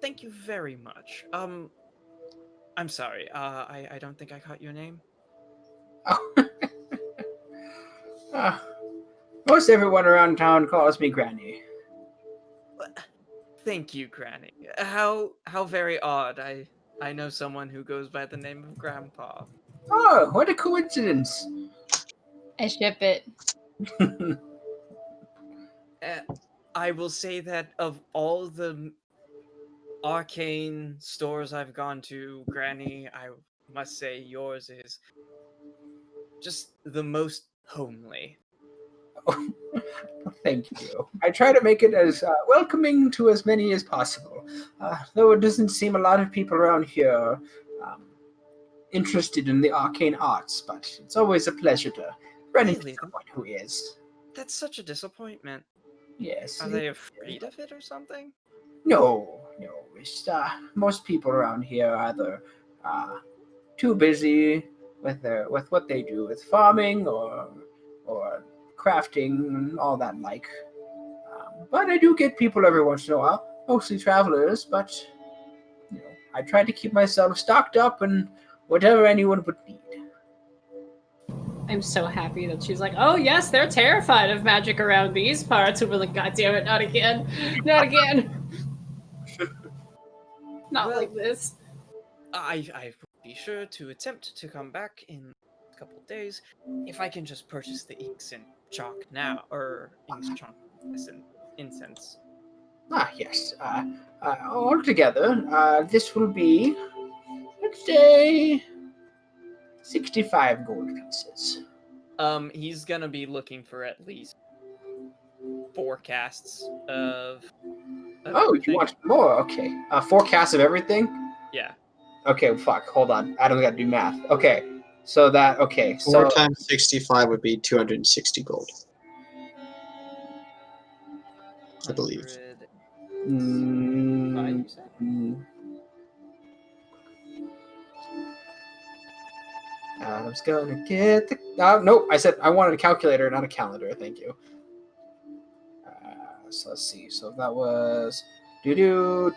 Thank you very much. I'm sorry. I don't think I caught your name. Oh. Most everyone around town calls me Granny. Thank you, Granny. How very odd. I know someone who goes by the name of Grandpa. Oh, what a coincidence. I ship it. I will say that of all the arcane stores I've gone to, Granny, I must say yours is just the most homely. Thank you. I try to make it as welcoming to as many as possible. Though it doesn't seem a lot of people around here interested in the arcane arts, but it's always a pleasure to run into someone who is. That's such a disappointment. Yes. Are they afraid of it or something? No. It's, most people around here are either too busy with what they do, with farming or crafting and all that like. But I do get people every once in a while, mostly travelers, but I try to keep myself stocked up and whatever anyone would need. I'm so happy that she's like, oh yes, they're terrified of magic around these parts. And we're like, God damn it, not again. Not again. Not like this. I will be sure to attempt to come back in a couple of days if I can just purchase the inks and chalk now, or inks, chalk, and incense. Yes. Altogether, this will be, let's say, 65 gold pieces. He's gonna be looking for at least 4 casts of everything. You want more? Okay. 4 casts of everything? Yeah. Okay, fuck. Hold on. Adam's got to do math. Okay. So 4 times 65 would be 260 gold. I believe. Adam's gonna get the... nope, I said I wanted a calculator, not a calendar. Thank you. So let's see. So that was... We did...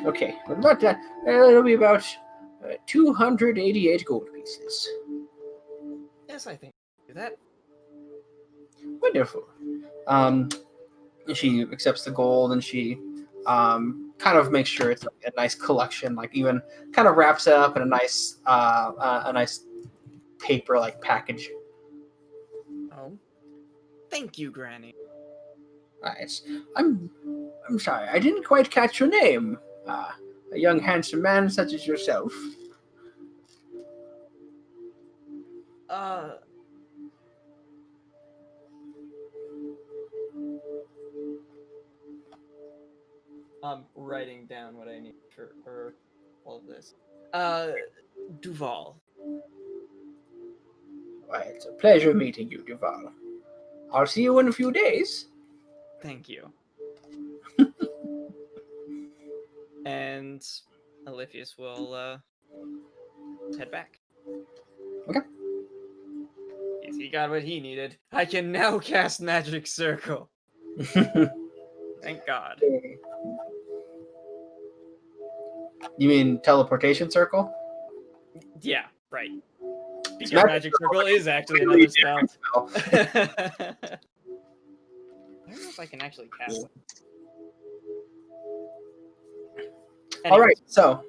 okay. What about that? It'll be about 288 gold pieces. Yes, I think I can do that. Wonderful. She accepts the gold and she kind of makes sure it's a nice collection, like even kind of wraps it up in a nice paper like package. Oh, thank you, Granny. Right. I'm sorry, I didn't quite catch your name. A young handsome man such as yourself. I'm writing down what I need for all of this. Duval. Why, it's a pleasure meeting you, Duval. I'll see you in a few days. Thank you. And Alephius will head back. Okay. He got what he needed. I can now cast Magic Circle. Thank God. You mean teleportation circle? Yeah, right. Because Magic Circle is actually another spell. I don't know if I can actually cast it. All right, so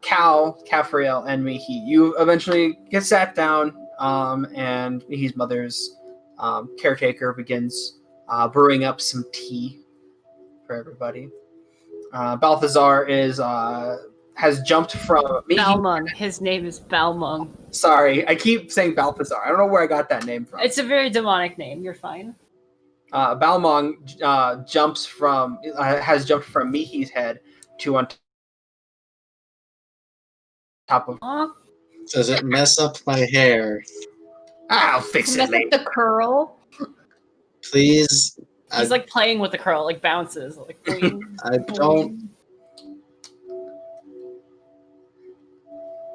Cal, Cafriel, and Mihi, you eventually get sat down, and Mihi's mother's caretaker begins brewing up some tea for everybody. Balthazar has jumped from Balmung. His name is Balmung. Sorry, I keep saying Balthazar. I don't know where I got that name from. It's a very demonic name. You're fine. Balmung has jumped from Mihi's head to on top of. Does it mess up my hair? I'll fix it later. The curl. Please. He's like playing with the curl, like bounces, like. Boing, I don't.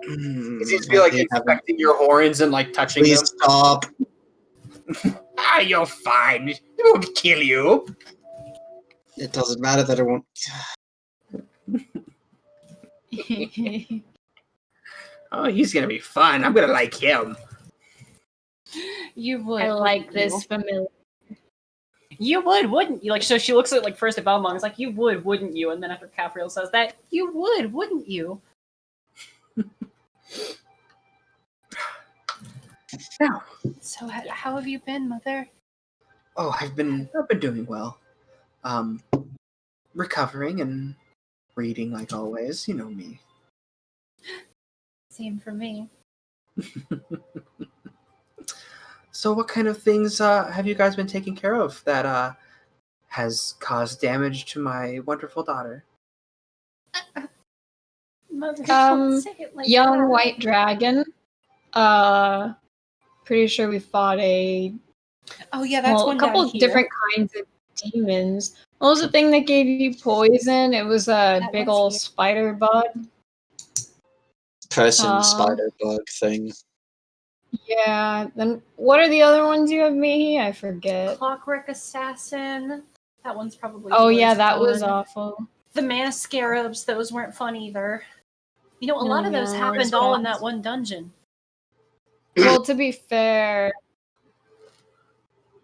It seems to be like inspecting your horns and like touching them. Please stop. You're fine. It won't kill you. It doesn't matter that it won't. Oh, he's gonna be fun. I'm gonna like him. You would. I like this familiar. You would, wouldn't you? Like, so she looks at like first at Balmung, it's like, you would, wouldn't you? And then after Cafriel says that, you would, wouldn't you? Now, so how have you been, Mother? Oh, I've been doing well. Recovering and reading like always. You know me. Same for me. So what kind of things have you guys been taking care of that has caused damage to my wonderful daughter? Mother, don't say it like young that. white dragon. Pretty sure we fought a couple different kinds of demons. What was the thing that gave you poison? It was a big old spider bug. Person spider bug thing. Yeah. Then what are the other ones you have, Mihi? I forget. Clockwork Assassin. That one's probably. Oh yeah, that was awful. The Mana Scarabs. Those weren't fun either. You know, a lot of those happened all in that one dungeon. Well, to be fair, it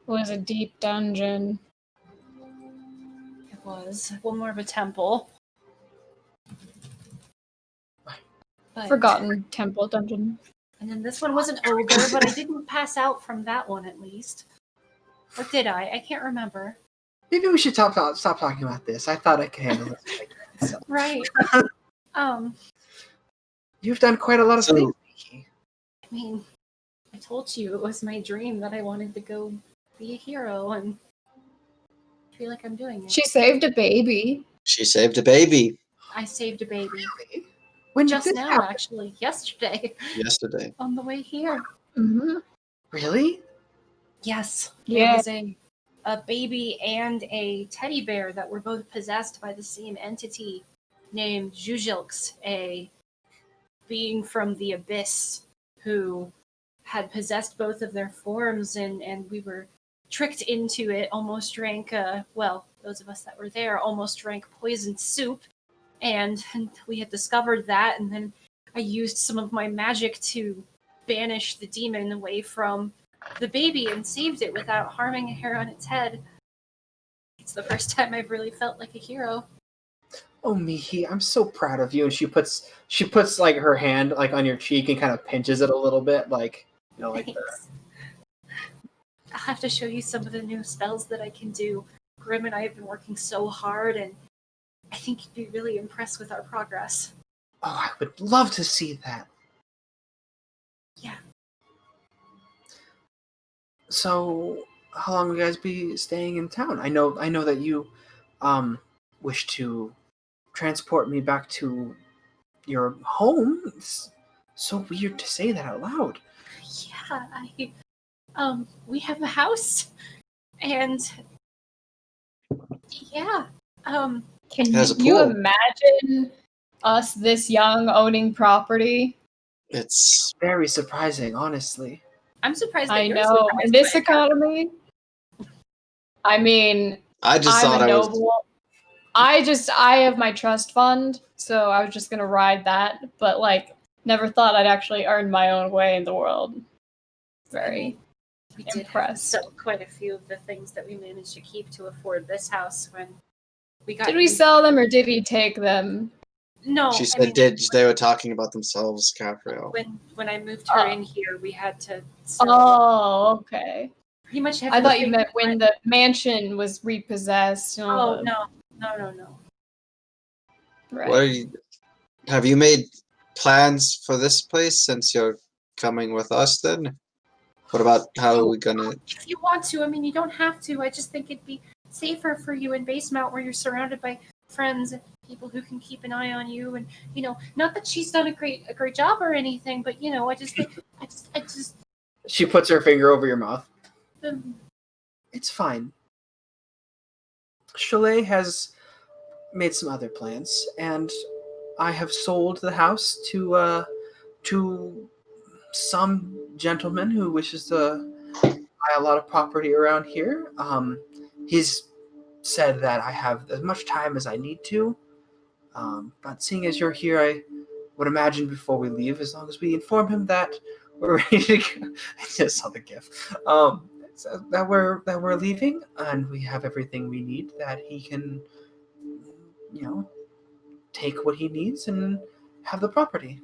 was a deep dungeon. It was one more of a temple. But, Forgotten temple dungeon. And then this one was an ogre, but I didn't pass out from that one at least. Or did I? I can't remember. Maybe we should stop talking about this. I thought I could handle it. So. Right. You've done quite a lot of things, Mihi. I mean, I told you it was my dream that I wanted to go be a hero, and I feel like I'm doing it. She saved a baby. She saved a baby. I saved a baby. Really? When just now, happen? Actually, yesterday. Yesterday. On the way here. Mm-hmm. Really? Yes. Yeah. There was a baby and a teddy bear that were both possessed by the same entity named Jujilks, a being from the abyss who had possessed both of their forms, and we were tricked into it, almost drank, those of us that were there almost drank poisoned soup, and we had discovered that, and then I used some of my magic to banish the demon away from the baby and saved it without harming a hair on its head. It's the first time I've really felt like a hero. Oh, Mihi, I'm so proud of you. And she puts like her hand like on your cheek and kind of pinches it a little bit, like, you know, like that. I'll have to show you some of the new spells that I can do. Grim and I have been working so hard, and I think you'd be really impressed with our progress. Oh, I would love to see that. Yeah. So, how long will you guys be staying in town? I know that you wish to transport me back to your home. It's so weird to say that out loud. Yeah, we have a house, and yeah, Can Has a you pool. imagine us this young owning property? It's very surprising, honestly. I'm surprised that I you're know. surprised In this by it. economy, I mean, I just I'm thought a I was. noble. I have my trust fund, so I was just gonna ride that, but like never thought I'd actually earn my own way in the world. Very We did have to impressed. sell quite a few of the things that we managed to keep to afford this house when we got. Did we sell them or did we take them? No, She I said, mean, they were talking about themselves, Capriel. when I moved her in here, we had to sell Oh, okay. pretty much I thought you everything meant that when the mansion was repossessed. and all Oh the- no. Right. What are you, have you made plans for this place since you're coming with us then? What about how are we gonna... If you want to, I mean, you don't have to. I just think it'd be safer for you in Basemount where you're surrounded by friends and people who can keep an eye on you. And not that she's done a great job or anything, but I just think, I just. She puts her finger over your mouth. Um, It's fine. Chalet has made some other plans, and I have sold the house to some gentleman who wishes to buy a lot of property around here. He's said that I have as much time as I need to. But seeing as you're here, I would imagine before we leave, as long as we inform him that we're ready to go. I just saw the GIF. So that we're leaving and we have everything we need, that he can, take what he needs and have the property.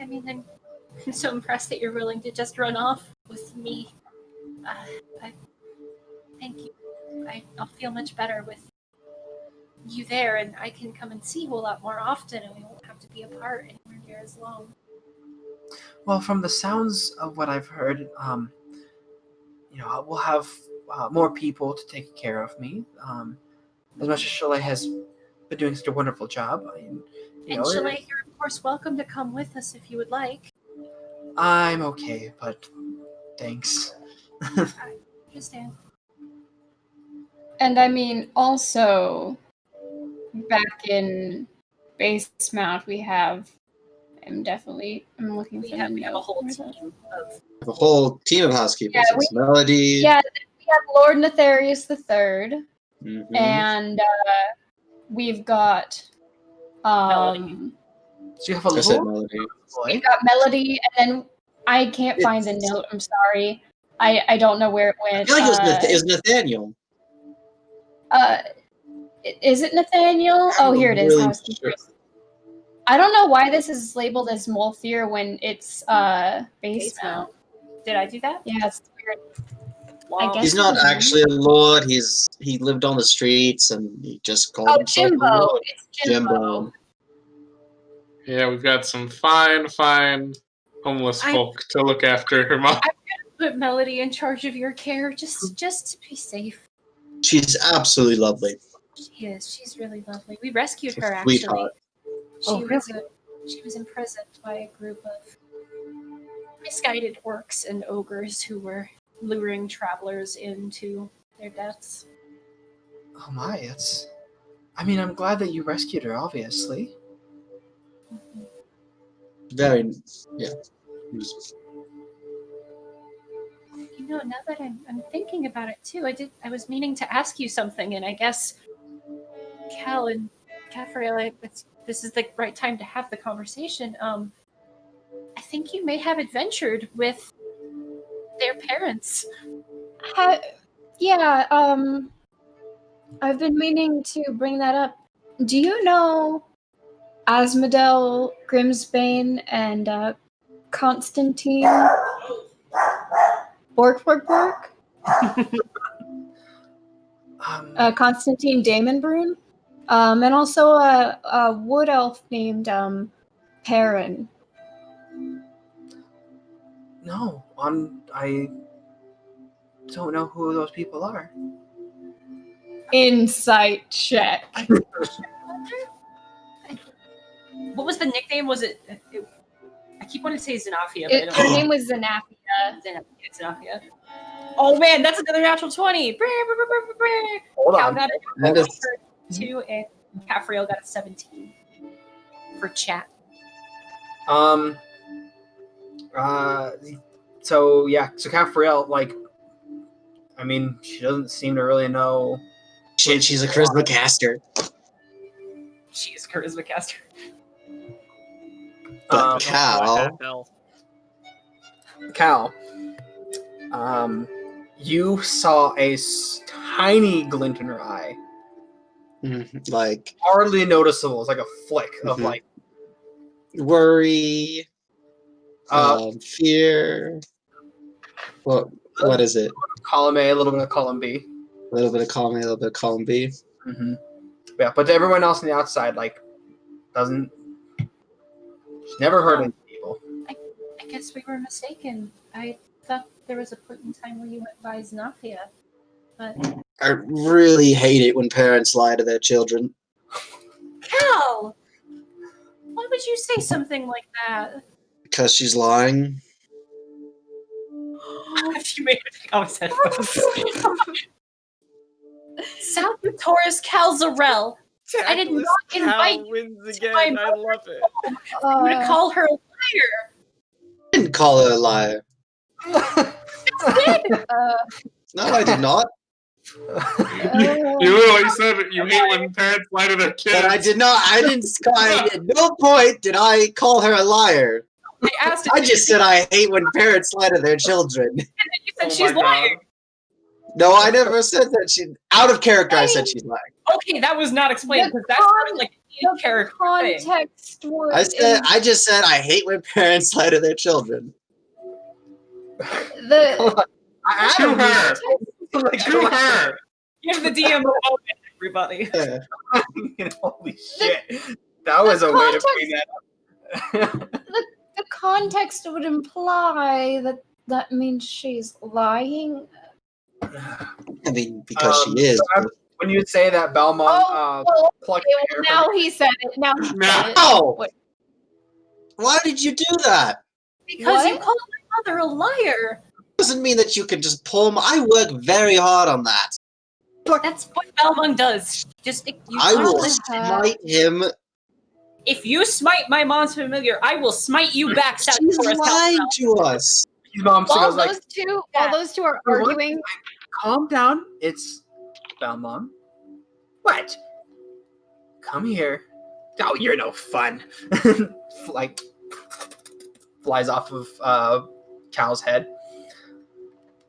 I mean, I'm so impressed that you're willing to just run off with me. Thank you. I'll feel much better with you there, and I can come and see you a lot more often, and we won't have to be apart anywhere near as long. Well, from the sounds of what I've heard, we'll have more people to take care of me. As much as Chalet has been doing such a wonderful job, And Chalet, you're of course welcome to come with us if you would like. I'm okay, but thanks. I understand. And I mean, also, back in Basemount, we have. I'm looking for the We have a note. whole Where's team of. A whole team of housekeepers. Yeah, It's Melody. Yeah, we have Lord Netharius III, Mhm. and we've got Melody. So you have a I said Lord Melody. boy. we've got Melody, and then I can't find the note. I'm sorry, I don't know where it I went. feel like it was Nathaniel. Is it Nathaniel? Oh, here it is. Really Housekeepers. I don't know why this is labeled as Molthier when it's Basemount. Did I do that? Yeah, it's weird. Wow. I guess He's it not was actually a lord. He lived on the streets and he just called Oh, himself a Jimbo. lord. It's Jimbo. Yeah, we've got some fine homeless folk to look after her mom. Put Melody in charge of your care, just to be safe. She's absolutely lovely. She is. She's really lovely. We rescued her Sweetheart. actually. She was imprisoned by a group of misguided orcs and ogres who were luring travelers into their deaths. Oh my, I'm glad that you rescued her, obviously. Very, yeah. Now that I'm thinking about it too, I was meaning to ask you something, and I guess Cal and Caffrey, this is the right time to have the conversation. I think you may have adventured with their parents. Yeah, I've been meaning to bring that up. Do you know Asmodel Grimsbane and Constantine Bork? Constantine Damonbrun? And also a wood elf named Perrin. No, I don't know who those people are. insight check. What was the nickname? Was it I keep wanting to say Xenafia, but I don't Her know. name was Xenafia. Xenafia. Oh man, that's another natural 20. Hold Cal on. got That is- a 2 and Cafriel got a 17 for chat. So Cafriel, like, I mean, she doesn't seem to really know. Shit, she's a charisma caster. She is charisma caster. But Cal, Cal, you saw a tiny glint in her eye, like hardly noticeable. It's like a flick of Mhm. like worry, fear. What is it? column A, a little bit of column B. A little bit of column A, a little bit of column B. Mm-hmm. Yeah, but to everyone else on the outside, like, doesn't. She's never heard of people. I guess we were mistaken. I thought there was a point in time where you went by Xenafia. But I really hate it when parents lie to their children. Cal! Why would you say something like that? Because she's lying. She made it take off his headphones. Salvatore's Cal Zarel. I did not invite Cal wins to again. my I love it. you to call her a liar. I didn't call her a liar. No, I did not. You literally said that you hate when parents lie to their kids. But I did not. I didn't. At no point did I call her a liar. I asked. I just said I hate when parents lie to their children. And then you said she's lying. No, I never said that. She out of character. I said she's lying. Okay, that was not explained because that's sort of like a character thing. Context was I just said I hate when parents lie to their children. the To her. To her. Give the DM a moment, everybody. Yeah. Holy shit! That was a way to bring that up. the context would imply that means she's lying. I mean, because she is. So when you say that, Belmont plucked Okay, the hair now from- he said it. Now he said it. No! What? Why did you do that? Because you What? called my mother a liar. Doesn't mean that you can just pull him. I work very hard on that. That's what Belmont does. Just you I will listen. smite him. If you smite my mom's familiar, I will smite you back. She's lying to us. His mom While goes like, those two are arguing, calm down. It's Belmont. What? Come here. Oh, you're no fun. Like, flies off of Cal's head.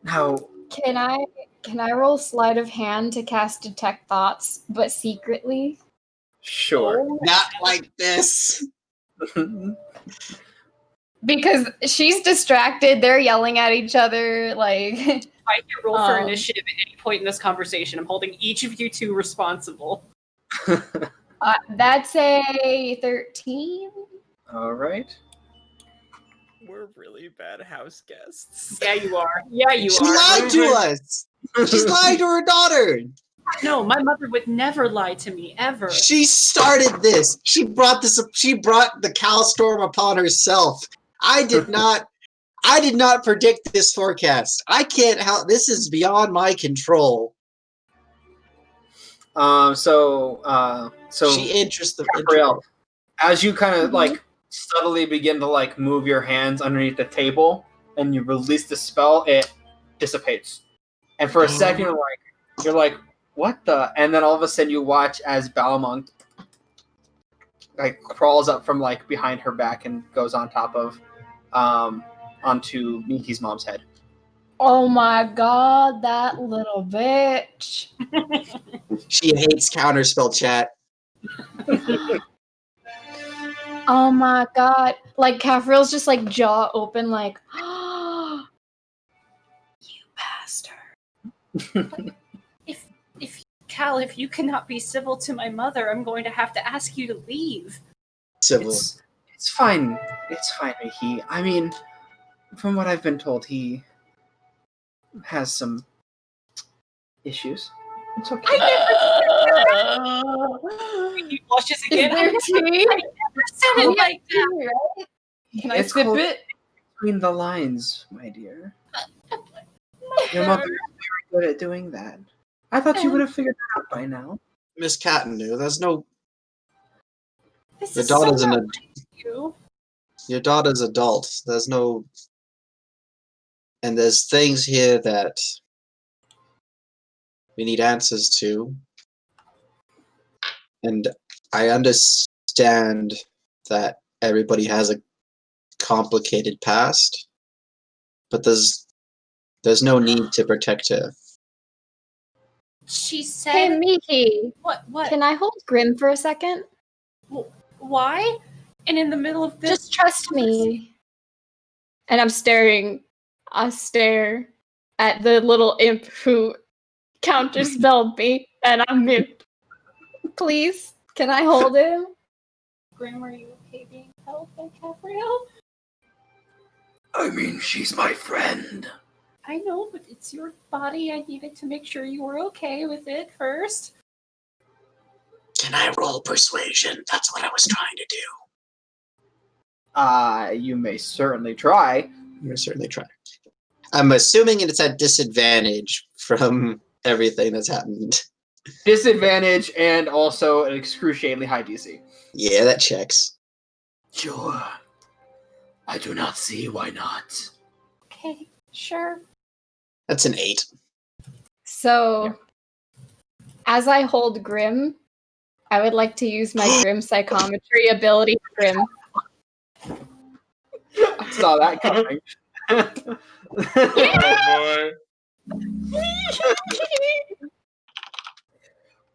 Now, can I roll sleight of hand to cast detect thoughts, but secretly? sure. Not like this. Because she's distracted, they're yelling at each other, like. I can roll for Um, initiative at any point in this conversation. I'm holding each of you two responsible. That's a 13. All right. We're really bad house guests. Yeah, you are. Yeah, you She are. lied to us. She's lying to her daughter. No, my mother would never lie to me, ever. She started this. She brought this. She brought the Cal storm upon herself. I did not predict this forecast. I can't help. This is beyond my control. So She interests the Gabrielle, as you kind of like subtly begin to like move your hands underneath the table and you release the spell, it dissipates. And for a second, you're like, what the? And then all of a sudden, you watch as Balmont like crawls up from like behind her back and goes on top of onto Miki's mom's head. Oh my god, that little bitch. She hates counterspell chat. Oh my god. Like, Cafriel's just like jaw open, like, you bastard. If you cannot be civil to my mother, I'm going to have to ask you to leave. Civil. It's fine. It's fine, Miki. I mean, from what I've been told, he has some issues. It's okay. He blushes again. Is there tea? I never said it like that. Can I It's sip called it? Between the lines, my dear. Your mother is very good at doing that. I thought you would have figured it out by now. Miss Catanu, there's no. This Your is so daughter's not an. like you. Your daughter's adult. There's no. And there's things here that we need answers to. And I understand that everybody has a complicated past, but there's no need to protect her. She Hey, said, Miki. "What? What? Can I hold Grim for a second? Why?" And in the middle of this, Just trust me. And I stare at the little imp who counterspelled me, and I'm mute. Please, can I hold him? Grim, are you okay being held by Gabrielle? I mean, she's my friend. I know, but it's your body. I needed to make sure you were okay with it first. Can I roll persuasion? That's what I was trying to do. You may certainly try. You may certainly try. I'm assuming it's at disadvantage from everything that's happened. Disadvantage and also an excruciatingly high DC. Yeah, that checks. Sure. I do not see why not. Okay, sure. That's an 8. So, as I hold Grim, I would like to use my Grim psychometry ability for Grim. I saw that coming. Oh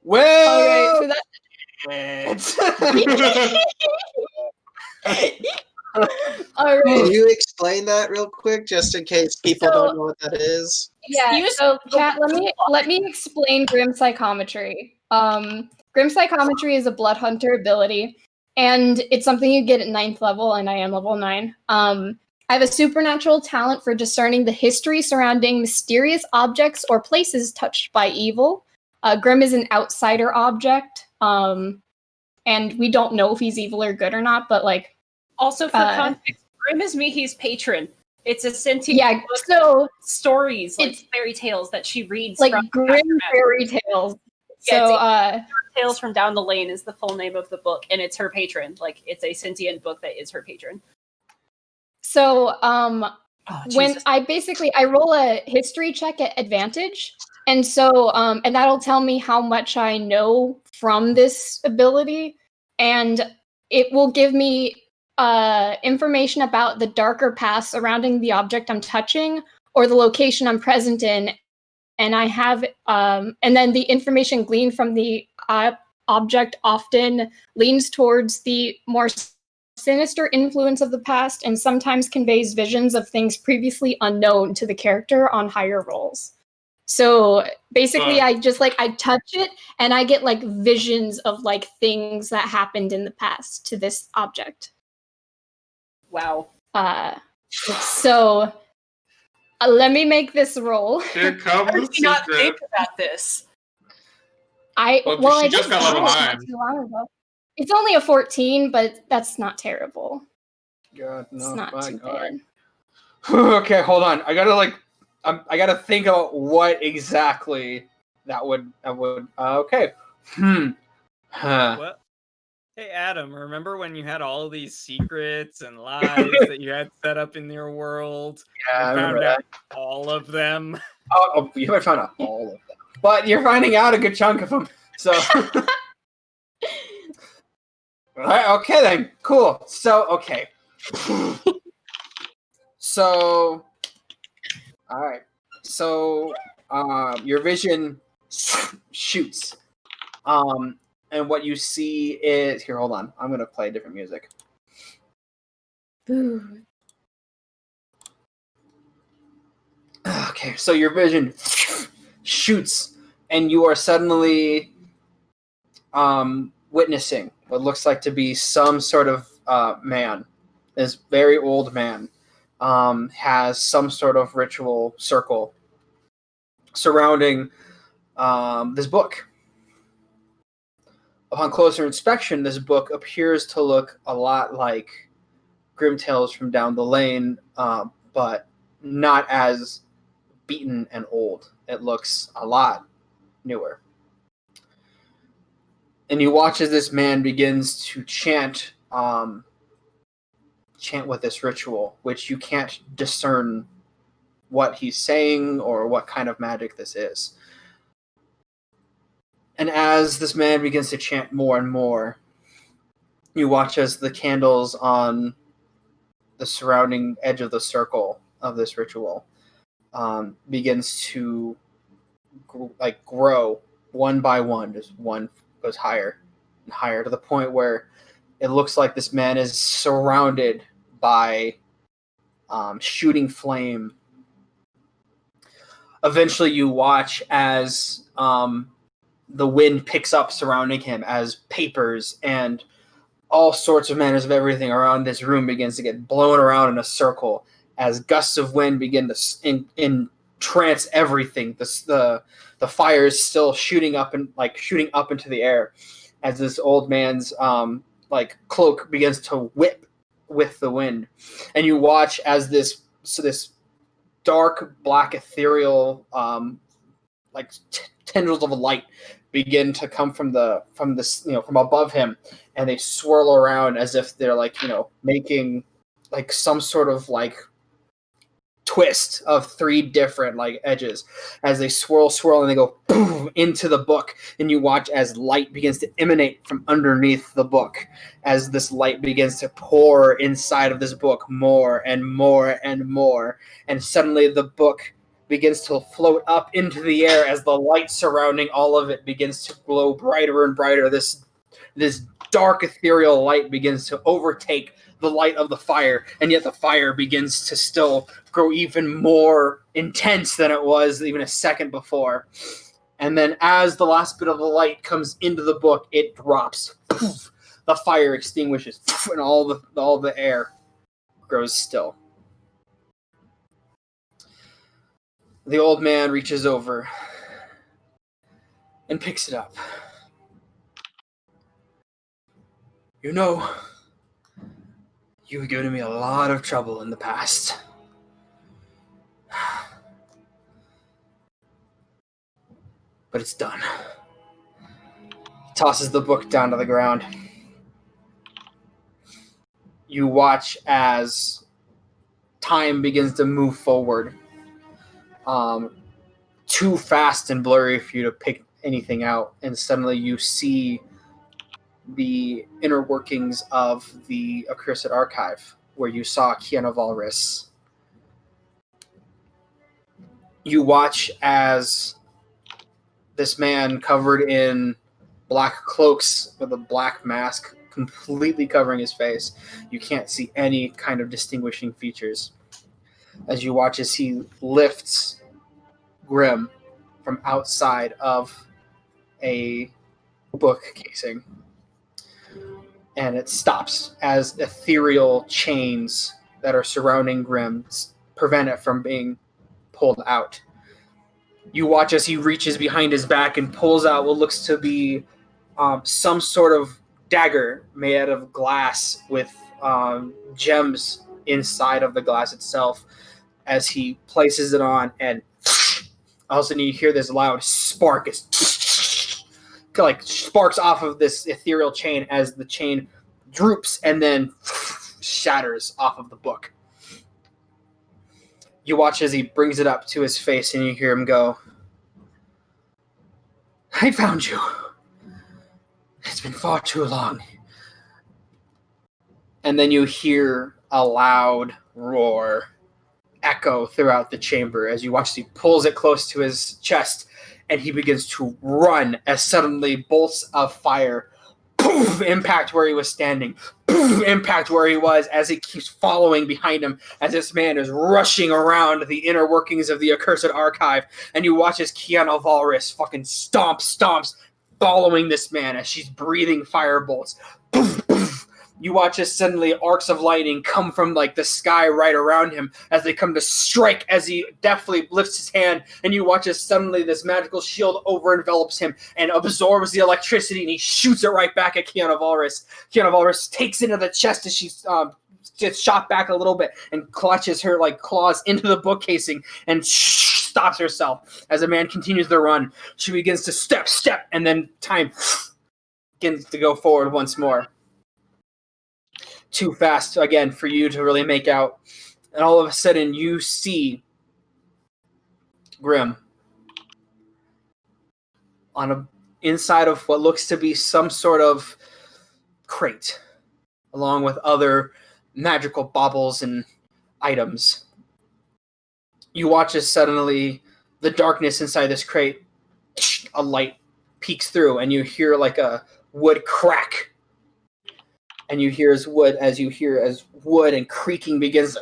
Well, Alright, so boy. Alright. Can you explain that real quick, just in case people don't know what that is? Yeah, so chat, let me explain Grim Psychometry. Grim Psychometry is a Blood Hunter ability, and it's something you get at 9th level, and I am level 9. I have a supernatural talent for discerning the history surrounding mysterious objects or places touched by evil. Grim is an outsider object, and we don't know if he's evil or good or not, but like... Also, for context, Grim is Mihi's patron. It's a sentient book, so stories, like fairy tales that she reads. Like from Grim Fairy Tales. Yeah, Tales from Down the Lane is the full name of the book, and it's her patron. Like, it's a sentient book that is her patron. So, when I roll a history check at advantage, and so, and that'll tell me how much I know from this ability, and it will give me information about the darker past surrounding the object I'm touching or the location I'm present in, and I have, and then the information gleaned from the object often leans towards the more sinister influence of the past and sometimes conveys visions of things previously unknown to the character on higher rolls. So basically, I touch it and I get like visions of like things that happened in the past to this object. Wow. So let me make this roll. Here comes How did you not think about this? She I just got level 9. too long ago. It's only a 14, but that's not terrible. God, no, it's not too bad. Okay, hold on. I gotta think about what exactly that would. Okay. What? Hey, Adam, remember when you had all these secrets and lies that you had set up in your world? Yeah, I remember found out all of them. Oh, you haven't found out all of them, but you're finding out a good chunk of them. So, okay then, cool. So, okay. So, all right. So, your vision shoots. And what you see is... Here, hold on. I'm going to play different music. Ooh. Okay, so your vision shoots, and you are suddenly witnessing what looks like to be some sort of man. This very old man has some sort of ritual circle surrounding this book. Upon closer inspection, this book appears to look a lot like Grim Tales from Down the Lane, but not as beaten and old. It looks a lot newer. And you watch as this man begins to chant with this ritual, which you can't discern what he's saying or what kind of magic this is. And as this man begins to chant more and more, you watch as the candles on the surrounding edge of the circle of this ritual begins to grow one by one. Just one goes higher and higher to the point where it looks like this man is surrounded by shooting flame. Eventually you watch as the wind picks up surrounding him, as papers and all sorts of manners of everything around this room begins to get blown around in a circle as gusts of wind begin to entrance everything. The fire is still shooting up into the air as this old man's cloak begins to whip with the wind, and you watch as this dark black ethereal tendrils of light begin to come from above him, and they swirl around as if they're making some sort of twist of three different edges as they swirl and they go boom into the book, and you watch as light begins to emanate from underneath the book as this light begins to pour inside of this book more and more and more, and suddenly the book begins to float up into the air as the light surrounding all of it begins to glow brighter and brighter. This dark ethereal light begins to overtake the light of the fire, and yet the fire begins to still grow even more intense than it was even a second before. And then as the last bit of the light comes into the book, it drops. Poof, the fire extinguishes, poof, and all the air grows still. The old man reaches over and picks it up. You know, you've given me a lot of trouble in the past. But it's done. He tosses the book down to the ground. You watch as time begins to move forward. Too fast and blurry for you to pick anything out, and suddenly you see the inner workings of the Accursed Archive, where you saw Keanu Valris. You watch as this man covered in black cloaks with a black mask completely covering his face. You can't see any kind of distinguishing features. As you watch as he lifts Grim from outside of a book casing. And it stops as ethereal chains that are surrounding Grim prevent it from being pulled out. You watch as he reaches behind his back and pulls out what looks to be some sort of dagger made out of glass with gems inside of the glass itself. As he places it on, and all of a sudden you hear this loud spark sparks off of this ethereal chain as the chain droops and then shatters off of the book. You watch as he brings it up to his face, and you hear him go, "I found you. It's been far too long." And then you hear a loud roar echo throughout the chamber as you watch as he pulls it close to his chest, and he begins to run as suddenly bolts of fire poof, impact where he was standing, poof, impact where he was, as he keeps following behind him as this man is rushing around the inner workings of the Accursed Archive. And you watch as Keanu Valris fucking stomps following this man as she's breathing fire bolts. Poof, poof. You watch as suddenly arcs of lightning come from like the sky right around him as they come to strike as he deftly lifts his hand, and you watch as suddenly this magical shield over-envelops him and absorbs the electricity, and he shoots it right back at Kiana Valrus. Kiana Valrus takes it into the chest as she gets shot back a little bit and clutches her like claws into the book casing and stops herself. As the man continues to run, she begins to step, and then time begins to go forward once more. Too fast, again, for you to really make out. And all of a sudden, you see Grim on inside of what looks to be some sort of crate, along with other magical baubles and items. You watch as suddenly the darkness inside this crate, a light peeks through, and you hear like a wood crack. And you hear as wood and creaking begins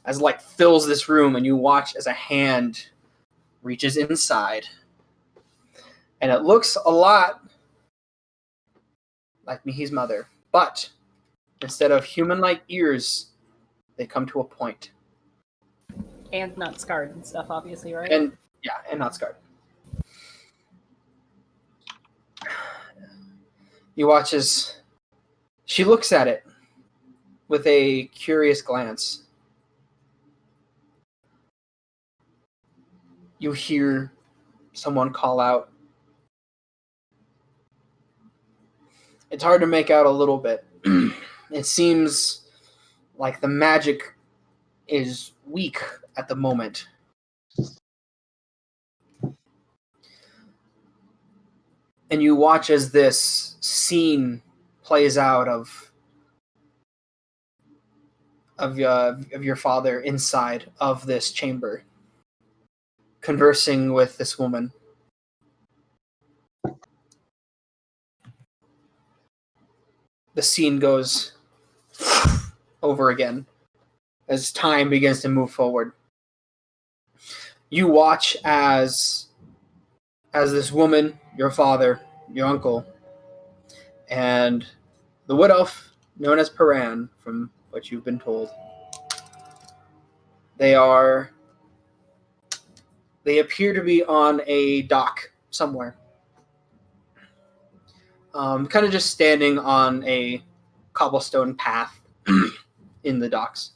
as light fills this room, and you watch as a hand reaches inside. And it looks a lot like Mihi's mother, but instead of human-like ears, they come to a point. And not scarred and stuff, obviously, right? And not scarred. You watch as she looks at it with a curious glance. You hear someone call out. It's hard to make out a little bit. It seems like the magic is weak at the moment. And you watch as this scene plays out of your father inside of this chamber, conversing with this woman. The scene goes over again as time begins to move forward. You watch as this woman, your father, your uncle, and the wood elf known as Paran, from what you've been told, they appear to be on a dock somewhere. Kind of just standing on a cobblestone path in the docks,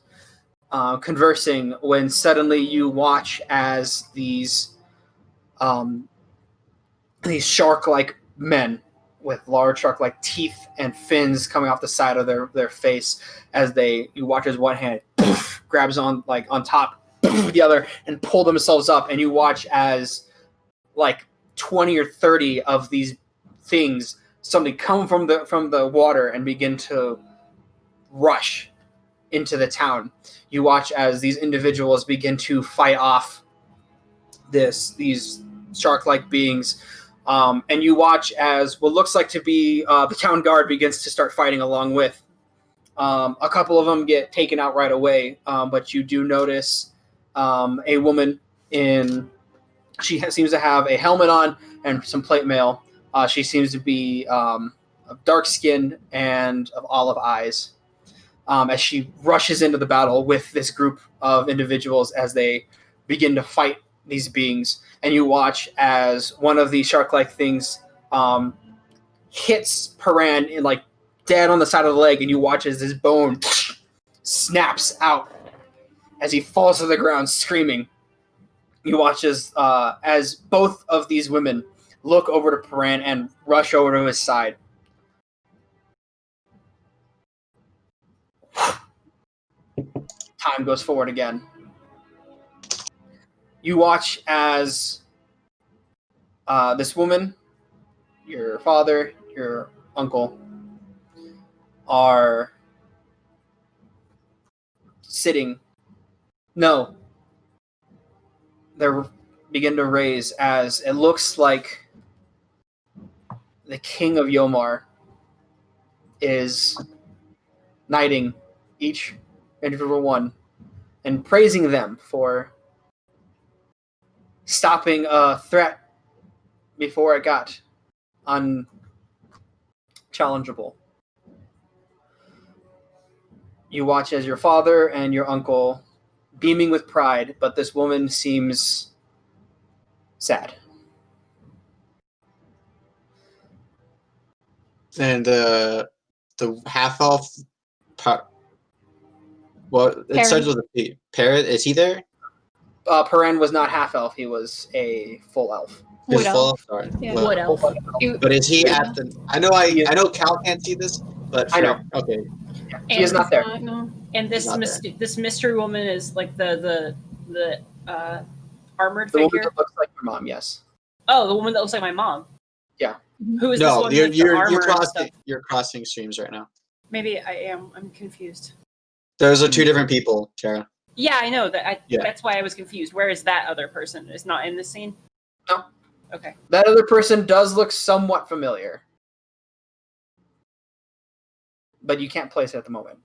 conversing, when suddenly you watch as these shark-like men with large shark-like teeth and fins coming off the side of their face, as you watch as one hand grabs on top the other and pull themselves up, and you watch as like 20 or 30 of these things suddenly come from the water and begin to rush into the town. You watch as these individuals begin to fight off these shark-like beings, and you watch as what looks like to be the town guard begins to start fighting along with. A couple of them get taken out right away, but you do notice a woman seems to have a helmet on and some plate mail. She seems to be of dark skin and of olive eyes, as she rushes into the battle with this group of individuals as they begin to fight these beings. And you watch as one of the shark-like things hits Paran in dead on the side of the leg, and you watch as his bone snaps out as he falls to the ground screaming. You watch as both of these women look over to Paran and rush over to his side. Time goes forward again. You watch as this woman, your father, your uncle, are sitting. No. They're begin to raise as it looks like the king of Yomar is knighting each individual one and praising them for stopping a threat before it got to challengeable. You watch as your father and your uncle beaming with pride, but this woman seems sad. And the half elf part. Well, it starts with a P. Parrot. Is he there? Perrin was not half elf; he was a full elf. Wood elf. Sorry. Yeah. Wood elf. But is he at the? I know Cal can't see this, but I know. Okay. He is not there. And this mystery woman is like the armored The figure. woman that looks like your mom. Yes. Oh, the woman that looks like my mom. Yeah. Who is this one? You're crossing streams right now. Maybe I am. I'm confused. Those are two different people, Tara. Yeah, I know that. That's why I was confused. Where is that other person? Is not in this scene. No. Okay. That other person does look somewhat familiar, but you can't place it at the moment.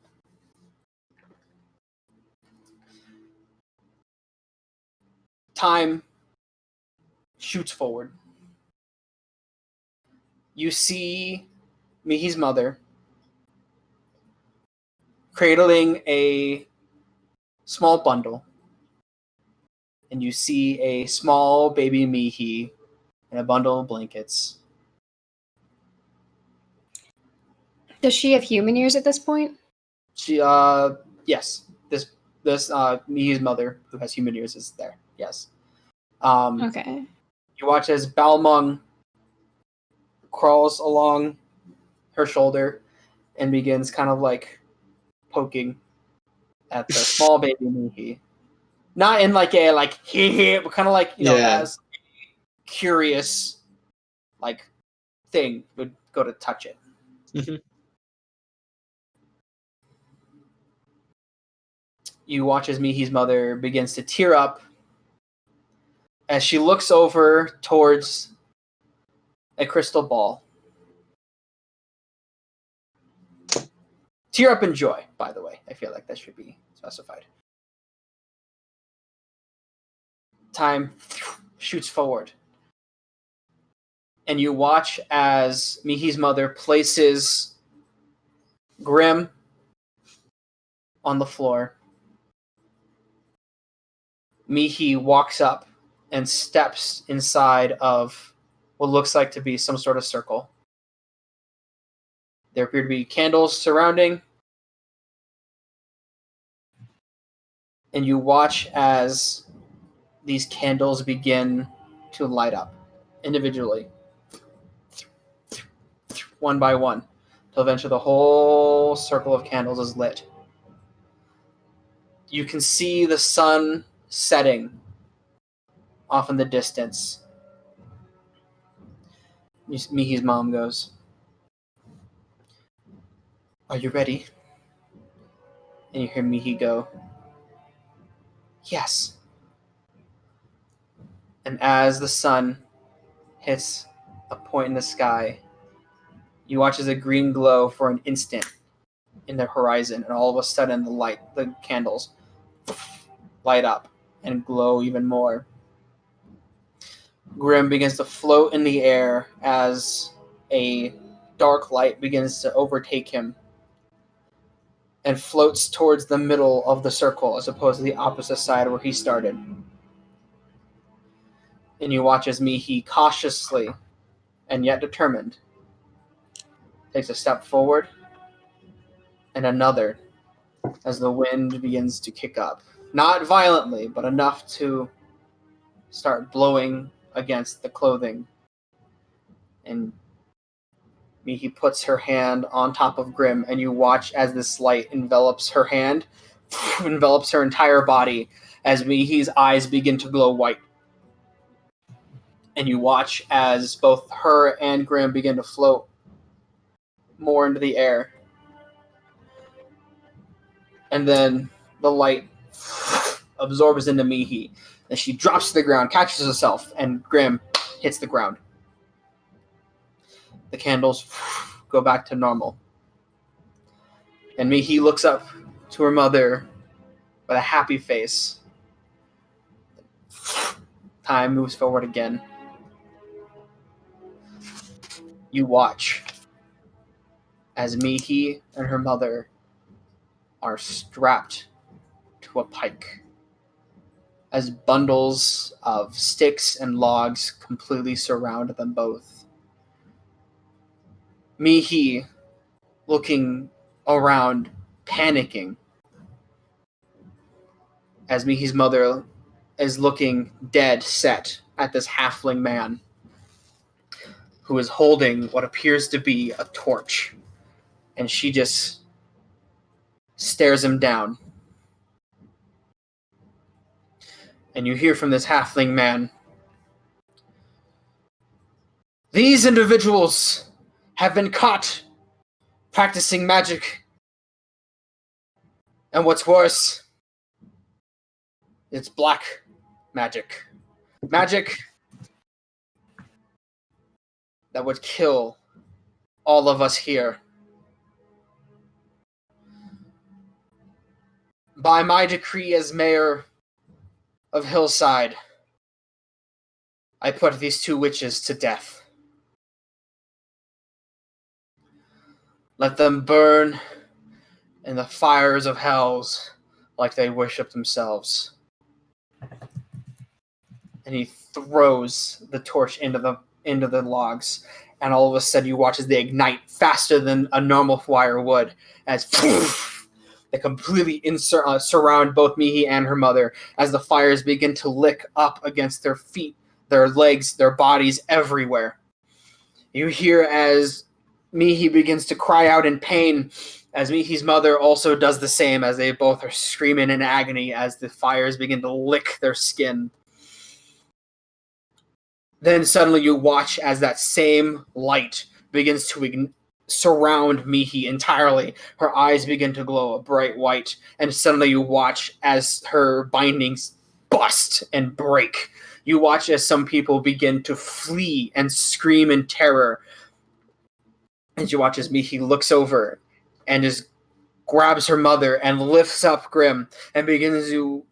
Time shoots forward. You see Mihi's mother cradling a small bundle, and you see a small baby Mihi in a bundle of blankets. Does she have human ears at this point? She, yes. This Mihi's mother, who has human ears, is there. Yes. Okay. You watch as Balmung crawls along her shoulder and begins kind of like poking at the small baby Mihi. Not in like a but kind of like as a curious like thing would go to touch it. Mm-hmm. You watch as Mihi's mother begins to tear up as she looks over towards a crystal ball. Tear up in joy, by the way. I feel like that should be specified. Time shoots forward. And you watch as Mihi's mother places Grim on the floor. Mihi walks up and steps inside of what looks like to be some sort of circle. There appear to be candles surrounding. And you watch as these candles begin to light up individually, one by one, till eventually the whole circle of candles is lit. You can see the sun setting off in the distance. Mihi's mom goes, "Are you ready?" And you hear Mihi go, "Yes." And as the sun hits a point in the sky, you watch as a green glow for an instant in the horizon, and all of a sudden the candles light up and glow even more. Grim begins to float in the air as a dark light begins to overtake him and floats towards the middle of the circle as opposed to the opposite side where he started. And you watch as Mihi cautiously and yet determined takes a step forward and another as the wind begins to kick up. Not violently, but enough to start blowing against the clothing. And Mihi puts her hand on top of Grim, and you watch as this light envelops her hand, envelops her entire body, as Mihi's eyes begin to glow white. And you watch as both her and Grim begin to float more into the air. And then the light absorbs into Mihi, and she drops to the ground, catches herself, and Grim hits the ground. The candles go back to normal. And Mihi looks up to her mother with a happy face. Time moves forward again. You watch as Mihi and her mother are strapped to a pike, as bundles of sticks and logs completely surround them both. Mihi, looking around, panicking, as Mihi's mother is looking dead set at this halfling man who is holding what appears to be a torch, and she just stares him down. And you hear from this halfling man, "These individuals have been caught practicing magic. And what's worse, it's black magic. Magic that would kill all of us here. By my decree as mayor of Hillside, I put these two witches to death. Let them burn in the fires of hells like they worship themselves." And he throws the torch into the logs, and all of a sudden you watch as they ignite faster than a normal fire would, as they completely surround both Mihi and her mother, as the fires begin to lick up against their feet, their legs, their bodies, everywhere. You hear as Mihi begins to cry out in pain, as Mihi's mother also does the same, as they both are screaming in agony as the fires begin to lick their skin. Then suddenly you watch as that same light begins to surround Mihi entirely. Her eyes begin to glow a bright white, and suddenly you watch as her bindings bust and break. You watch as some people begin to flee and scream in terror. As you watch as Mihi looks over and just grabs her mother and lifts up Grim and begins to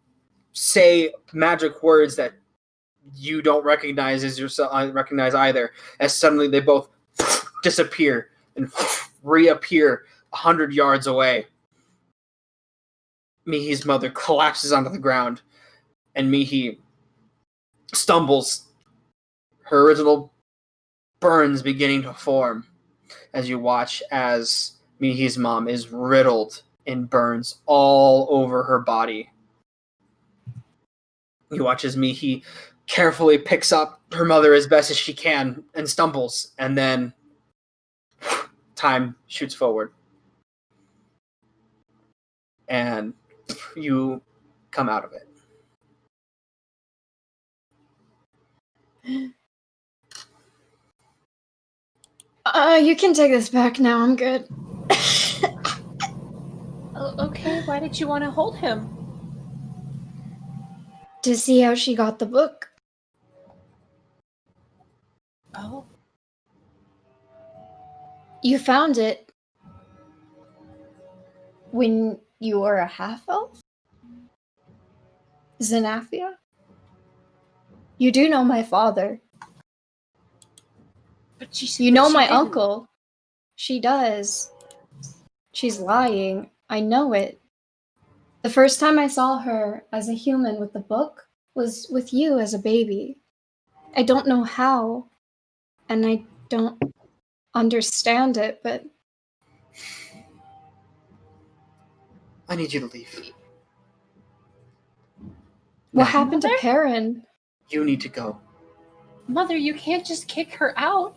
say magic words that you don't recognize as yourself. I recognize either. As suddenly they both disappear and reappear 100 yards away. Mihi's mother collapses onto the ground, and Mihi stumbles. Her original burns beginning to form as you watch as Mihi's mom is riddled in burns all over her body. You watch as Mihi carefully picks up her mother as best as she can and stumbles, and then time shoots forward. And you come out of it. You can take this back now. I'm good. Okay, why did you want to hold him? To see how she got the book. Oh. You found it when you were a half-elf? Xanathia? You do know my father. But you know my didn't. uncle. She does. She's lying. I know it. The first time I saw her as a human with the book was with you as a baby. I don't know how, and I don't understand it, but... I need you to leave. What happened to Perrin? You need to go. Mother, you can't just kick her out.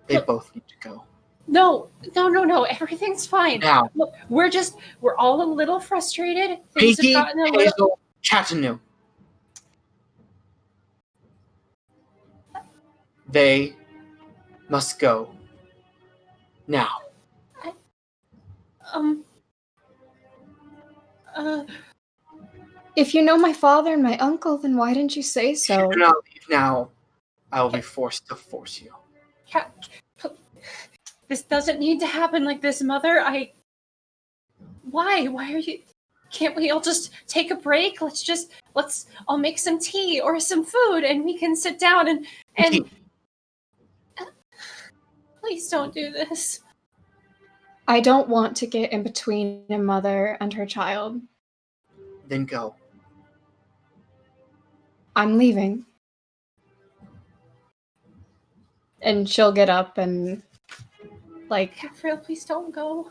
They both need to go. No. Everything's fine. Now. Look, we're all a little frustrated. Things Pinky, have gotten a little... Hazel, Chattanoo. They must go. Now. If you know my father and my uncle, then why didn't you say so? If you do not leave now, I will be forced to force you. This doesn't need to happen like this, Mother. Why? Why are you... Can't we all just take a break? I'll make some tea or some food and we can sit down and... Please don't do this. I don't want to get in between a mother and her child. Then go. I'm leaving. And she'll get up and, like... Gabriel, please don't go.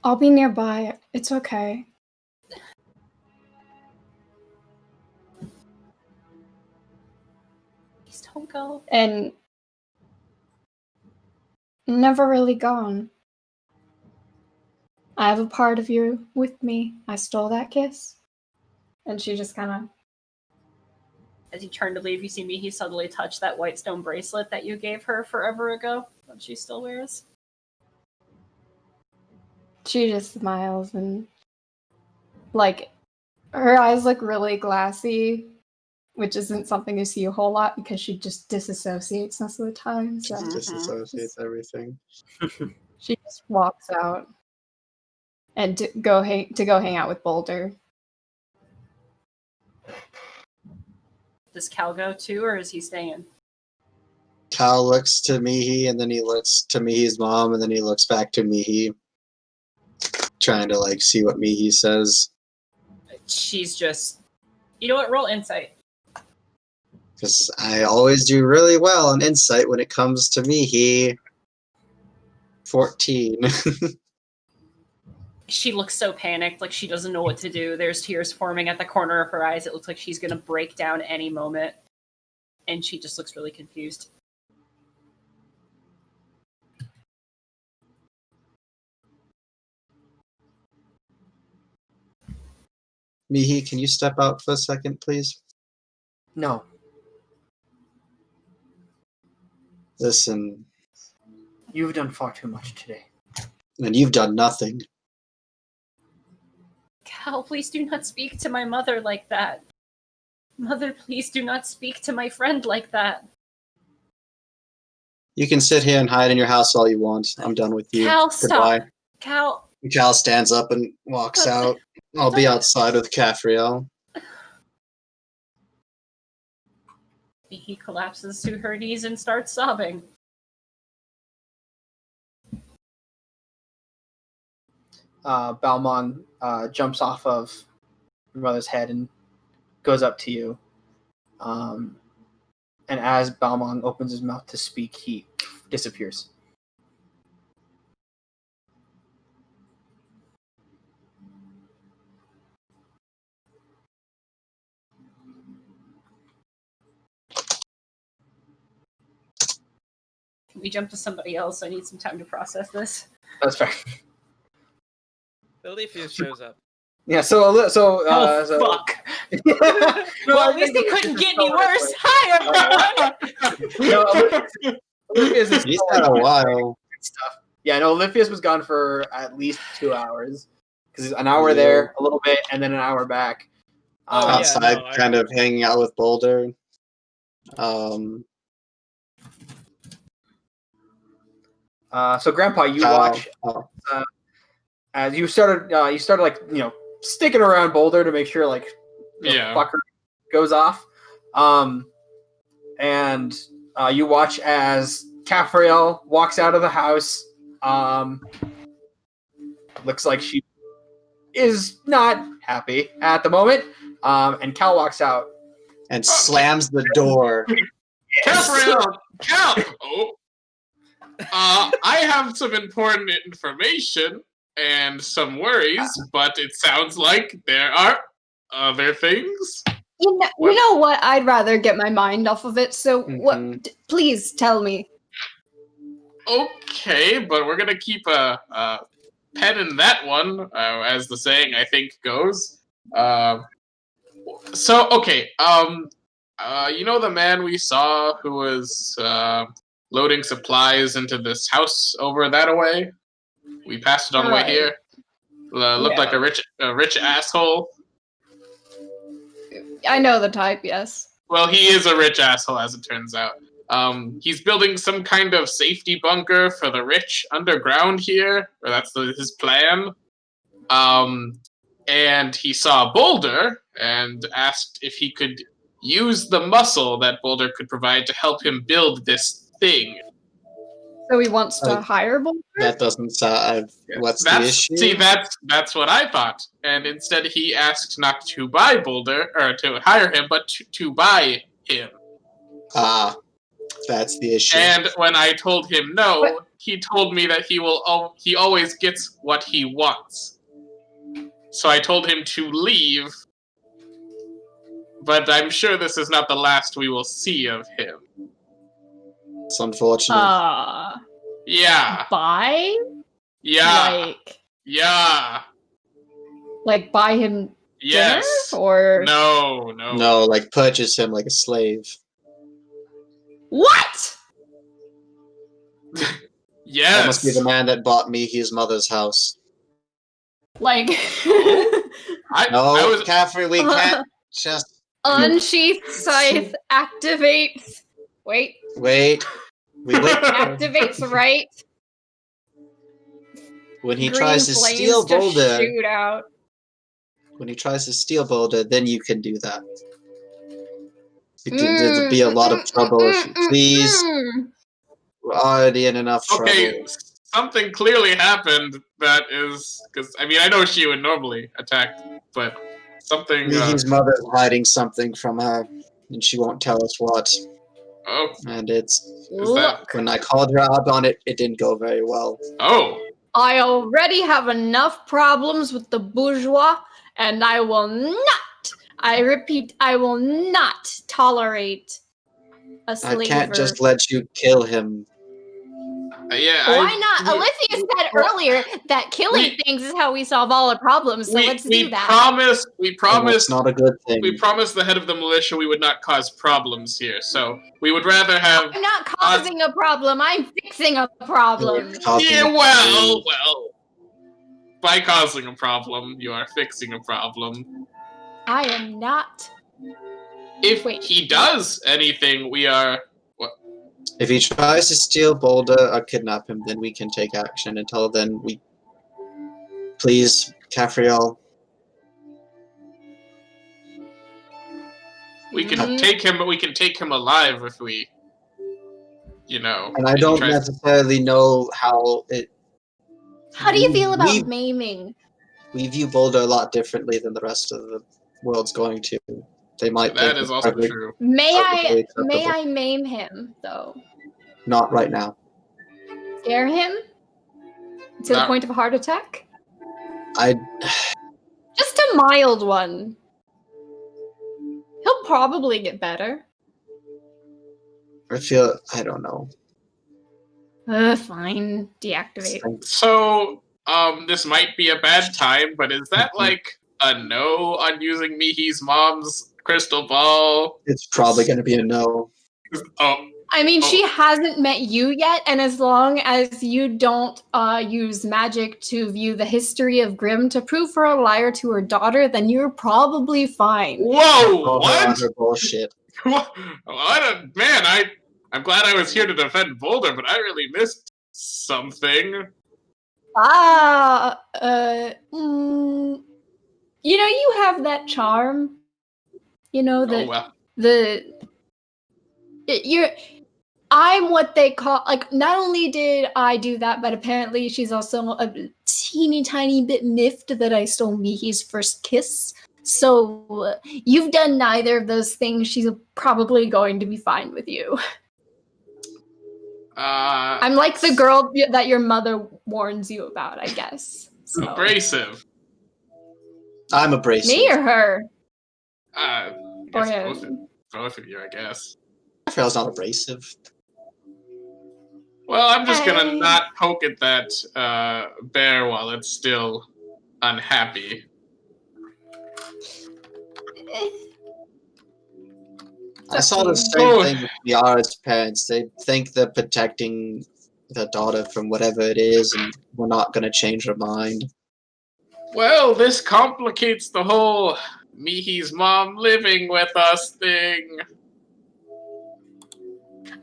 I'll be nearby. It's okay. Please don't go. And... never really gone. I have a part of you with me. I stole that kiss. And she just kind of... As you turn to leave, you see Mihi suddenly touch that white stone bracelet that you gave her forever ago, that she still wears. She just smiles and, like, her eyes look really glassy, which isn't something you see a whole lot because she just disassociates most of the time. So. Disassociates everything. She just walks out and to go hang out with Boulder. Does Cal go too, or is he staying? Cal looks to Mihi, and then he looks to Mihi's mom, and then he looks back to Mihi, trying to like see what Mihi says. She's just, you know what? Roll insight. Because I always do really well on insight when it comes to Mihi. 14. She looks so panicked, like she doesn't know what to do. There's tears forming at the corner of her eyes. It looks like she's going to break down any moment. And she just looks really confused. Mihi, can you step out for a second, please? No. Listen. You've done far too much today. And you've done nothing. Cal, please do not speak to my mother like that. Mother, please do not speak to my friend like that. You can sit here and hide in your house all you want. I'm done with you. Cal, Goodbye. stop. Cal. Cal stands up and walks out. I'll be outside with Caffriel. He collapses to her knees and starts sobbing. Balmong jumps off of your mother's head and goes up to you. And as Balmong opens his mouth to speak, he disappears. Can we jump to somebody else? I need some time to process this. That's fair. Aletheus shows up. Yeah, so fuck. Well, at least it couldn't get any worse. Hi, everyone. He's had a while. Stuff. Yeah, no, Olympius was gone for at least 2 hours. Because an hour there, a little bit, and then an hour back. Outside, kind of hanging out with Boulder. So, Grandpa, you watch as you started like sticking around Boulder to make sure like the fucker goes off, and you watch as Caffriel walks out of the house. Looks like she is not happy at the moment, and Cal walks out and slams the door. Caffriel, Cal. I have some important information and some worries, but it sounds like there are other things. You know what? I'd rather get my mind off of it. So, what? Please tell me. Okay, but we're gonna keep a pen in that one, as the saying I think goes. So okay, you know the man we saw who was loading supplies into this house over that away? We passed it on the way here. Looked like a rich asshole. I know the type, yes. Well, he is a rich asshole, as it turns out. He's building some kind of safety bunker for the rich underground here, or that's his plan. And he saw Boulder and asked if he could use the muscle that Boulder could provide to help him build this thing. So he wants to hire Boulder? That doesn't sound. What's the issue? See, that's what I thought. And instead, he asked not to buy Boulder or to hire him, but to buy him. Ah, that's the issue. And when I told him no, he told me that he always gets what he wants. So I told him to leave. But I'm sure this is not the last we will see of him. It's unfortunate. Yeah. Buy? Yeah. Like buy him yes. dinner? Or No, like purchase him like a slave. What? Yes. That must be the man that bought me his mother's house. Like Caffrey, we can't just unsheath scythe activates. Wait. Activates right. When he tries to steal Boulder, shoot out. When he tries to steal Boulder, then you can do that. It'd be a lot of trouble if you please. We're already in enough trouble. Okay, something clearly happened that is because I know she would normally attack, but something. His mother's hiding something from her, and she won't tell us what. Oh. And when I called her out on it, it didn't go very well. Oh. I already have enough problems with the bourgeois, and I will not, I repeat, I will not tolerate a slaver. I can't just let you kill him. Why not? Olivia said earlier that killing things is how we solve all our problems, so let's do that. We promised. It's not a good thing. We promised the head of the militia we would not cause problems here, so we would rather have. I'm not causing a problem. I'm fixing a problem. Well. By causing a problem, you are fixing a problem. I am not. If he does anything, we are. If he tries to steal Boulder or kidnap him, then we can take action. Until then, please, Caffriel. We can take him, but we can take him alive if we, And I don't necessarily know how it. How do you feel about maiming? We view Boulder a lot differently than the rest of the world's going to. They might. That is also true. May I maim him though? Not right now. Scare him to the point of a heart attack? Just a mild one. He'll probably get better. I don't know. Fine. Deactivate. So, this might be a bad time, but is that like a no on using Mihi's mom's crystal ball? It's probably going to be a no. She hasn't met you yet, and as long as you don't use magic to view the history of Grimm to prove her a liar to her daughter, then you're probably fine. Whoa! What? Bullshit. Man, I'm glad I was here to defend Boulder, but I really missed something. You have that charm. I'm what they call, not only did I do that, but apparently she's also a teeny tiny bit miffed that I stole Mihi's first kiss. So you've done neither of those things. She's probably going to be fine with you. I'm like the girl that your mother warns you about, I guess. So. Abrasive. I'm abrasive. Me or her? Both of you, I guess. Raphael's not abrasive. Well, I'm just gonna not poke at that bear while it's still unhappy. I saw the same thing with Yara's parents. They think they're protecting their daughter from whatever it is, and we're not going to change her mind. Well, this complicates the whole Mihi's mom living with us thing.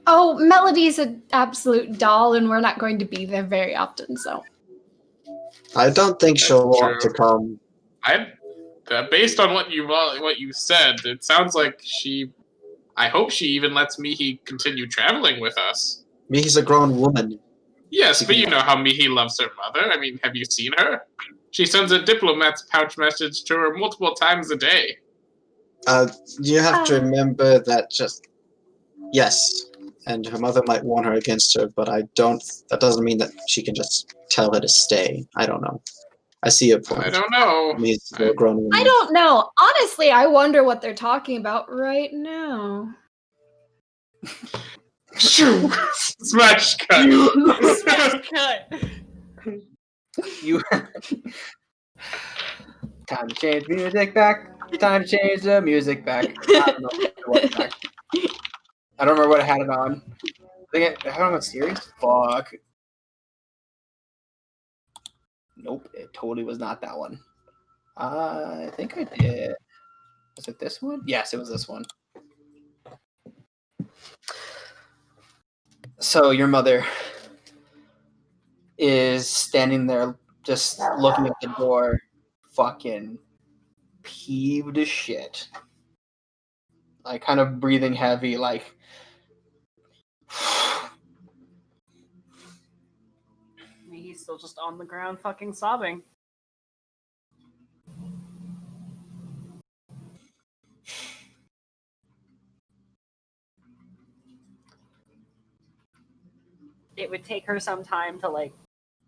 Oh, Melody's an absolute doll, and we're not going to be there very often, so. I don't think she'll want to come. Based on what you said, it sounds like I hope she even lets Mihi continue traveling with us. Mihi's a grown woman. Yes, but you know how Mihi loves her mother. I mean, have you seen her? She sends a diplomat's pouch message to her multiple times a day. You have to remember that yes, and her mother might warn her against her, but that doesn't mean that she can just tell her to stay. I don't know. I see your point. I don't know. I don't know. Honestly, I wonder what they're talking about right now. Smash cut. Smash cut. Time to change music back. Time to change the music back. I don't know. I don't remember what I had it on. I don't know what series. Fuck. Nope, it totally was not that one. I think I did. Was it this one? Yes, it was this one. So your mother is standing there just looking at the door, fucking peeved as shit. Like, kind of breathing heavy, like... He's still just on the ground fucking sobbing. It would take her some time to, like,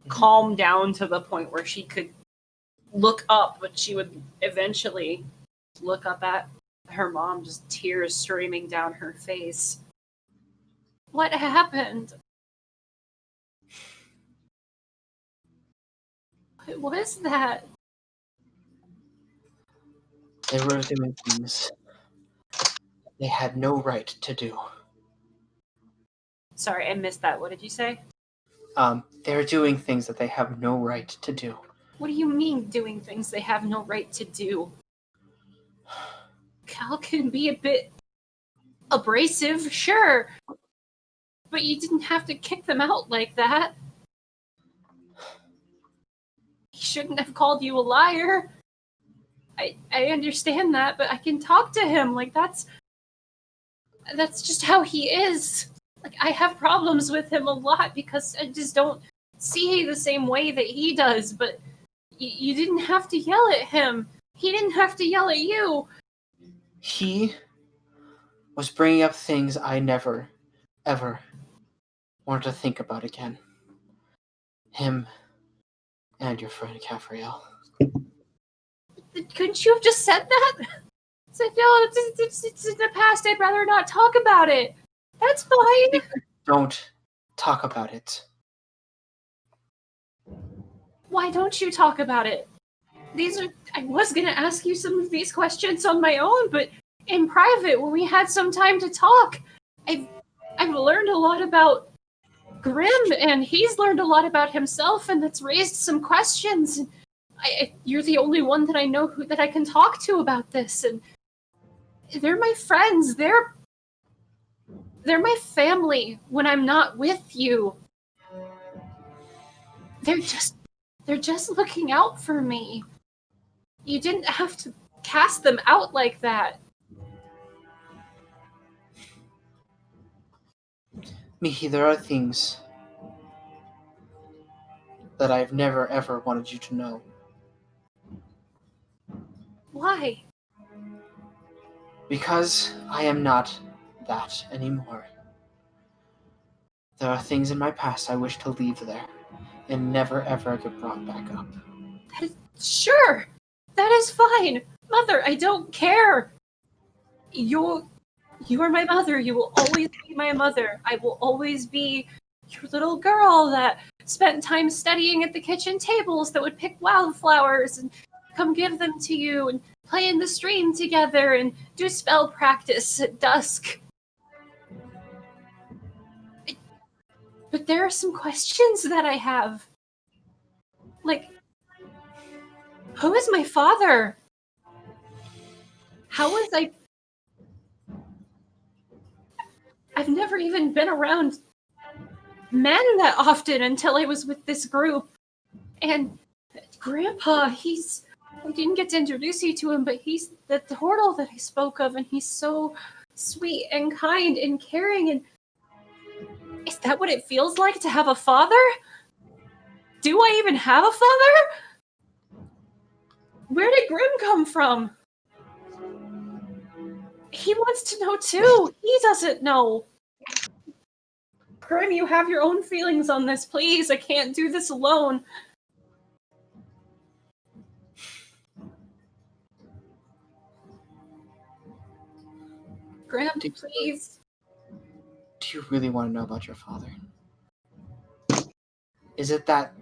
calm down to the point where she could look up, but she would eventually look up at her mom, just tears streaming down her face. What happened? What was that? They were doing things they had no right to do. Sorry, I missed that. What did you say? They're doing things that they have no right to do. What do you mean doing things they have no right to do? Cal can be a bit abrasive, sure. But you didn't have to kick them out like that. He shouldn't have called you a liar. I understand that, but I can talk to him. Like, that's just how he is. Like, I have problems with him a lot because I just don't see the same way that he does, but you didn't have to yell at him. He didn't have to yell at you. He was bringing up things I never, ever wanted to think about again. Him and your friend Cafriel. Couldn't you have just said that? Said, no, it's in the past. I'd rather not talk about it. That's fine. Don't talk about it. Why don't you talk about it? I was going to ask you some of these questions on my own, but in private, when we had some time to talk, I've learned a lot about Grimm, and he's learned a lot about himself, and that's raised some questions. You're the only one that I know that I can talk to about this, and they're my friends. They're my family when I'm not with you. They're just looking out for me. You didn't have to cast them out like that. Mihi, there are things that I've never ever wanted you to know. Why? Because I am not that anymore. There are things in my past I wish to leave there and never ever get brought back up. Sure, that is fine. Mother, I don't care. You are my mother. You will always be my mother. I will always be your little girl that spent time studying at the kitchen tables, that would pick wildflowers and come give them to you and play in the stream together and do spell practice at dusk. But there are some questions that I have. Like, who is my father? How was I've never even been around men that often until I was with this group. And Grandpa, I didn't get to introduce you to him, but he's the turtle that I spoke of, and he's so sweet and kind and caring. And is that what it feels like to have a father? Do I even have a father? Where did Grim come from? He wants to know too. He doesn't know. Grim, you have your own feelings on this. Please, I can't do this alone. Grim, please. Do you really want to know about your father? Is it that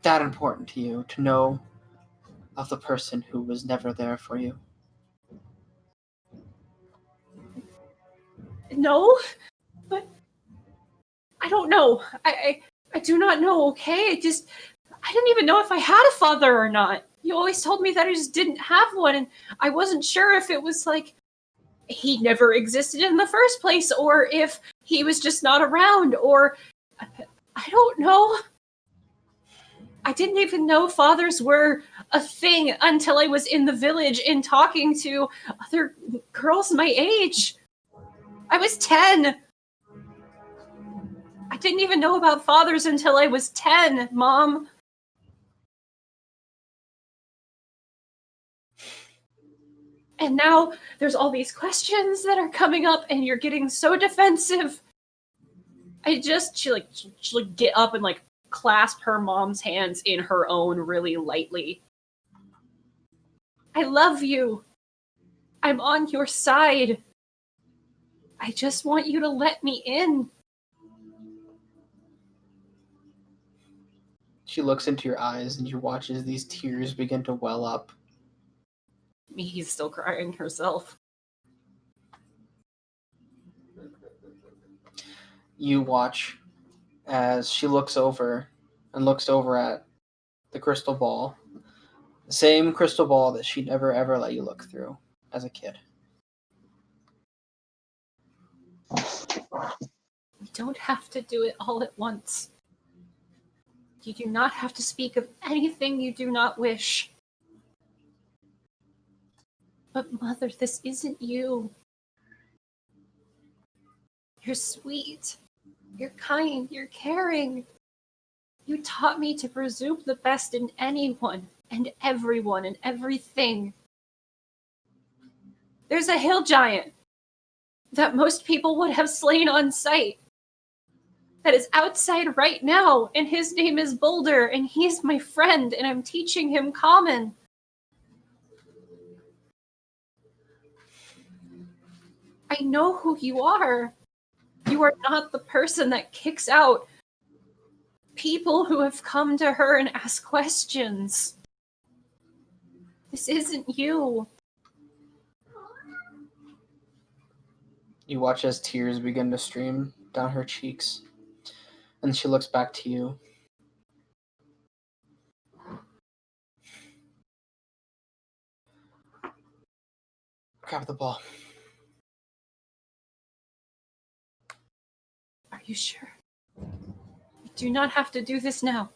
important to you to know of the person who was never there for you? No, but I don't know. I do not know, okay? I didn't even know if I had a father or not. You always told me that I just didn't have one, and I wasn't sure if it was like he never existed in the first place, or if he was just not around, or I don't know. I didn't even know fathers were a thing until I was in the village and talking to other girls my age. I was 10. I didn't even know about fathers until I was 10, Mom. And now there's all these questions that are coming up and you're getting so defensive. She get up and like clasp her mom's hands in her own really lightly. I love you. I'm on your side. I just want you to let me in. She looks into your eyes and you watch as these tears begin to well up. Mihi's still crying herself. You watch as she looks over at the crystal ball. The same crystal ball that she never ever let you look through as a kid. We don't have to do it all at once. You do not have to speak of anything you do not wish. But Mother, this isn't you. You're sweet. You're kind. You're caring. You taught me to presume the best in anyone and everyone and everything. There's a hill giant that most people would have slain on sight. That is outside right now, and his name is Boulder, and he's my friend, and I'm teaching him common. I know who you are. You are not the person that kicks out people who have come to her and ask questions. This isn't you. You watch as tears begin to stream down her cheeks, and she looks back to you. Grab the ball. Are you sure? You do not have to do this now.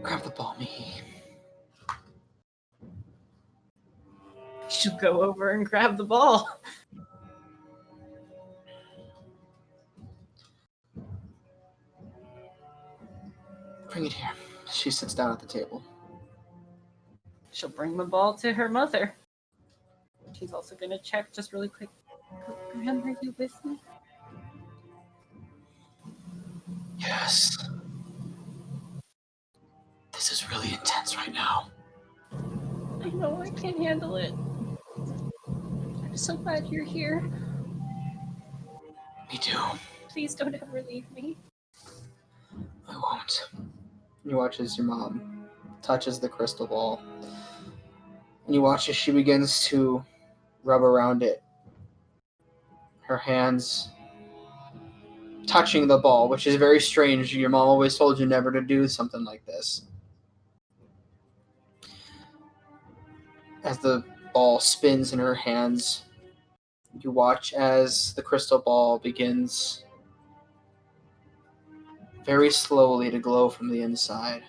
Grab the ball, Mihi. She'll go over and grab the ball. Bring it here. She sits down at the table. She'll bring the ball to her mother. She's also going to check just really quick. Graham, are you with me? Yes. This is really intense right now. I know, I can't handle it. I'm so glad you're here. Me too. Please don't ever leave me. I won't. You watch as your mom touches the crystal ball. And you watch as she begins to rub around it. Her hands touching the ball, which is very strange. Your mom always told you never to do something like this. As the ball spins in her hands, you watch as the crystal ball begins very slowly to glow from the inside.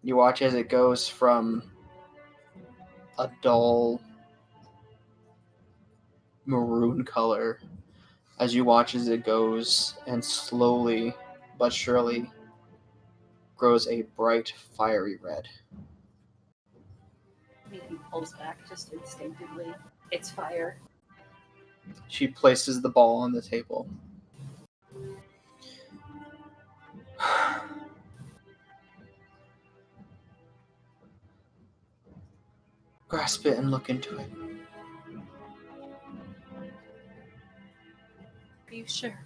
You watch as it goes from a dull maroon color as you watch as it goes and slowly but surely grows a bright fiery red. Maybe pulls back just instinctively. It's fire. She places the ball on the table. Grasp it and look into it. Are you sure?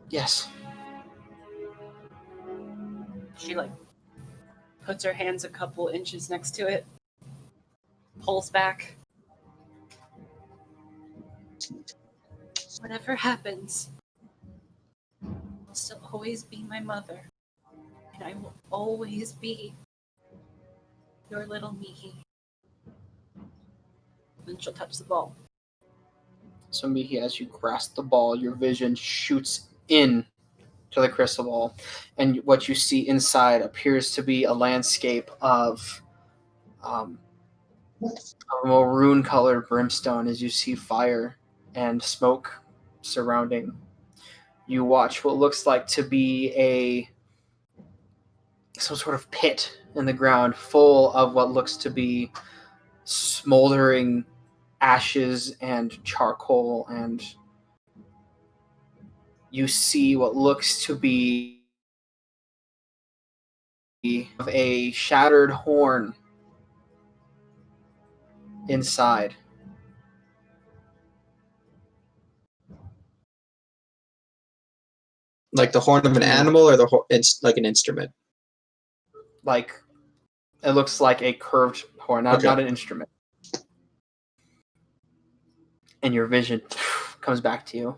Yes. She puts her hands a couple inches next to it, pulls back. Whatever happens, I'll still always be my mother, and I will always be your little Mihi. Then she'll touch the ball. So Mihi, as you grasp the ball, your vision shoots in to the crystal ball, and what you see inside appears to be a landscape of a maroon-colored brimstone as you see fire and smoke surrounding. You watch what looks like to be some sort of pit in the ground full of what looks to be smoldering ashes and charcoal, and you see what looks to be a shattered horn inside. Like the horn of an animal, or it's like an instrument? Like, it looks like a curved horn, not an instrument. And your vision comes back to you.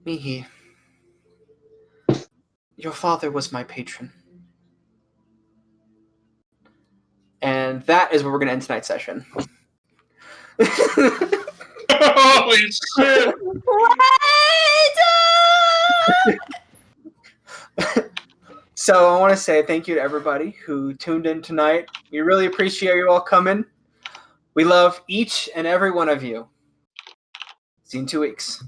Mihi, your father was my patron. And that is where we're going to end tonight's session. Holy shit! So I want to say thank you to everybody who tuned in tonight. We really appreciate you all coming. We love each and every one of you. See you in 2 weeks.